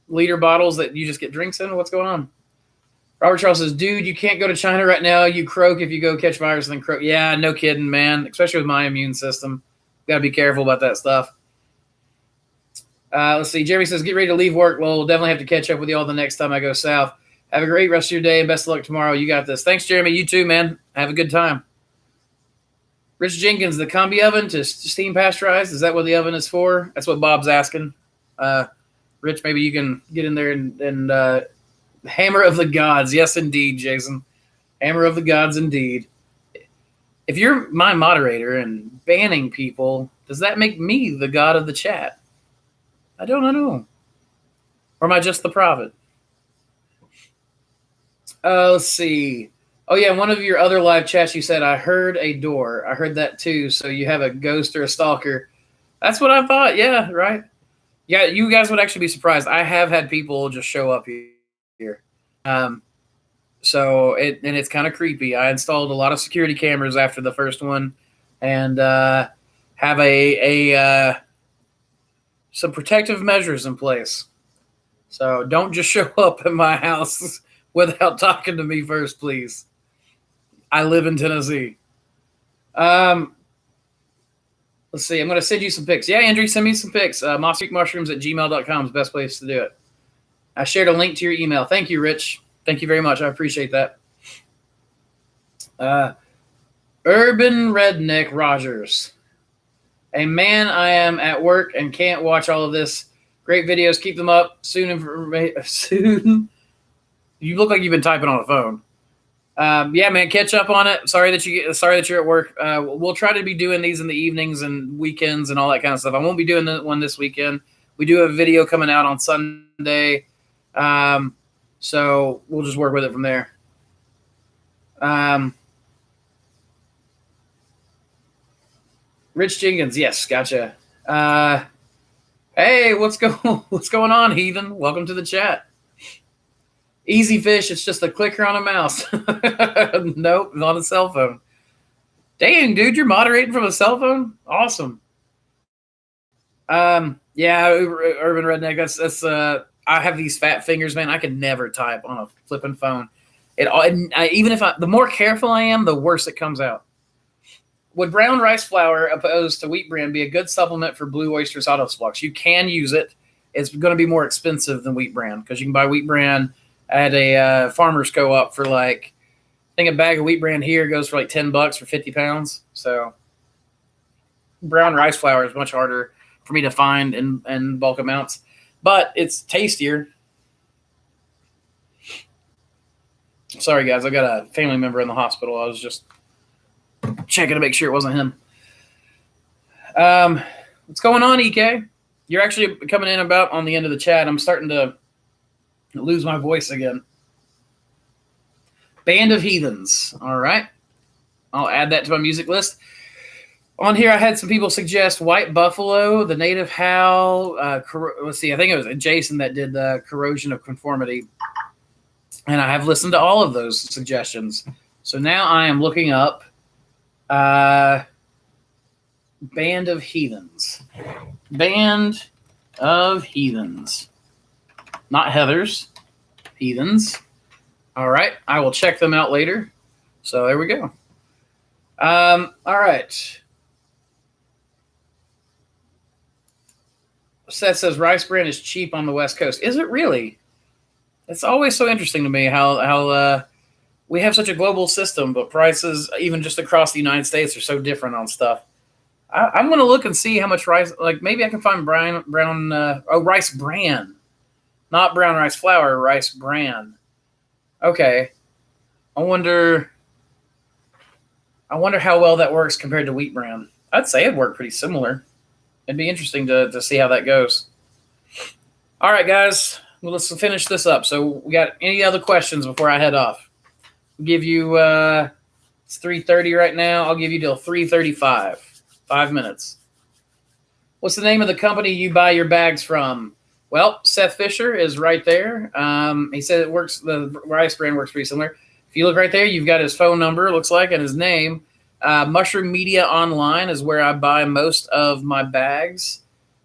S1: liter bottles that you just get drinks in? What's going on? Robert Charles says, dude, you can't go to China right now. You croak if you go catch virus and then croak. Yeah, no kidding, man. Especially with my immune system. Got to be careful about that stuff. Let's see. Jeremy says, get ready to leave work. Well, we'll definitely have to catch up with you all the next time I go south. Have a great rest of your day and best of luck tomorrow. You got this. Thanks, Jeremy. You too, man. Have a good time. Rich Jenkins, the combi oven to steam pasteurized. Is that what the oven is for? That's what Bob's asking. Rich, maybe you can get in there and Hammer of the Gods. Yes, indeed, Jason. Hammer of the Gods, indeed. If you're my moderator and banning people, does that make me the god of the chat? I don't know. Or am I just the prophet? Let's see. Oh, yeah, one of your other live chats, you said, I heard a door. I heard that too. So you have a ghost or a stalker. That's what I thought. Yeah, right. Yeah, you guys would actually be surprised. I have had people just show up here. So it's kind of creepy. I installed a lot of security cameras after the first one, and have a some protective measures in place. So don't just show up at my house without talking to me first, please. I live in Tennessee. Let's see. I'm going to send you some pics. Yeah, Andrew, send me some pics. mossykmushrooms@gmail.com is the best place to do it. I shared a link to your email. Thank you, Rich. Thank you very much. I appreciate that. Urban Redneck Rogers. A man, I am at work and can't watch all of this. Great videos. Keep them up. Soon. You look like you've been typing on a phone. Yeah, man, catch up on it. Sorry that you're at work. We'll try to be doing these in the evenings and weekends and all that kind of stuff. I won't be doing one this weekend. We do have a video coming out on Sunday. So we'll just work with it from there. Rich Jenkins, yes, gotcha. Hey, what's going on, heathen? Welcome to the chat. Easy fish, it's just a clicker on a mouse. Nope, on a cell phone. Dang, dude, you're moderating from a cell phone? Awesome. Yeah, Urban Redneck, that's I have these fat fingers, man. I could never type on a flipping phone. The more careful I am, the worse it comes out. Would brown rice flour opposed to wheat bran be a good supplement for Blue Oyster's Autosplux? You can use it. It's going to be more expensive than wheat bran because you can buy wheat bran at a farmer's co-op for I think a bag of wheat bran here goes for like $10 for 50 pounds. So brown rice flour is much harder for me to find in bulk amounts, but it's tastier. Sorry, guys. I got a family member in the hospital. I was just checking to make sure it wasn't him. What's going on, EK? You're actually coming in about on the end of the chat. I'm starting to lose my voice again. Band of Heathens. All right. I'll add that to my music list. On here, I had some people suggest White Buffalo, The Native Howl. Let's see. I think it was Jason that did the Corrosion of Conformity. And I have listened to all of those suggestions. So now I am looking up Band of Heathens. Band of Heathens. Not Heathers. Heathens. All right. I will check them out later. So there we go. All right. Seth says rice bran is cheap on the West Coast. Is it really? It's always so interesting to me how we have such a global system, but prices, even just across the United States, are so different on stuff. I'm going to look and see how much rice, maybe I can find rice bran. Not brown rice flour, rice bran. Okay. I wonder how well that works compared to wheat bran. I'd say it'd work pretty similar. It'd be interesting to see how that goes. All right, guys. Well, let's finish this up. So we got any other questions before I head off? I'll give you it's 3:30 right now. I'll give you till 3:35. 5 minutes. What's the name of the company you buy your bags from? Well, Seth Fisher is right there. He said it works. The rice bran works pretty similar. If you look right there, you've got his phone number, looks like, and his name. Mushroom Media Online is where I buy most of my bags.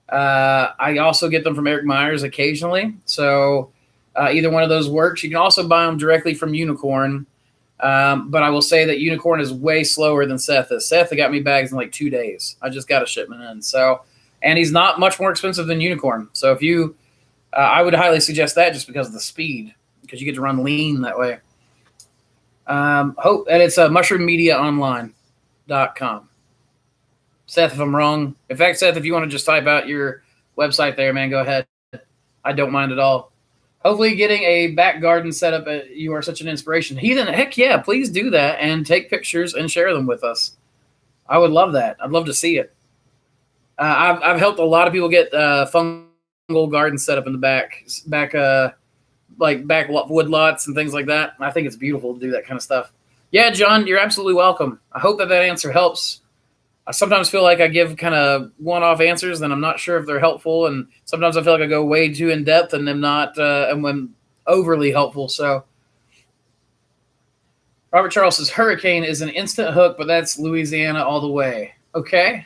S1: I also get them from Eric Myers occasionally. So either one of those works. You can also buy them directly from Unicorn. But I will say that Unicorn is way slower than Seth is. Seth got me bags in like 2 days. I just got a shipment in. So, and he's not much more expensive than Unicorn. So if you, I would highly suggest that just because of the speed, because you get to run lean that way. And it's mushroommediaonline.com. Seth, if I'm wrong. In fact, Seth, if you want to just type out your website there, man, go ahead. I don't mind at all. Hopefully getting a back garden set up. You are such an inspiration. Heathen, heck yeah, please do that and take pictures and share them with us. I would love that. I'd love to see it. I've helped a lot of people get fungal gardens set up in the back wood lots and things like that. I think it's beautiful to do that kind of stuff. Yeah, John, you're absolutely welcome. I hope that answer helps. I sometimes feel like I give kind of one-off answers, and I'm not sure if they're helpful. And sometimes I feel like I go way too in depth, and I'm not, and when overly helpful. So, Robert Charles says hurricane is an instant hook, but that's Louisiana all the way. Okay.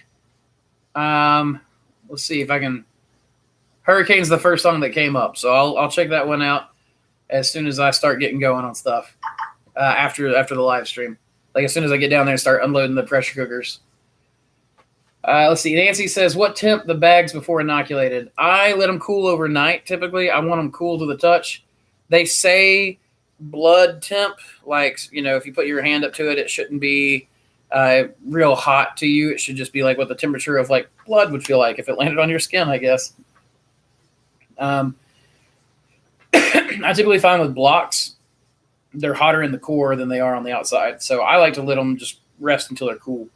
S1: Let's see if I can Hurricane's the first song that came up, so I'll check that one out as soon as I start getting going on stuff after the live stream. Like as soon as I get down there and start unloading the pressure cookers. Let's see. Nancy says, what temp the bags before inoculated? I let them cool overnight. Typically, I want them cool to the touch. They say blood temp, like, if you put your hand up to it, it shouldn't be real hot to you. It should just be like what the temperature of like blood would feel like if it landed on your skin, I guess. I typically find with blocks, they're hotter in the core than they are on the outside. So I like to let them just rest until they're cool.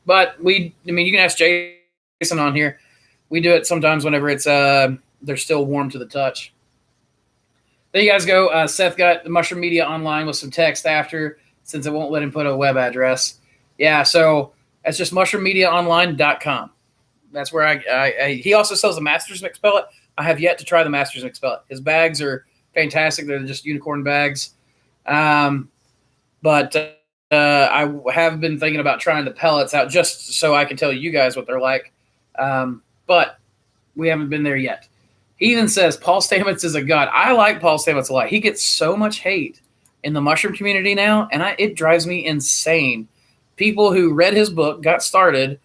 S1: But you can ask Jason on here. We do it sometimes whenever it's they're still warm to the touch. There you guys go. Seth got the Mushroom Media Online with some text after, since it won't let him put a web address. Yeah, so it's just mushroom.mediaonline.com. That's where he also sells the Master's Mix pellet. I have yet to try the Master's Mix pellet. His bags are fantastic. They're just unicorn bags. But I have been thinking about trying the pellets out just so I can tell you guys what they're like. But we haven't been there yet. He even says Paul Stamets is a god. I like Paul Stamets a lot. He gets so much hate in the mushroom community now, and it drives me insane. People who read his book, got started,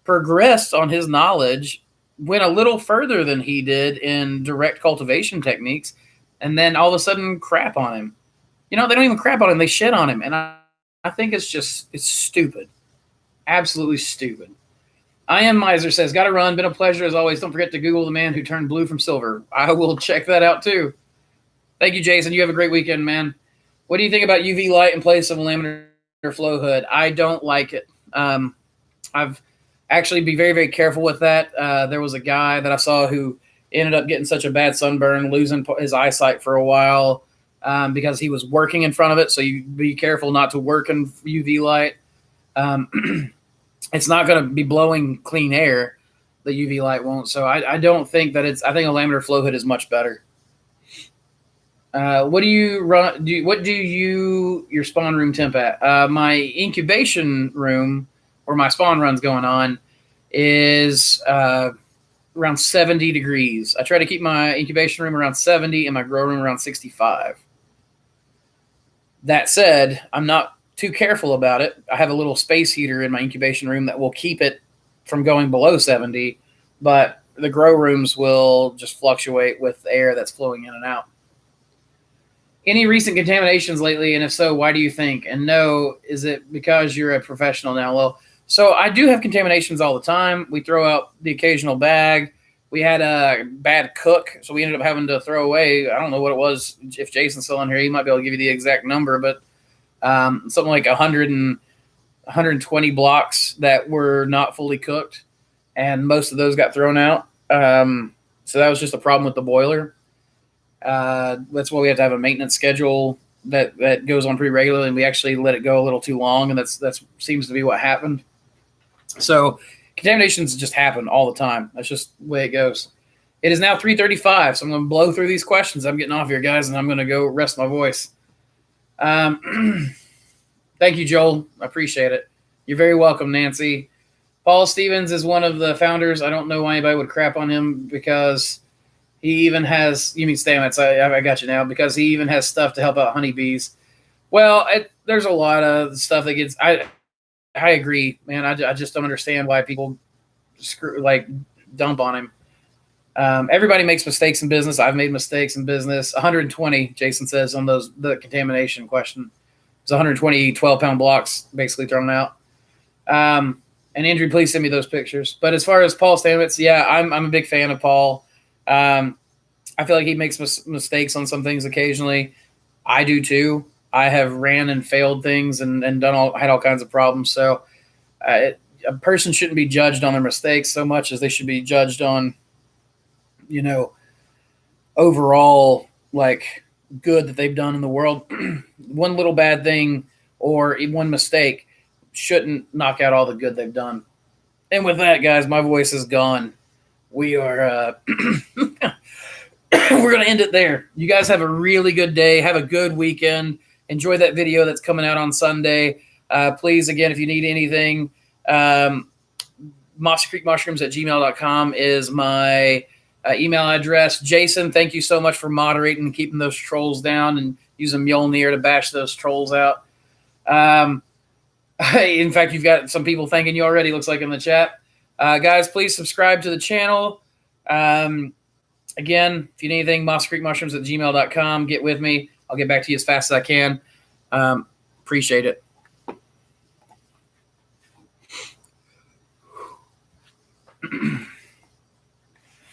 S1: progressed on his knowledge, went a little further than he did in direct cultivation techniques, and then all of a sudden crap on him. They don't even crap on him. They shit on him. And I think it's stupid. Absolutely stupid. I Am Miser says, got to run. Been a pleasure as always. Don't forget to Google the man who turned blue from silver. I will check that out too. Thank you, Jason. You have a great weekend, man. What do you think about UV light in place of a laminar flow hood? I don't like it. I've actually be very, very careful with that. There was a guy that I saw who ended up getting such a bad sunburn, losing his eyesight for a while because he was working in front of it. So you be careful not to work in UV light. It's not going to be blowing clean air. The UV light won't. So I don't think that I think a laminar flow hood is much better. What do you run? What do your spawn room temp at? My incubation room, where my spawn run's going on, is around 70 degrees. I try to keep my incubation room around 70 and my grow room around 65. That said, I'm not too careful about it. I have a little space heater in my incubation room that will keep it from going below 70, but the grow rooms will just fluctuate with the air that's flowing in and out. Any recent contaminations lately, and if so, why do you think? And no, is it because you're a professional now? Well, so I do have contaminations all the time. We throw out the occasional bag. We had a bad cook, so we ended up having to throw away, I don't know what it was. If Jason's still on here, he might be able to give you the exact number, but something like 120 blocks that were not fully cooked, and most of those got thrown out. So that was just a problem with the boiler. That's why we have to have a maintenance schedule that goes on pretty regularly, and we actually let it go a little too long, and that's seems to be what happened. So contaminations just happen all the time. That's just the way it goes. It is now 3:35, so I'm going to blow through these questions. I'm getting off here, guys, and I'm going to go rest my voice. Thank you, Joel. I appreciate it. You're very welcome, Nancy. Paul Stevens is one of the founders. I don't know why anybody would crap on him because he even has – you mean Stamets. I got you now. Because he even has stuff to help out honeybees. Well, there's a lot of stuff that gets – I agree, man. I just don't understand why people dump on him. Everybody makes mistakes in business. I've made mistakes in business. 120, Jason says, on the contamination question. It's 120 12-pound blocks basically thrown out. And Andrew, please send me those pictures. But as far as Paul Stamets, yeah, I'm a big fan of Paul. I feel like he makes mistakes on some things occasionally. I do too. I have ran and failed things and had all kinds of problems. So a person shouldn't be judged on their mistakes so much as they should be judged on, overall, like, good that they've done in the world. One little bad thing or one mistake shouldn't knock out all the good they've done. And with that, guys, my voice is gone. We are we're going to end it there. You guys have a really good day. Have a good weekend. Enjoy that video that's coming out on Sunday. Please, again, if you need anything, mossycreekmushrooms@gmail.com is my email address. Jason, thank you so much for moderating and keeping those trolls down and using Mjolnir to bash those trolls out. In fact, you've got some people thanking you already, looks like in the chat. Guys, please subscribe to the channel. Again, if you need anything, mosscreekmushrooms@gmail.com. Get with me. I'll get back to you as fast as I can. Appreciate it.